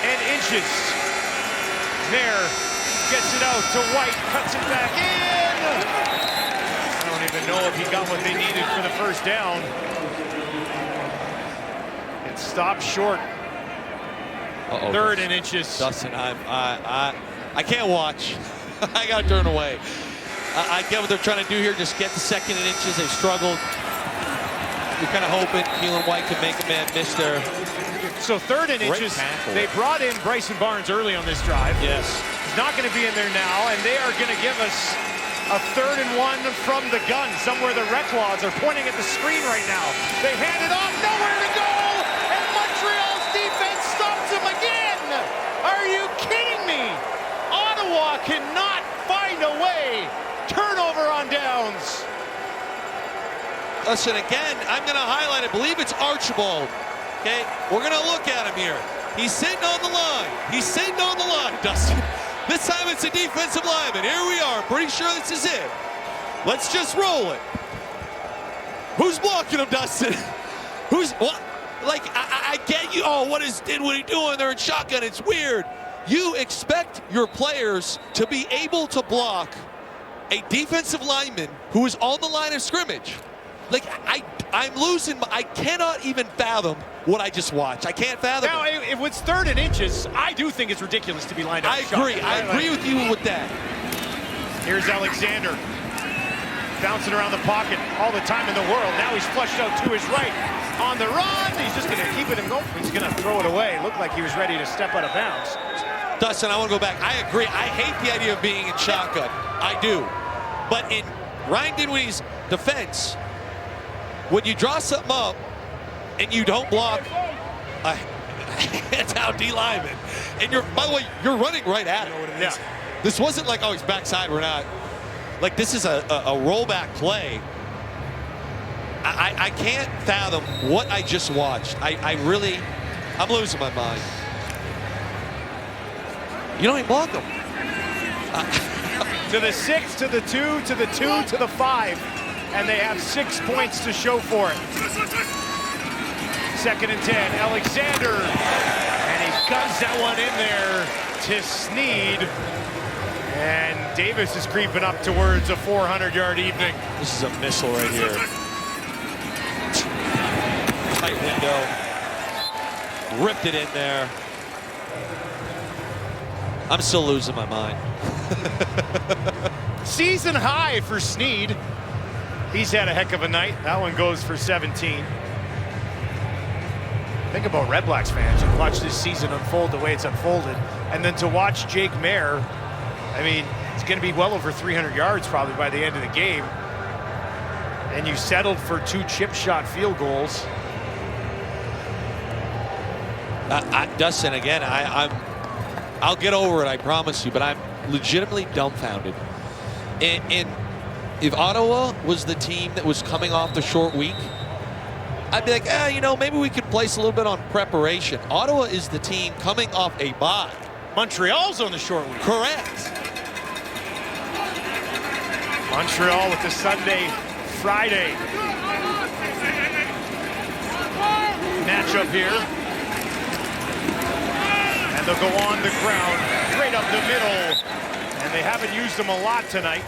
and inches. Mayer gets it out to White, cuts it back in. I don't even know if he got what they needed for the first down. It stopped short. 3rd and inches. Dustin, I can't watch. I got to turn away. I get what they're trying to do here. Just get the 2nd and inches. They struggled. You're kind of hoping Keelan White could make a man miss there. So 3rd and inches. They brought in Bryson Barnes early on this drive. Yes. He's not going to be in there now, and they are going to give us a 3rd and 1 from the gun. Somewhere the rec laws are pointing at the screen right now. They hand it off, nowhere to go, and Montreal's defense stops him again. Are you kidding me? Ottawa cannot find a way. Turnover on downs. Listen, again, I'm going to highlight, I believe it's Archibald. Okay, we're going to look at him here. He's sitting on the line. He's sitting on the line, Dustin. This time it's a defensive lineman. Here we are. Pretty sure this is it. Let's just roll it. Who's blocking him, Dustin? Who's what? Like, I get you. Oh, what is Dinwiddie doing? They're in shotgun. It's weird. You expect your players to be able to block a defensive lineman who is on the line of scrimmage. Like, I'm losing. I cannot even fathom what I just watched. I can't fathom now, it. If it's 3rd and inches, I do think it's ridiculous to be lined up. I agree. I agree with you with that. Here's Alexander. Bouncing around the pocket all the time in the world. Now he's flushed out to his right. On the run, he's just going to keep it and go. He's going to throw it away. Looked like he was ready to step out of bounds. Dustin, I want to go back. I agree. I hate the idea of being in shotgun. I do. But in Ryan Dinwiddie's defense, when you draw something up and you don't block a hands-out D lineman, and by the way, you're running right at it. Yeah. This wasn't like, oh, he's backside, we're not. Like, this is a rollback play. I can't fathom what I just watched. I'm losing my mind. You don't even block them. To the 6, to the 2, to the 2, to the 5. And they have 6 points to show for it. 2nd and 10, Alexander. And he guns that one in there to Sneed. And Davis is creeping up towards a 400-yard evening. This is a missile right here. Tight window. Ripped it in there. I'm still losing my mind. Season high for Sneed. He's had a heck of a night. That one goes for 17. Think about REDBLACKS fans and watch this season unfold the way it's unfolded. And then to watch Jake Maier, I mean, it's going to be well over 300 yards probably by the end of the game. And you settled for 2 chip shot field goals. Dustin, again, I'll get over it, I promise you, but I'm legitimately dumbfounded. And if Ottawa was the team that was coming off the short week, I'd be like, maybe we could place a little bit on preparation. Ottawa is the team coming off a bye. Montreal's on the short week. Correct. Montreal with the Sunday-Friday matchup here. And they'll go on the ground, right up the middle. And they haven't used them a lot tonight.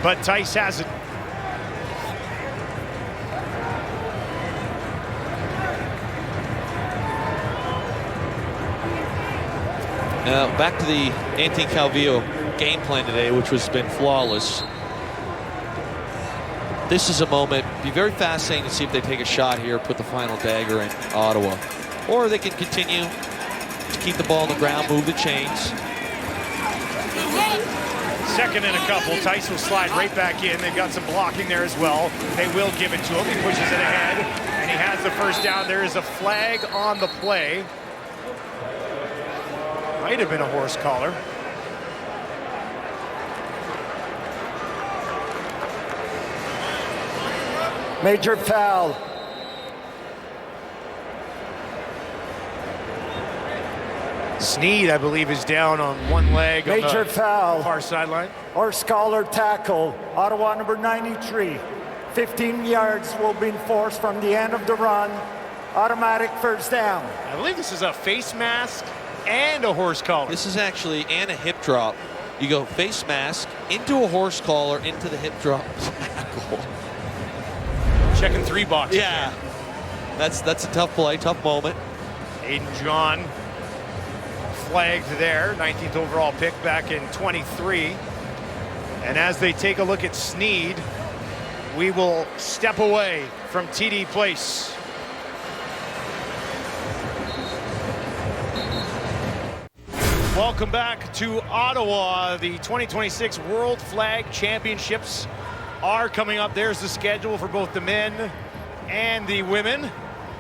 But Tice has it. Now back to the Anthony Calvillo game plan today, which has been flawless. This is a moment, be very fascinating to see if they take a shot here, put the final dagger in Ottawa. Or they can continue to keep the ball on the ground, move the chains. 2nd and a couple. Tice will slide right back in. They've got some blocking there as well. They will give it to him. He pushes it ahead, and he has the first down. There is a flag on the play. Might have been a horse collar. Major foul. Sneed, I believe, is down on one leg. Major foul. Far sideline. Horse collar tackle. Ottawa number 93. 15 yards will be enforced from the end of the run. Automatic first down. I believe this is a face mask and a horse collar. This is actually and a hip drop. You go face mask into a horse collar into the hip drop tackle. Checking 3 boxes. Yeah, that's a tough play, tough moment. Aiden John flagged there, 19th overall pick back in 23. And as they take a look at Sneed, we will step away from TD Place. Welcome back to Ottawa. The 2026 World Flag Championships are coming up. There's the schedule for both the men and the women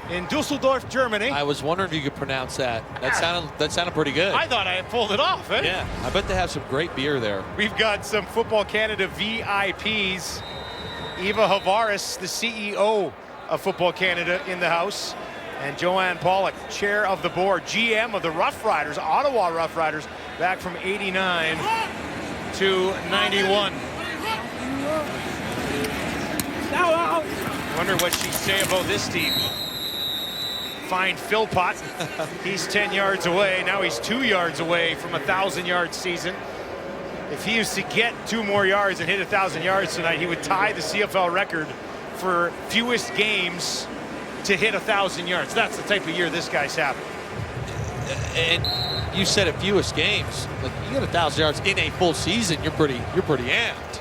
in Dusseldorf, Germany. I was wondering if you could pronounce that. That sounded pretty good. I thought I had pulled it off, eh? Yeah, I bet they have some great beer there. We've got some Football Canada VIPs. Eva Havaris, the CEO of Football Canada, in the house. And Joanne Pollock, chair of the board, GM of the Rough Riders, Ottawa Rough Riders, back from 89 to 91. Wonder what she'd say about this team. Find Philpott. He's 10 yards away. Now he's 2 yards away from a 1,000-yard season. If he was to get 2 more yards and hit 1,000 yards tonight, he would tie the CFL record for fewest games to hit 1,000 yards. That's the type of year this guy's having. And you said at fewest games, like you get 1,000 yards in a full season, you're pretty amped.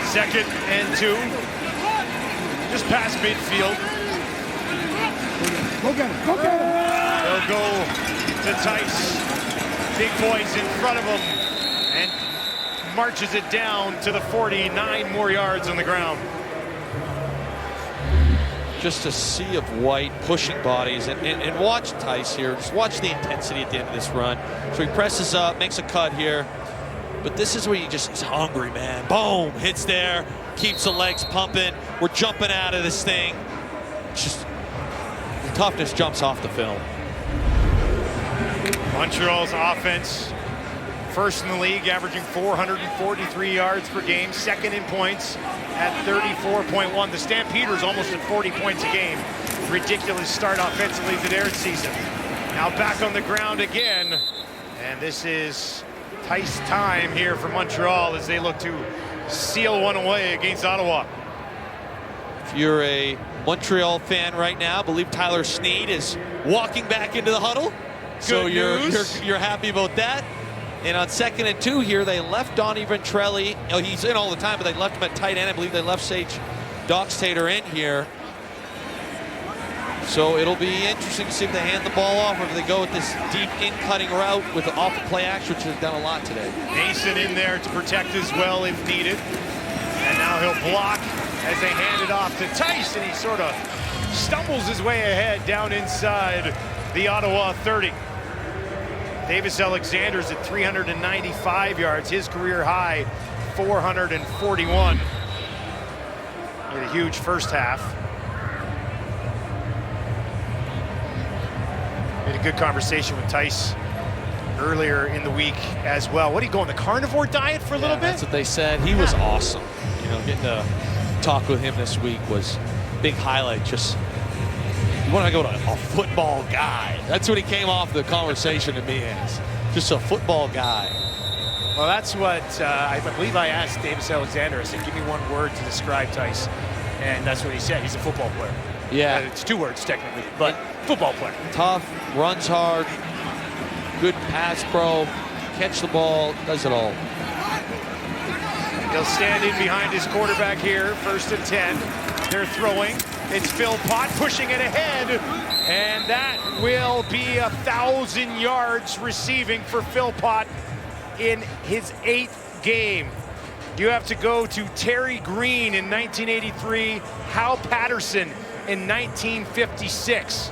2nd and 2, just past midfield. Go get him, go get him. They'll go to Tice. Big boys in front of him, and marches it down to the 49 more yards on the ground. Just a sea of white pushing bodies, and watch Tice here. Just watch the intensity at the end of this run. So he presses up, makes a cut here, but this is where he's hungry, man. Boom, hits there, keeps the legs pumping. We're jumping out of this thing. Just the toughness jumps off the film. Montreal's offense, first in the league, averaging 443 yards per game, 2nd in points at 34.1. The Stampeders almost at 40 points a game. Ridiculous start offensively to their season. Now back on the ground again, and this is Tice time here for Montreal as they look to seal one away against Ottawa. If you're a Montreal fan right now, I believe Tyler Sneed is walking back into the huddle. So you're happy about that. And on 2nd and 2 here, they left Donnie Ventrelli. Oh, he's in all the time, but they left him at tight end. I believe they left Sage Dockstader in here. So it'll be interesting to see if they hand the ball off or if they go with this deep in-cutting route with the off the play action, which has done a lot today. Mason in there to protect as well if needed. And now he'll block as they hand it off to Tice, and he sort of stumbles his way ahead down inside the Ottawa 30. Davis Alexander's at 395 yards, his career high 441. He had a huge first half. Had a good conversation with Tice earlier in the week as well. What, do you go on the carnivore diet for a little bit? That's what they said. He was awesome. You know, getting to talk with him this week was a big highlight. Just, you want to go to a football guy. That's what he came off the conversation to me as. Just a football guy. Well, that's what I believe I asked Davis Alexander. I said, give me one word to describe Tice. And that's what he said. He's a football player. Yeah. It's 2 words technically, but football player. Tough, runs hard, good pass pro, catch the ball, does it all. He'll stand in behind his quarterback here, 1st and 10. They're throwing. It's Phil Pott pushing it ahead, and that will be 1,000 yards receiving for Phil Pott in his 8th game. You have to go to Terry Green in 1983, Hal Patterson in 1956.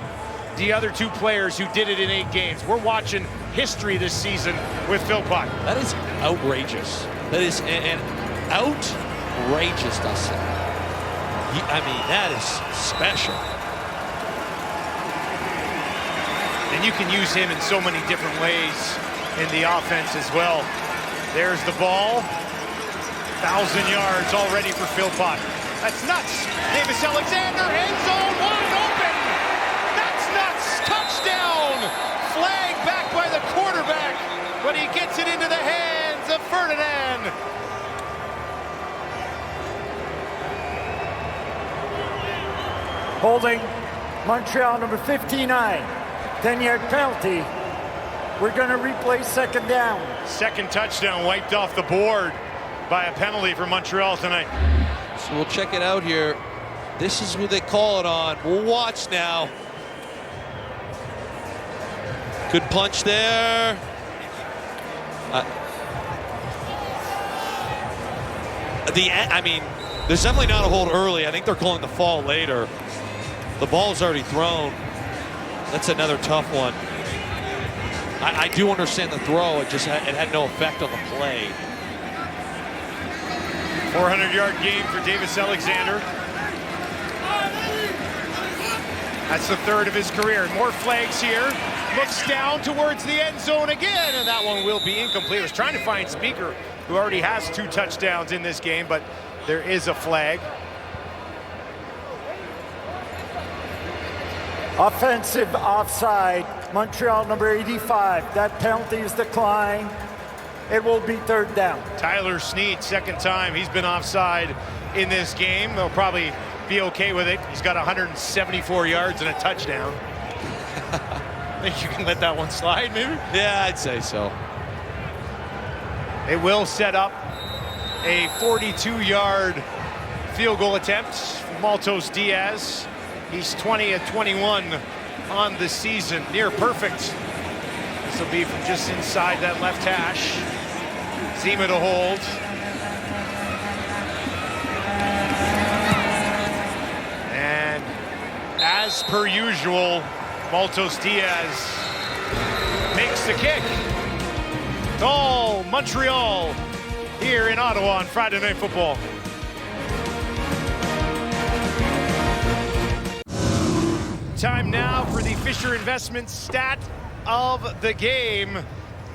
The other 2 players who did it in 8 games. We're watching history this season with Phil Pott. That is outrageous. That is an outrageous, Dustin. I mean, that is special. And you can use him in so many different ways in the offense as well. There's the ball. 1,000 yards already for Phil Pott. That's nuts. Davis Alexander, end zone, wide open. That's nuts. Touchdown. Flag back by the quarterback, but he gets it into the hands of Ferdinand. Holding Montreal number 59. 10-yard penalty. We're going to replay 2nd down. 2nd touchdown wiped off the board by a penalty for Montreal tonight. So we'll check it out here. This is who they call it on. We'll watch now. Good punch there. I mean, there's definitely not a hold early. I think they're calling the fall later. The ball's already thrown. That's another tough one. I do understand the throw. It had no effect on the play. 400-yard game for Davis Alexander. That's the 3rd of his career. More flags here. Looks down towards the end zone again, and that one will be incomplete. I was trying to find Speaker, who already has 2 touchdowns in this game, but there is a flag. Offensive offside, Montreal number 85. That penalty is declined. It will be third down. Tyler Snead, second time he's been offside in this game. They'll probably be okay with it. He's got 174 yards and a touchdown. I think you can let that one slide, maybe? Yeah, I'd say so. It will set up a 42-yard field goal attempt from Maltos Diaz. He's 20 of 21 on the season, near perfect. This will be from just inside that left hash. Zima to hold. And as per usual, Maltos Diaz makes the kick. Oh, Montreal here in Ottawa on Friday Night Football. Time now for the Fisher Investments stat of the game.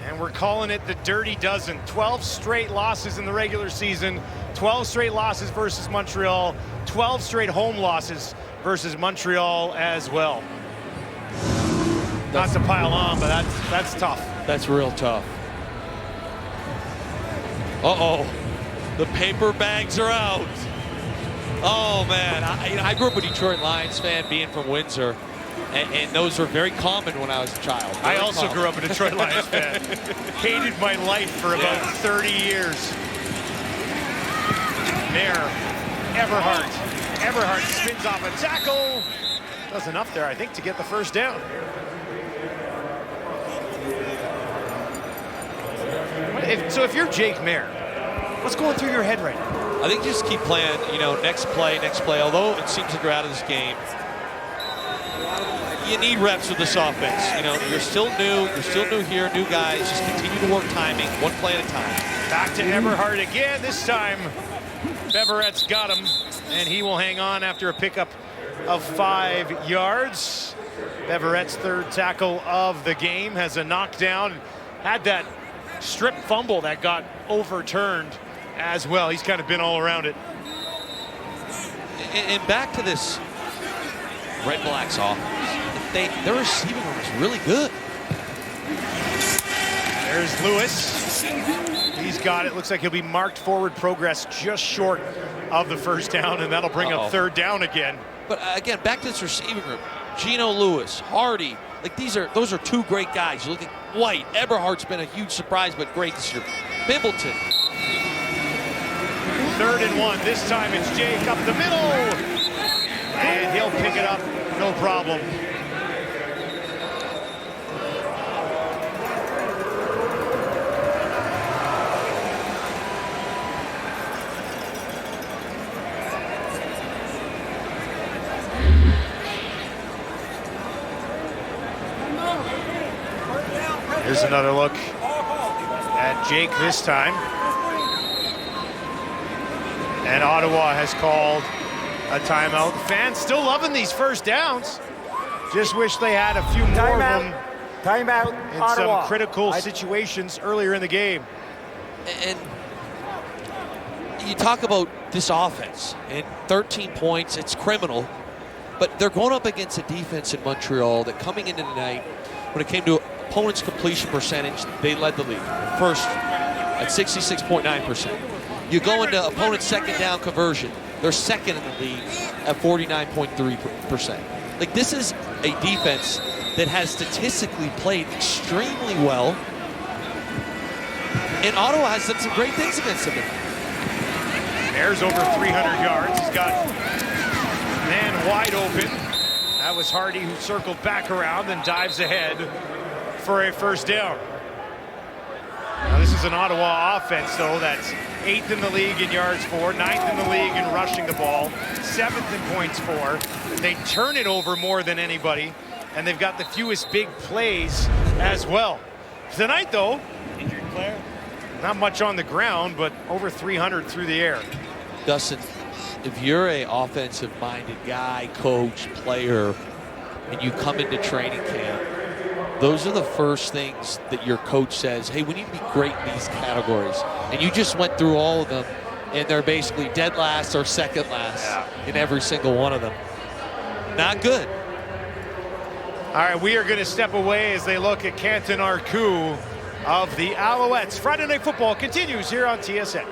And we're calling it the Dirty Dozen. 12 straight losses in the regular season. 12 straight losses versus Montreal. 12 straight home losses versus Montreal as well. Not to pile on, but that's tough. That's real tough. Uh-oh. The paper bags are out. Oh, man. I grew up a Detroit Lions fan, being from Windsor. And those were very common when I was a child. I also grew up a Detroit Lions fan. Hated my life for about 30 years. There, Everhart spins off a tackle. Does enough there, I think, to get the first down. So if you're Jake Mayer, what's going through your head right now? I think just keep playing, next play. Although it seems like you're out of this game, you need reps with this offense. You're still new here, new guys. Just continue to work timing, one play at a time. Back to Everhart again. This time, Beveret's got him, and he will hang on after a pickup of 5 yards. Beveret's third tackle of the game has a knockdown. Had that strip fumble that got overturned as well. He's kind of been all around it. And back to this REDBLACKS offense. Their receiving room is really good. There's Lewis. He's got it. Looks like he'll be marked forward progress just short of the first down, and that'll bring up third down again. But again, back to this receiving room. Geno Lewis, Hardy, those are two great guys. You look at White. Eberhardt's been a huge surprise, but great this year. Bimbleton. 3rd and 1. This time it's Jake up the middle. And he'll pick it up, no problem. Here's another look at Jake this time. And Ottawa has called a timeout. Fans still loving these first downs. Just wish they had a few more of them. Timeout, in Ottawa. Some critical situations earlier in the game. And you talk about this offense, and 13 points, it's criminal. But they're going up against a defense in Montreal that coming into tonight, when it came to opponent's completion percentage, they led the league. First at 66.9%. You go into opponent's second down conversion, they're second in the league at 49.3%. Like, this is a defense that has statistically played extremely well. And Ottawa has done some great things against them. Bears over 300 yards. He's got man wide open. That was Hardy, who circled back around and dives ahead for a first down. Now, this is an Ottawa offense, though, that's 8th in the league in yards for, 9th in the league in rushing the ball, 7th in points for. They turn it over more than anybody, and they've got the fewest big plays as well. Tonight, though, injured player, not much on the ground, but over 300 through the air. Dustin, if you're a offensive-minded guy, coach, player, and you come into training camp, those are the first things that your coach says, hey, we need to be great in these categories. And you just went through all of them, and they're basically dead last or second last in every single one of them. Not good. All right, we are going to step away as they look at Canton Arcou of the Alouettes. Friday Night Football continues here on TSN.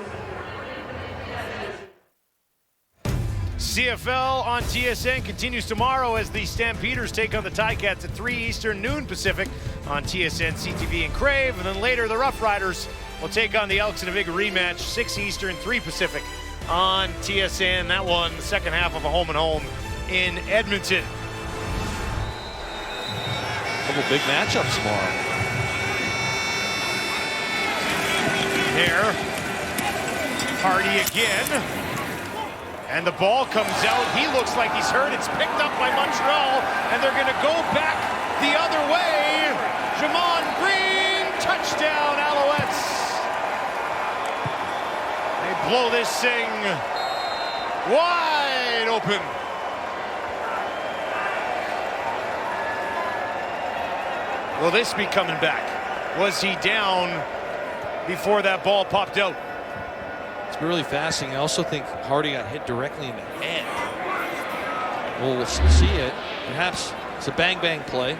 CFL on TSN continues tomorrow as the Stampeders take on the Ticats at 3 Eastern, noon Pacific on TSN, CTV, and Crave. And then later, the Rough Riders will take on the Elks in a big rematch, 6 Eastern, 3 Pacific on TSN. That one, the second half of a home-and-home in Edmonton. Couple big matchups tomorrow. There, Hardy again. And the ball comes out. He looks like he's hurt. It's picked up by Montreal, and they're going to go back the other way. Jamon Green, touchdown, Alouettes. They blow this thing wide open. Will this be coming back? Was he down before that ball popped out? It's really fascinating. I also think Hardy got hit directly in the head. We'll see it. Perhaps it's a bang-bang play.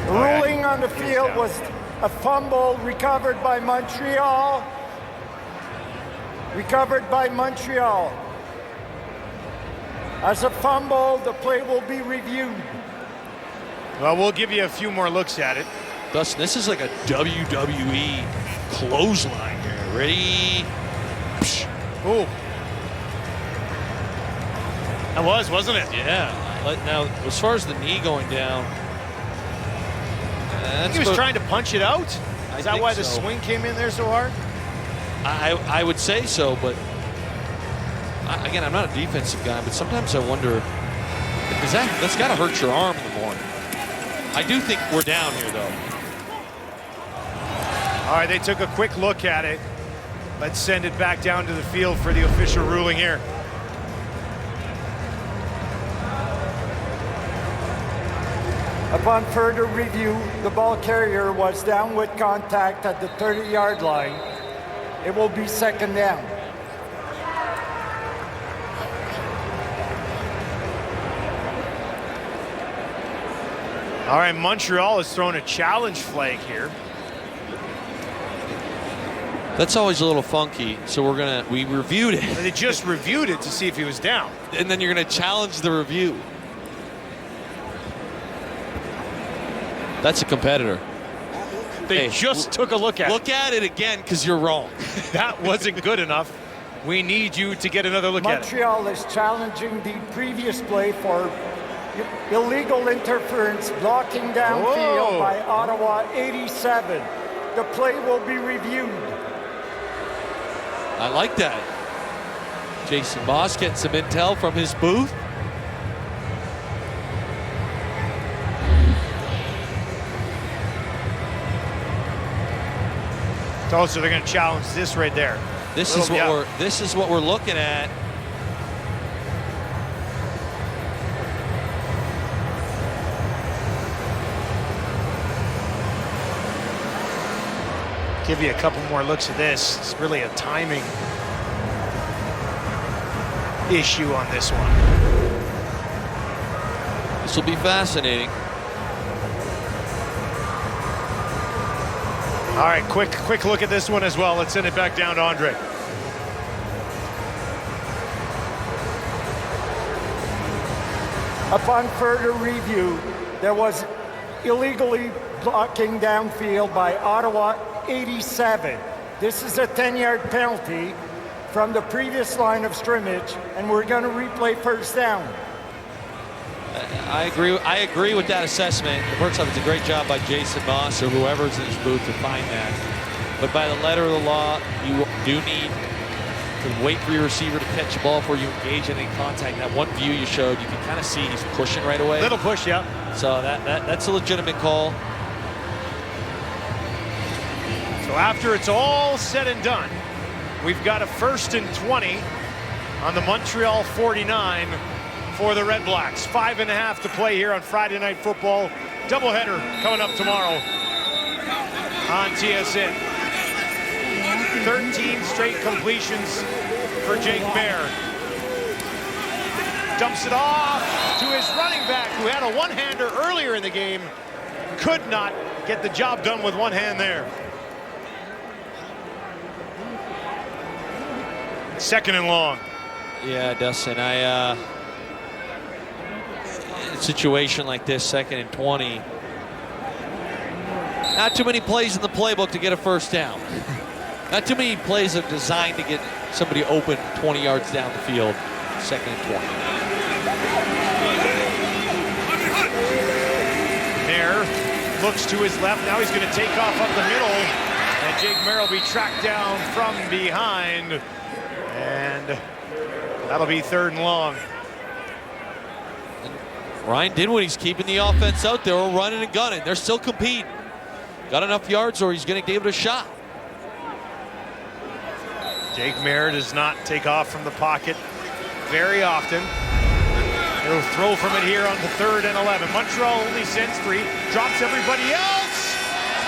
Ruling on the field was a fumble recovered by Montreal. Recovered by Montreal. As a fumble, the play will be reviewed. Well, we'll give you a few more looks at it. Dustin, this is like a WWE clothesline here. Ready? Ooh. That was, wasn't it? Yeah. Now, as far as the knee going down, I think he was trying to punch it out? Is that why the swing came in there so hard? I would say so, but again, I'm not a defensive guy, but sometimes I wonder, because that's got to hurt your arm in the morning. I do think we're down here, though. All right, they took a quick look at it. Let's send it back down to the field for the official ruling here. Upon further review, the ball carrier was down with contact at the 30-yard line. It will be second down. All right, Montreal has thrown a challenge flag here. That's always a little funky, so we reviewed it. They just reviewed it to see if he was down. And then you're gonna challenge the review. That's a competitor. They just took a look at it. Look at it again, because you're wrong. That wasn't good enough. We need you to get another look at it. Montreal is challenging the previous play for illegal interference, blocking downfield by Ottawa 87. The play will be reviewed. I like that. Jason Moss getting some intel from his booth. So they're going to challenge this right there. This is what we're looking at. Give you a couple more looks at this. It's really a timing issue on this one. This will be fascinating. All right, quick look at this one as well. Let's send it back down to Andre. Upon further review, there was illegally blocking downfield by Ottawa 87. This is a 10-yard penalty from the previous line of scrimmage, and we're going to replay first down. I agree with that assessment. First off, it's a great job by Jason Moss or whoever's in his booth to find that. But by the letter of the law, you do need to wait for your receiver to catch the ball before you engage in any contact. That one view you showed, you can kind of see he's pushing right away. Little push, yeah. So that's a legitimate call. So after it's all said and done, we've got a 1st and 20 on the Montreal 49 for the Red Blacks. 5.5 to play here on Friday Night Football. Doubleheader coming up tomorrow on TSN. 13 straight completions for Jake Bear. dumps it off to his running back, who had a one-hander earlier in the game. Could not get the job done with one hand there. Second and long. Yeah, Dustin, in a situation like this, 2nd and 20, not too many plays in the playbook to get a first down. Not too many plays are designed to get somebody open 20 yards down the field. 2nd and 20. Mayer looks to his left. Now he's going to take off up the middle. And Jake Mayer will be tracked down from behind. And that'll be 3rd and long. Ryan Dinwiddie's keeping the offense out there. We're running and gunning. They're still competing. Got enough yards or he's going to give it a shot. Jake Mayer does not take off from the pocket very often. He'll throw from it here on the 3rd and 11. Montreal only sends 3. Drops everybody else.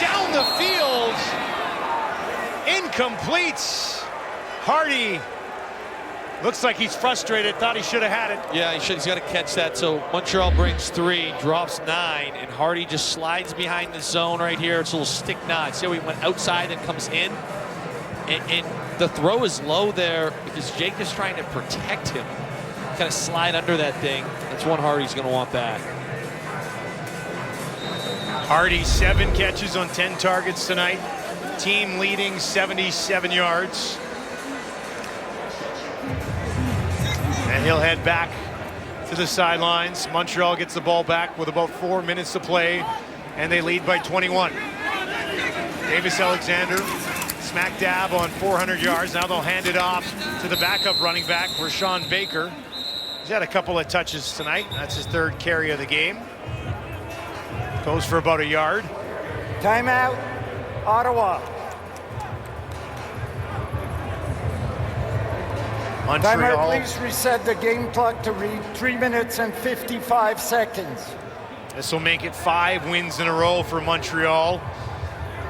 Down the field. Incomplete. Hardy looks like he's frustrated. Thought he should have had it. Yeah, he's got to catch that. So Montreal brings 3, drops 9, and Hardy just slides behind the zone right here. It's a little stick nod. See how he went outside and comes in? And the throw is low there because Jake is trying to protect him. Kind of slide under that thing. That's one Hardy's going to want back. Hardy, 7 catches on 10 targets tonight. Team leading 77 yards. And he'll head back to the sidelines. Montreal gets the ball back with about 4 minutes to play, and they lead by 21. Davis Alexander, smack dab on 400 yards. Now they'll hand it off to the backup running back, Rashawn Baker. He's had a couple of touches tonight. That's his 3rd carry of the game. Goes for about a yard. Timeout, Ottawa. Montreal. Timeout, please reset the game clock to read 3 minutes and 55 seconds. This will make it 5 wins in a row for Montreal.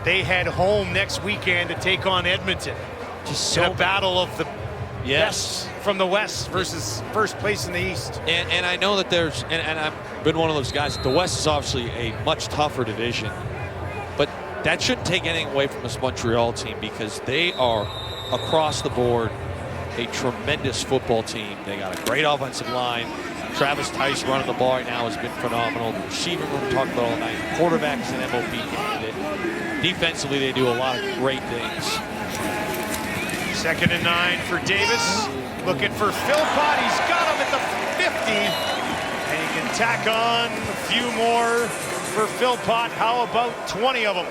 They head home next weekend to take on Edmonton. Just so in a battle of the yes best from the West versus first place in the East. And I know that there's, and I've been one of those guys, the West is obviously a much tougher division, but that shouldn't take anything away from this Montreal team because they are across the board a tremendous football team. They got a great offensive line. Travis Tice running the ball right now has been phenomenal. The receiving room we talked about all night. Quarterback is an MOP candidate. Defensively, they do a lot of great things. 2nd and 9 for Davis. Looking for Philpott. He's got him at the 50. And he can tack on a few more for Philpott. How about 20 of them?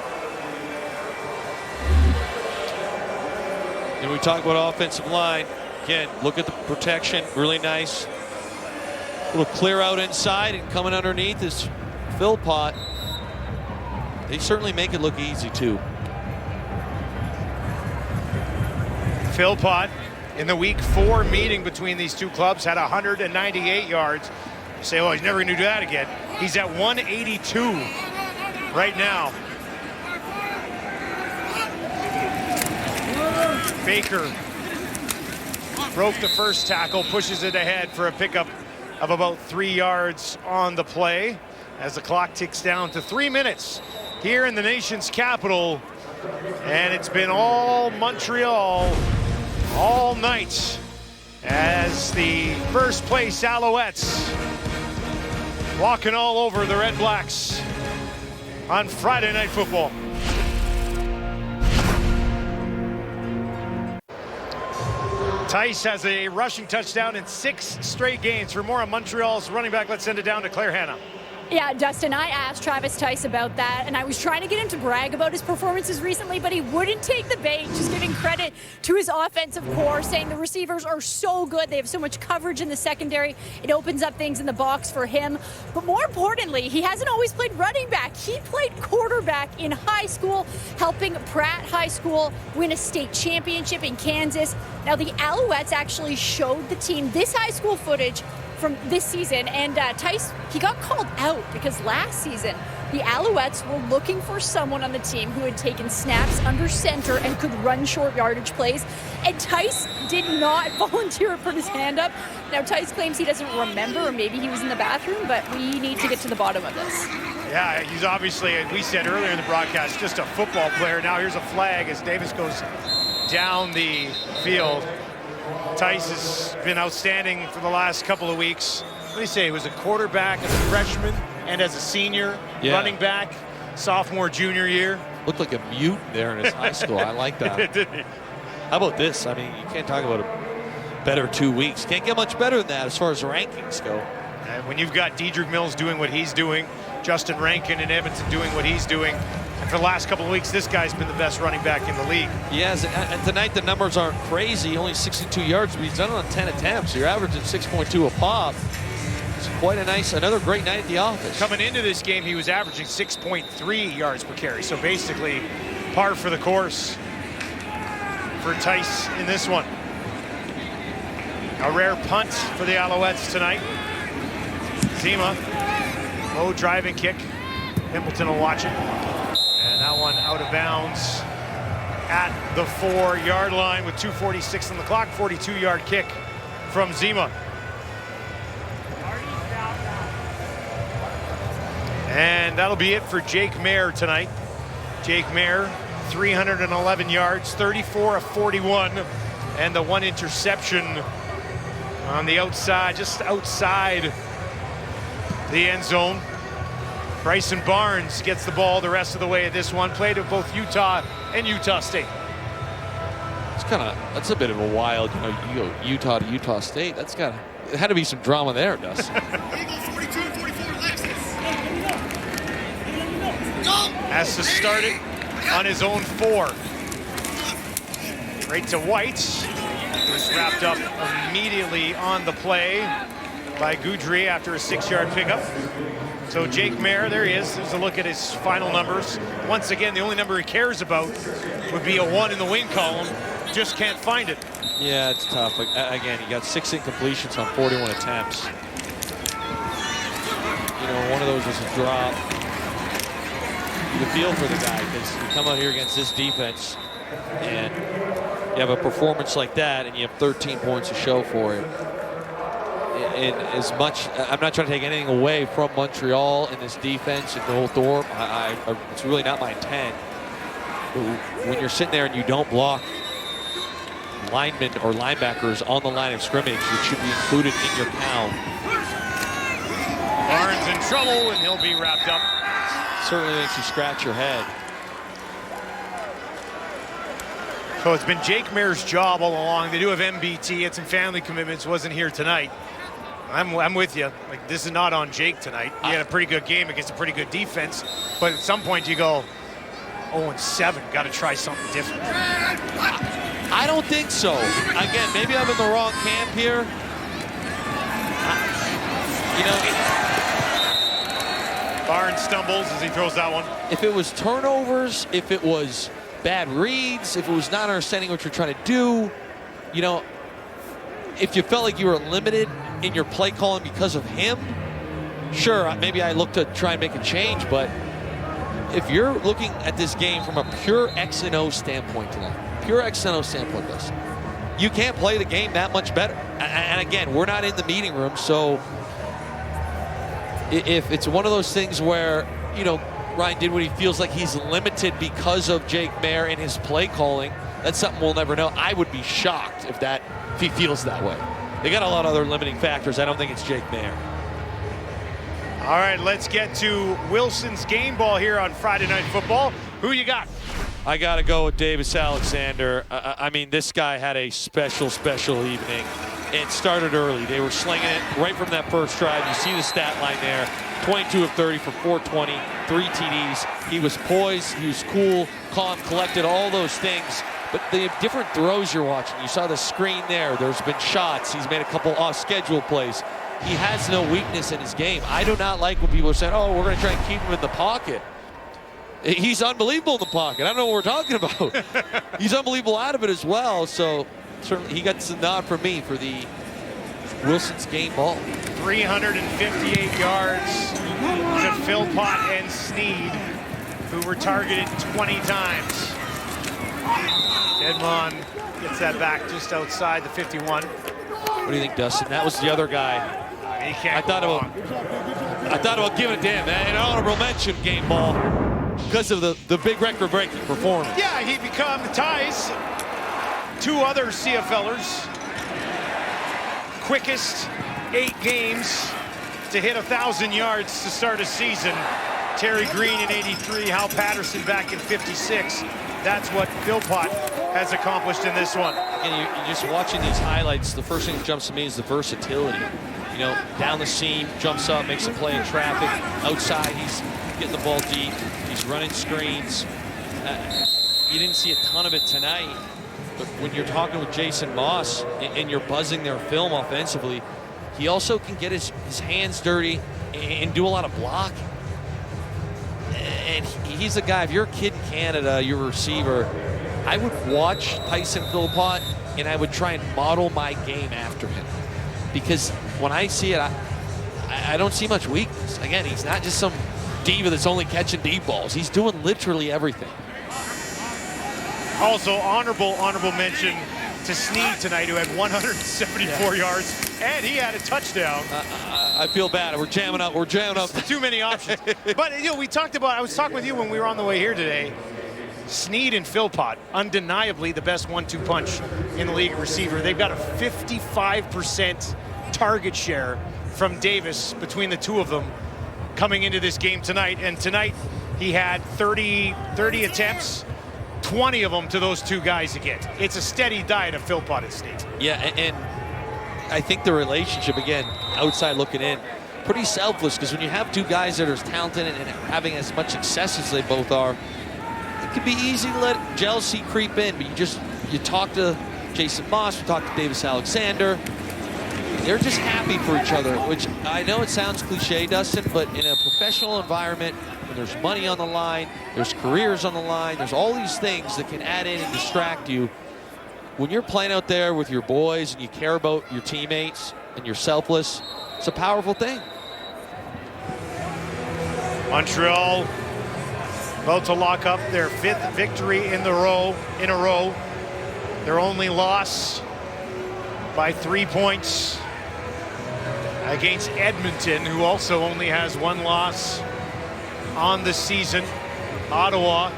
And we talk about offensive line. Again, look at the protection. Really nice. A little clear out inside and coming underneath is Philpott. They certainly make it look easy, too. Philpott, in the week 4 meeting between these two clubs, had 198 yards. You say, oh, he's never going to do that again. He's at 182 right now. Baker broke the first tackle, pushes it ahead for a pickup of about 3 yards on the play as the clock ticks down to 3 minutes here in the nation's capital. And it's been all Montreal all night as the first place Alouettes walking all over the Red Blacks on Friday Night Football. Tice has a rushing touchdown in 6 straight games. For more on Montreal's running back, let's send it down to Claire Hanna. Yeah, Dustin, I asked Travis Tice about that, and I was trying to get him to brag about his performances recently, but he wouldn't take the bait, just giving credit to his offensive core, saying the receivers are so good. They have so much coverage in the secondary. It opens up things in the box for him. But more importantly, he hasn't always played running back. He played quarterback in high school, helping Pratt High School win a state championship in Kansas. Now, the Alouettes actually showed the team this high school footage from this season, and Tice, he got called out because last season the Alouettes were looking for someone on the team who had taken snaps under center and could run short yardage plays, and Tice did not volunteer to put his hand up. Now, Tice claims he doesn't remember, or maybe he was in the bathroom, but we need to get to the bottom of this. Yeah, he's obviously, as we said earlier in the broadcast, just a football player. Now here's a flag as Davis goes down the field. Tice has been outstanding for the last couple of weeks. What do you say? He was a quarterback as a freshman and as a senior, running back, sophomore, junior year. Looked like a mutant there in his high school. I like that. How about this? I mean, you can't talk about a better 2 weeks. Can't get much better than that as far as rankings go. And when you've got Dedrick Mills doing what he's doing, Justin Rankin in Edmonton doing what he's doing, and for the last couple of weeks, this guy's been the best running back in the league. Yes, and tonight the numbers aren't crazy. Only 62 yards, but he's done it on 10 attempts. You're averaging 6.2 a pop. It's quite a nice, another great night at the office. Coming into this game, he was averaging 6.3 yards per carry. So basically, par for the course for Tice in this one. A rare punt for the Alouettes tonight. Zima, low driving kick. Pimpleton will watch it. And that one out of bounds at the 4-yard line with 2:46 on the clock. 42-yard kick from Zima. And that'll be it for Jake Mayer tonight. Jake Mayer, 311 yards, 34 of 41, and the 1 interception on the outside, just outside the end zone. Bryson Barnes gets the ball the rest of the way at this one. Played at both Utah and Utah State. That's a bit of a wild, you go Utah to Utah State. It had to be some drama there, Dustin. Has to start it on his own 4. Right to White. He was wrapped up immediately on the play by Goudry after a 6-yard pickup. So Jake Mayer, there he is. There's a look at his final numbers. Once again, the only number he cares about would be a 1 in the win column. Just can't find it. Yeah, it's tough. Again, he got 6 incompletions on 41 attempts. One of those was a drop. You feel for the guy because you come out here against this defense and you have a performance like that and you have 13 points to show for it. And as much, I'm not trying to take anything away from Montreal and this defense and Noel Thorpe. It's really not my intent. But when you're sitting there and you don't block linemen or linebackers on the line of scrimmage, it should be included in your count. Barnes in trouble and he'll be wrapped up. Certainly makes you scratch your head. So it's been Jake Mayer's job all along. They do have MBT, had some family commitments, wasn't here tonight. I'm with you. Like, this is not on Jake tonight. He had a pretty good game against a pretty good defense, but at some point you go 0-7, got to try something different. I don't think so. Again, maybe I'm in the wrong camp here. Barnes stumbles as he throws that one. If it was turnovers, if it was bad reads, if it was not understanding what you're trying to do, if you felt like you were limited in your play calling because of him, sure, maybe I look to try and make a change, but if you're looking at this game from a pure X and O standpoint tonight, you can't play the game that much better. And again, we're not in the meeting room, so if it's one of those things where, Ryan did what he feels like he's limited because of Jake Mayer and his play calling, that's something we'll never know. I would be shocked if he feels that way. They got a lot of other limiting factors. I don't think it's Jake Mayer. All right, let's get to Wilson's game ball here on Friday Night Football. Who you got? I got to go with Davis Alexander. I mean, this guy had a special evening. It started early. They were slinging it right from that first drive. You see the stat line there. 22 of 30 for 420, 3 TDs. He was poised, he was cool, calm, collected, all those things. But the different throws you're watching, you saw the screen there. There's been shots. He's made a couple off-schedule plays. He has no weakness in his game. I do not like when people are saying, we're going to try and keep him in the pocket. He's unbelievable in the pocket. I don't know what we're talking about. He's unbelievable out of it as well. So certainly he got the nod from me for the Wilson's game ball. 358 yards to Philpott and Sneed, who were targeted 20 times. Edmond Gets that back just outside the 51. What do you think, Dustin? That was the other guy. He can't I thought about giving it to him. An honorable mention, game ball, because of the big record-breaking performance. Yeah, he ties 2 other CFLers. Quickest 8 games to hit 1,000 yards to start a season. Terry Green in 83, Hal Patterson back in 56. That's what Philpott has accomplished in this one. And you're just watching these highlights, the first thing that jumps to me is the versatility. You know, down the seam, jumps up, makes a play in traffic. Outside, he's getting the ball deep. He's running screens. You didn't see a ton of it tonight, but when you're talking with Jason Moss and you're buzzing their film offensively, he also can get his hands dirty and do a lot of blocking. And he's a guy, if you're a kid in Canada, you're a receiver, I would watch Tyson Philpott and I would try and model my game after him. Because when I see it, I don't see much weakness. Again, he's not just some diva that's only catching deep balls. He's doing literally everything. Also, honorable mention to Snead tonight, who had 174 yards, and he had a touchdown. I feel bad. We're jamming up. Too many options. But you know, I was talking with you when we were on the way here today. Snead and Philpott, undeniably the best 1-2 punch in the league at receiver. They've got a 55% target share from Davis between the two of them coming into this game tonight. And tonight he had 30 attempts, 20 of them to those 2 guys again. It's a steady diet of Philpott at Snead. Yeah, and I think the relationship, again, outside looking in, pretty selfless, because when you have 2 guys that are as talented and having as much success as they both are, it can be easy to let jealousy creep in, but you talk to Jason Moss, you talk to Davis Alexander, they're just happy for each other, which I know it sounds cliche, Dustin, but in a professional environment, when there's money on the line, there's careers on the line, there's all these things that can add in and distract you. When you're playing out there with your boys and you care about your teammates and you're selfless, it's a powerful thing. Montreal about to lock up their 5th victory in a row. Their only loss by 3 points against Edmonton, who also only has 1 loss on the season. Ottawa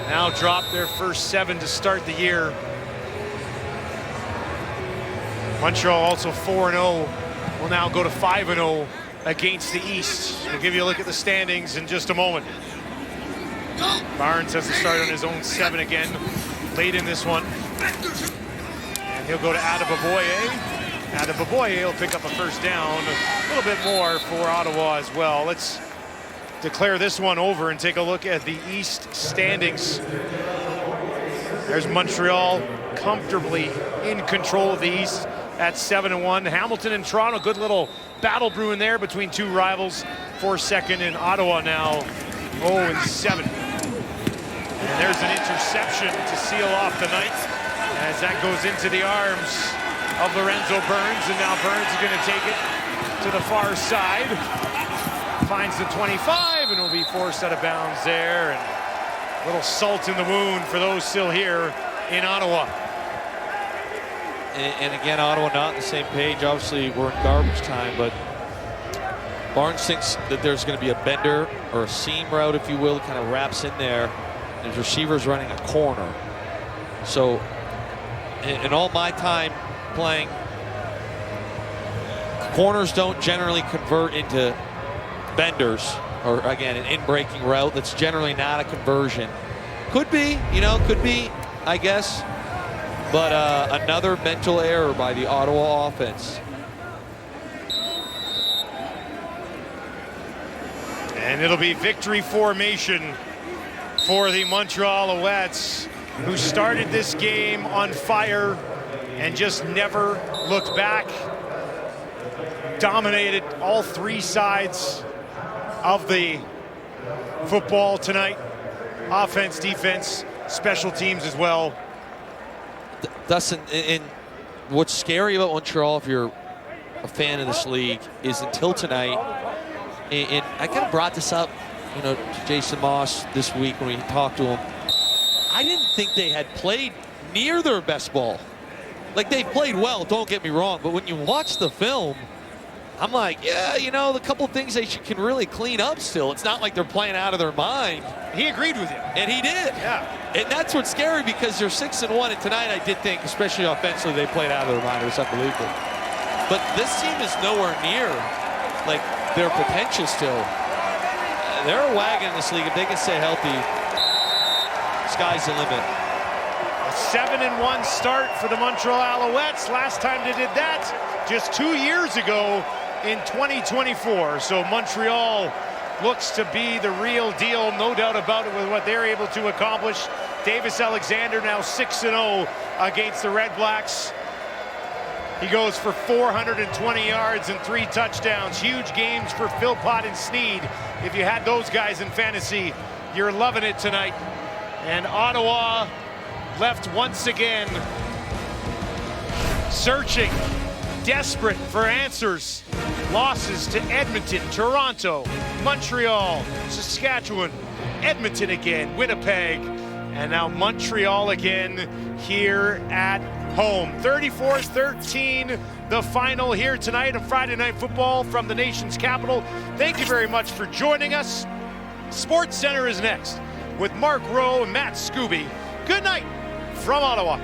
now dropped their first 7 to start the year. Montreal also 4-0, will now go to 5-0 against the East. We'll give you a look at the standings in just a moment. Barnes has to start on his own 7 again, late in this one. And he'll go to Adebaboye. Adebaboye will pick up a first down, a little bit more for Ottawa as well. Let's declare this one over and take a look at the East standings. There's Montreal comfortably in control of the East at 7-1. Hamilton and Toronto, good little battle brewing there between 2 rivals for second, and Ottawa now 0-7. And there's an interception to seal off the night as that goes into the arms of Lorenzo Burns, and now Burns is going to take it to the far side. Finds the 25 and will be forced out of bounds there. And a little salt in the wound for those still here in Ottawa. And again, Ottawa not on the same page. Obviously, we're in garbage time, but Barnes thinks that there's going to be a bender or a seam route, if you will, that kind of wraps in there. And his receiver's running a corner. So, in all my time playing, corners don't generally convert into benders, or again, an in-breaking route. That's generally not a conversion. Could be, I guess. But another mental error by the Ottawa offense. And it'll be victory formation for the Montreal Alouettes, who started this game on fire and just never looked back. Dominated all 3 sides of the football tonight. Offense, defense, special teams as well. Dustin, and what's scary about Montreal, if you're a fan of this league, is until tonight, and I kind of brought this up, to Jason Moss this week when we talked to him. I didn't think they had played near their best ball. Like, they've played well, don't get me wrong, but when you watch the film, I'm like, yeah, you know, the couple things they can really clean up still. It's not like they're playing out of their mind. He agreed with you. And he did. Yeah. And that's what's scary, because they're 6-1, and tonight I did think, especially offensively, they played out of their mind. It was unbelievable. But this team is nowhere near, like, their potential still. They're a wagon in this league. If they can stay healthy, sky's the limit. A 7-1 start for the Montreal Alouettes. Last time they did that, just 2 years ago in 2024. So Montreal looks to be the real deal, no doubt about it, with what they're able to accomplish. Davis Alexander now 6-0 against the REDBLACKS. He goes for 420 yards and 3 touchdowns. Huge games for Philpott and Sneed. If you had those guys in fantasy, you're loving it tonight. And Ottawa left once again searching, desperate for answers. Losses to Edmonton, Toronto, Montreal, Saskatchewan, Edmonton again, Winnipeg, and now Montreal again here at home. 34-13, the final here tonight on Friday Night Football from the nation's capital. Thank you very much for joining us. Sports Center is next with Mark Rowe and Matt Scooby. Good night from Ottawa.